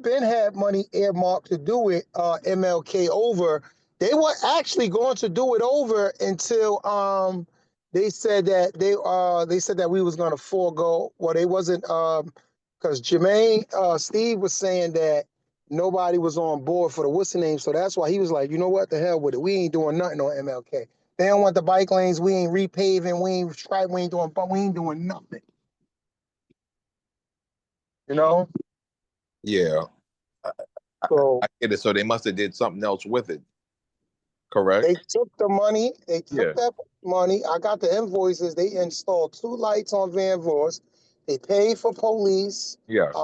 been had money earmarked to do it MLK over. They were actually going to do it over until they said that we was going to forego. Well, they wasn't because Jermaine Steve was saying that nobody was on board for the what's the name. So that's why he was like, you know what, the hell with it. We ain't doing nothing on MLK. They don't want the bike lanes. We ain't repaving. We ain't striping. We ain't doing nothing. You know? Yeah. So I get it. So they must have did something else with it. Correct? They took the money. They took that money. I got the invoices. They installed 2 lights on Van Voors. They paid for police. Yes.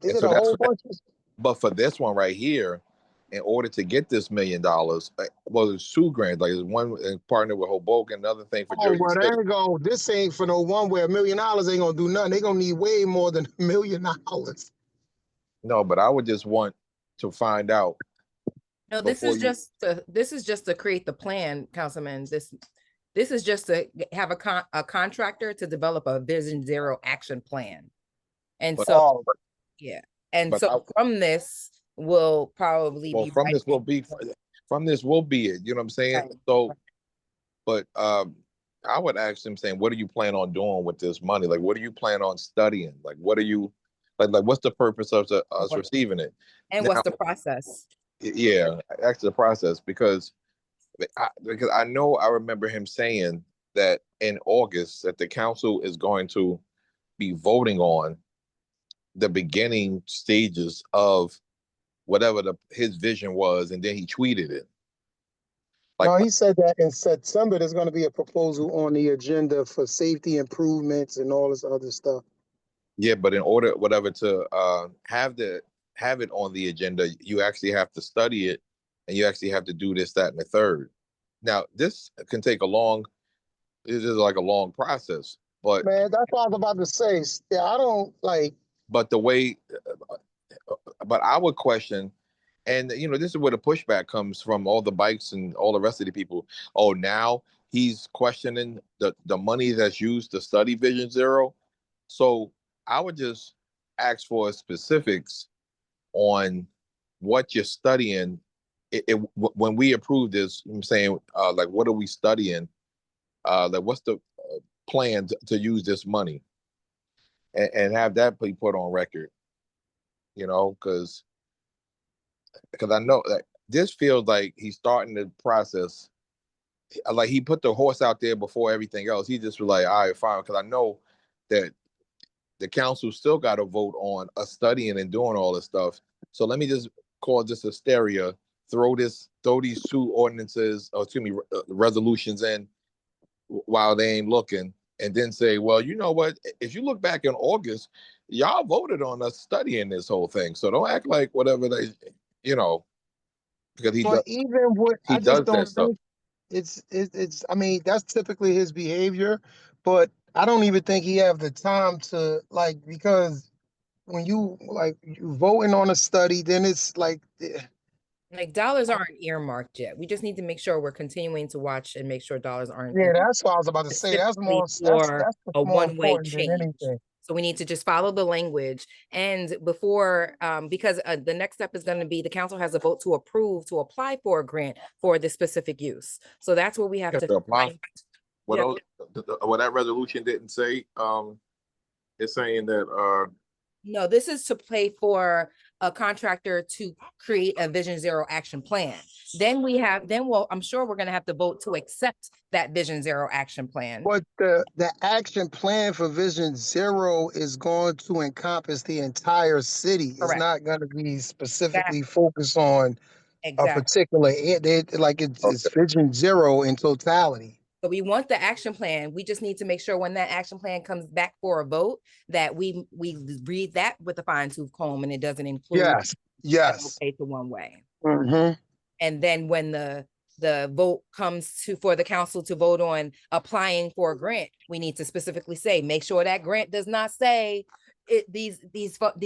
They did a whole bunch of. But for this one right here, in order to get this $1 million, well, there's 2 grants. Like, there's one in partner with Hoboken, another thing for Jersey City. This ain't for no one where $1 million ain't gonna do nothing. They gonna need way more than $1 million. No, but I would just want to find out No, this before is you, just to create the plan, Councilman. This is just to have a contractor to develop a Vision Zero action plan. And but, so, Oh, yeah, and but I, so from this will probably well, be from right. this will be, from this will be it, you know what I'm saying? Right. So, but, I would ask them saying, what do you plan on doing with this money? Like, what do you plan on studying? Like, what are you, like, what's the purpose of us receiving it? And what's Now, the process? yeah, that's the process because I know I remember him saying that in August that the council is going to be voting on the beginning stages of whatever his vision was, and then he tweeted it. Like, no, he said that in September, there's gonna be a proposal on the agenda for safety improvements and all this other stuff. yeah, but in order whatever to have it on the agenda, you actually have to study it, and you actually have to do this, that, and the third. Now, this can take a long. This is like a long process, but Man, that's what I was about to say. Yeah, I don't like, the way, but I would question, and you know, this is where the pushback comes from all the bikes and all the rest of the people. Oh, now he's questioning the money that's used to study Vision Zero. So I would just ask for specifics on what you're studying. When we approve this, I'm saying, like, what are we studying? Like, what's the plan to use this money, and have that be put on record, you know, because I know that this feels like he's starting the process. Like he put the horse out there before everything else. He just was like, all right, fine. Because I know that the council still got to vote on us studying and doing all this stuff. So let me just call this hysteria. Throw these two ordinances, or excuse me, resolutions in while they ain't looking, and then say, well, you know what? If you look back in August, y'all voted on us studying this whole thing. So don't act like whatever they, you know, because but even what he I just does that don't stuff. think it's I mean, that's typically his behavior, but I don't even think he have the time to like, because when you voting on a study, then it's like Like dollars aren't earmarked yet. We just need to make sure we're continuing to watch and make sure dollars aren't yeah, earmarked that's what I was about to say. That's specifically more for that's a more one-way important than change. anything. So we need to just follow the language. And before, because the next step is going to be the council has a vote to approve to apply for a grant for this specific use. So that's what we have to Apply. find. What Yeah. what that resolution didn't say, it's saying that No, this is to pay for a contractor to create a Vision Zero action plan. Then I'm sure we're gonna have to vote to accept that Vision Zero action plan. But the action plan for Vision Zero is going to encompass the entire city. It's Correct. not going to be specifically focused on a Exactly. particular like it's Vision Zero in totality. So we want the action plan. We just need to make sure when that action plan comes back for a vote, that we read that with a fine tooth comb and it doesn't include Yes. MLK to one way. Mm-hmm. And then when the vote comes for the council to vote on applying for a grant, we need to specifically say, make sure that grant does not say these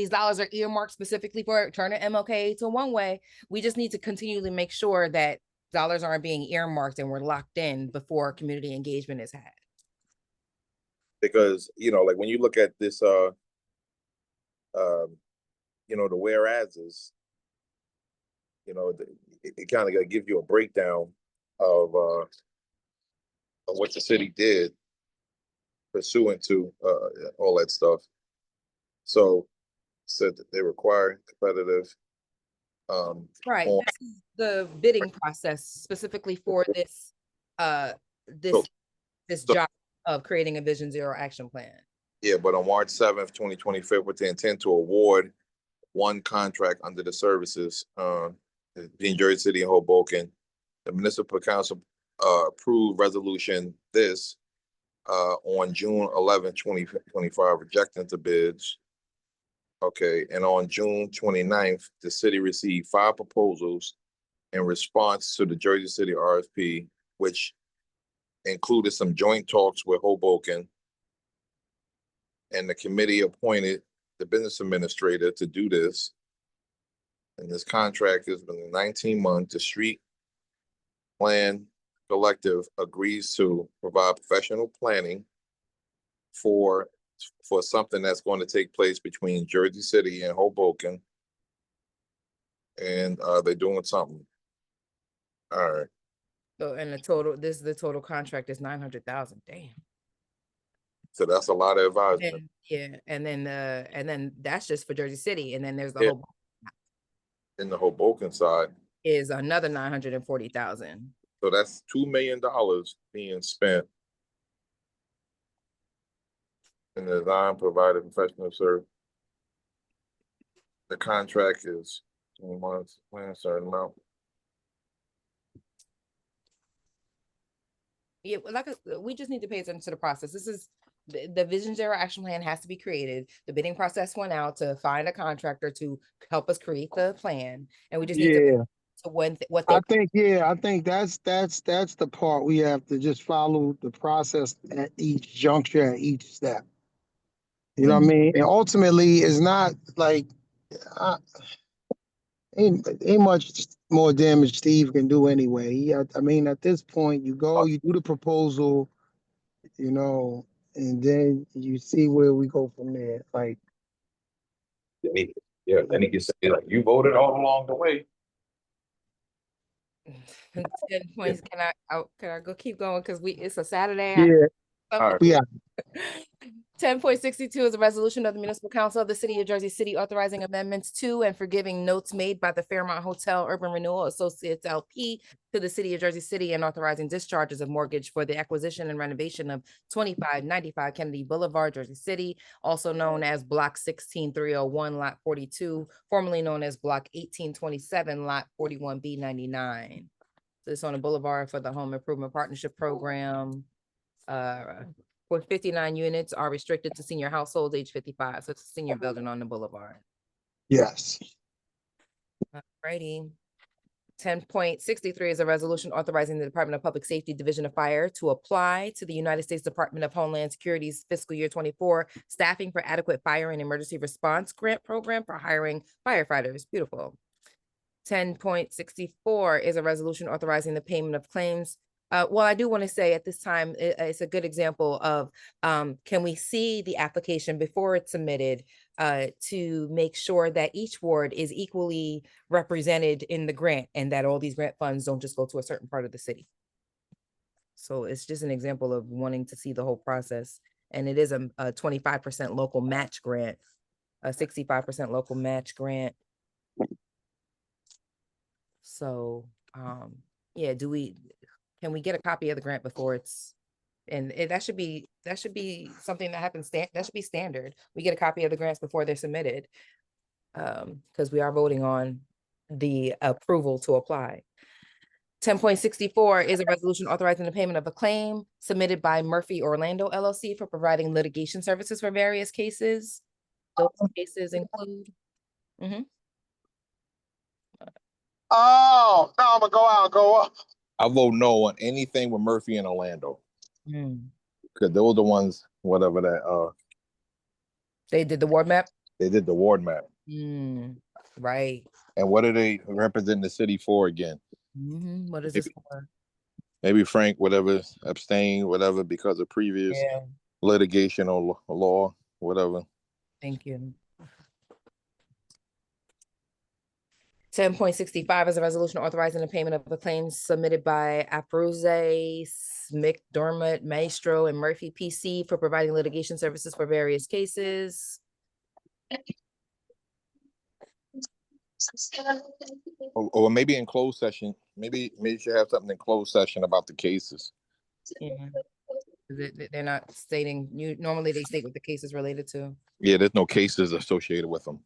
dollars are earmarked specifically for Turner MLK to one way. We just need to continually make sure that dollars aren't being earmarked and we're locked in before community engagement is had. because you know, like when you look at this, you know, the whereases, you know, it kind of gives you a breakdown of what the city did pursuant to all that stuff. So said that they require competitive. Right. on- This is the bidding process specifically for this So- so- job of creating a Vision Zero action plan. Yeah, but on March 7th, 2025, with the intent to award one contract under the services, being Jersey City and Hoboken, the municipal council approved resolution this on June 11th, 2025, rejecting the bids. Okay, and on June 29th, the city received 5 proposals in response to the Jersey City RFP, which included some joint talks with Hoboken. And the committee appointed the business administrator to do this. And this contract has been 19 months. The street plan collective agrees to provide professional planning for something that's going to take place between Jersey City and Hoboken. And they're doing something. All right. So, and the total contract is 900,000. Damn. So that's a lot of advisement. And, yeah, and then that's just for Jersey City, and then there's the Yeah. whole In the Hoboken side. is another 940,000. So that's $2 million being spent in the design, provided professional service. The contract is 20 months, plan a certain amount. Yeah, we just need to pay attention to the process. This is the Vision Zero action plan has to be created. The bidding process went out to find a contractor to help us create the plan, and we just need to what I think that's the part we have to just follow the process at each juncture, at each step. You know what I mean? And ultimately, it's not like ain't much more damage Steve can do anyway. I mean, at this point, you go, you do the proposal, you know, and then you see where we go from there. Like, Yeah, then he can say, like, you voted all along the way. 10 points. Can I go keep going? Because it's a Saturday. yeah, All right. yeah. 10.62 is a resolution of the Municipal Council of the City of Jersey City authorizing amendments to and forgiving notes made by the Fairmont Hotel Urban Renewal Associates LP to the City of Jersey City and authorizing discharges of mortgage for the acquisition and renovation of 2595 Kennedy Boulevard, Jersey City, also known as Block 16301, Lot 42, formerly known as Block 1827, Lot 41B99. So it's on the Boulevard for the Home Improvement Partnership Program. For 59 units are restricted to senior households age 55. So it's a senior building on the boulevard. Yes. Alrighty. 10.63 is a resolution authorizing the Department of Public Safety Division of Fire to apply to the United States Department of Homeland Security's fiscal year 24 staffing for adequate fire and emergency response grant program for hiring firefighters. Beautiful. 10.64 is a resolution authorizing the payment of claims. Well, I do want to say at this time, it's a good example of, can we see the application before it's submitted to make sure that each ward is equally represented in the grant and that all these grant funds don't just go to a certain part of the city. So it's just an example of wanting to see the whole process. And it is a 25% local match grant, a 65% local match grant. So, yeah, can we get a copy of the grant before it's, and that should be something that happens, that should be standard. We get a copy of the grants before they're submitted. Because we are voting on the approval to apply. 10.64 is a resolution authorizing the payment of a claim submitted by Murphy Orlando LLC for providing litigation services for various cases. Those cases include. Oh, no, I'm gonna go up. I vote no on anything with Murphy and Orlando. Because those are the ones, whatever that They did the ward map? They did the ward map. Right. And what do they represent the city for again? What is this for? Maybe Frank, whatever, abstain, whatever, because of previous litigation or law, whatever. Thank you. 10.65 is a resolution authorizing the payment of the claims submitted by Apruze, McDermott, Maestro, and Murphy PC for providing litigation services for various cases. Or maybe in closed session, maybe you should have something in closed session about the cases. Yeah. They're not stating, normally they state what the case is related to. Yeah, there's no cases associated with them.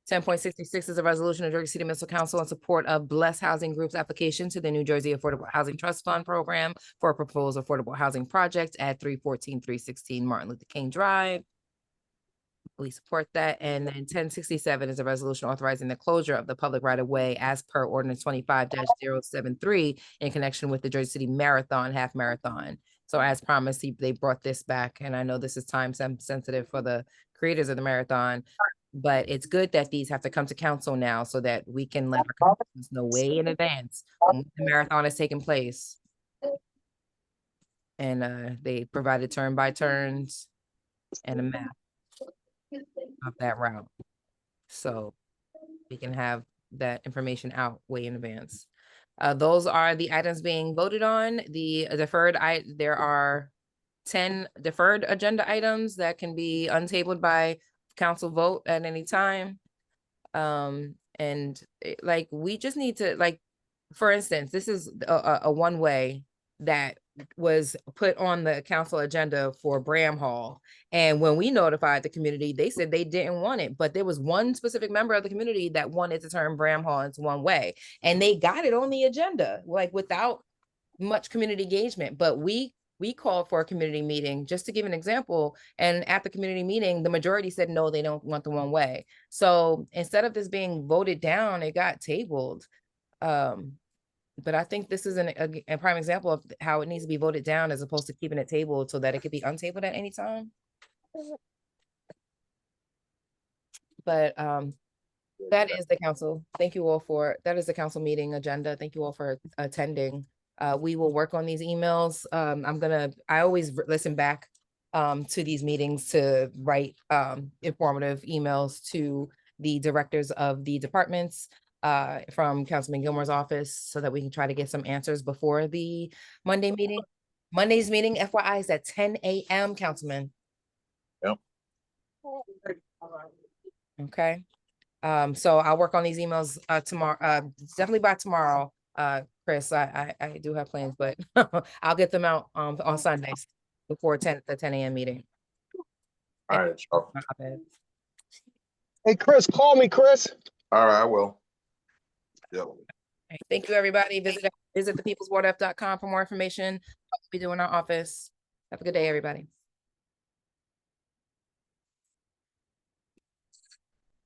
10.66 is a resolution of Jersey City Municipal Council in support of Bless Housing Group's application to the New Jersey Affordable Housing Trust Fund program for a proposed affordable housing project at 316 Martin Luther King Drive. We support that. And then 1067 is a resolution authorizing the closure of the public right-of-way as per ordinance 25-073 in connection with the Jersey City Marathon, half marathon. So as promised, they brought this back. And I know this is time sensitive for the creators of the marathon. But it's good that these have to come to council now so that we can let our constituents know way in advance when the marathon is taking place. And they provided turn by turns and a map of that route. So we can have that information out way in advance. Those are the items being voted on. The deferred, there are 10 deferred agenda items that can be untabled by council vote at any time. Like, we just need to, like, for instance, this is a one-way that was put on the council agenda for Bram Hall. And when we notified the community, they said they didn't want it, but there was one specific member of the community that wanted to turn Bram Hall into one way. And they got it on the agenda, like, without much community engagement. But we called for a community meeting, just to give an example. And at the community meeting, the majority said, no, they don't want the one way. So instead of this being voted down, it got tabled. But I think this is a prime example of how it needs to be voted down as opposed to keeping it tabled so that it could be untabled at any time. But that is the council. Thank you all that is the council meeting agenda. Thank you all for attending. We will work on these emails. I always listen back to these meetings to write informative emails to the directors of the departments from Councilman Gilmore's office so that we can try to get some answers before the Monday meeting. Monday's meeting, FYI, is at 10 a.m., Councilman. Yep. Okay. So I'll work on these emails tomorrow, definitely by tomorrow. Chris, I do have plans, but I'll get them out on Sundays before the 10 a.m. meeting. All right, Chuck. Hey, Chris, call me, Chris. All right, I will. Yep. Thank you, everybody. Visit thepeoplesboardf.com for more information. What we do in our office. Have a good day, everybody.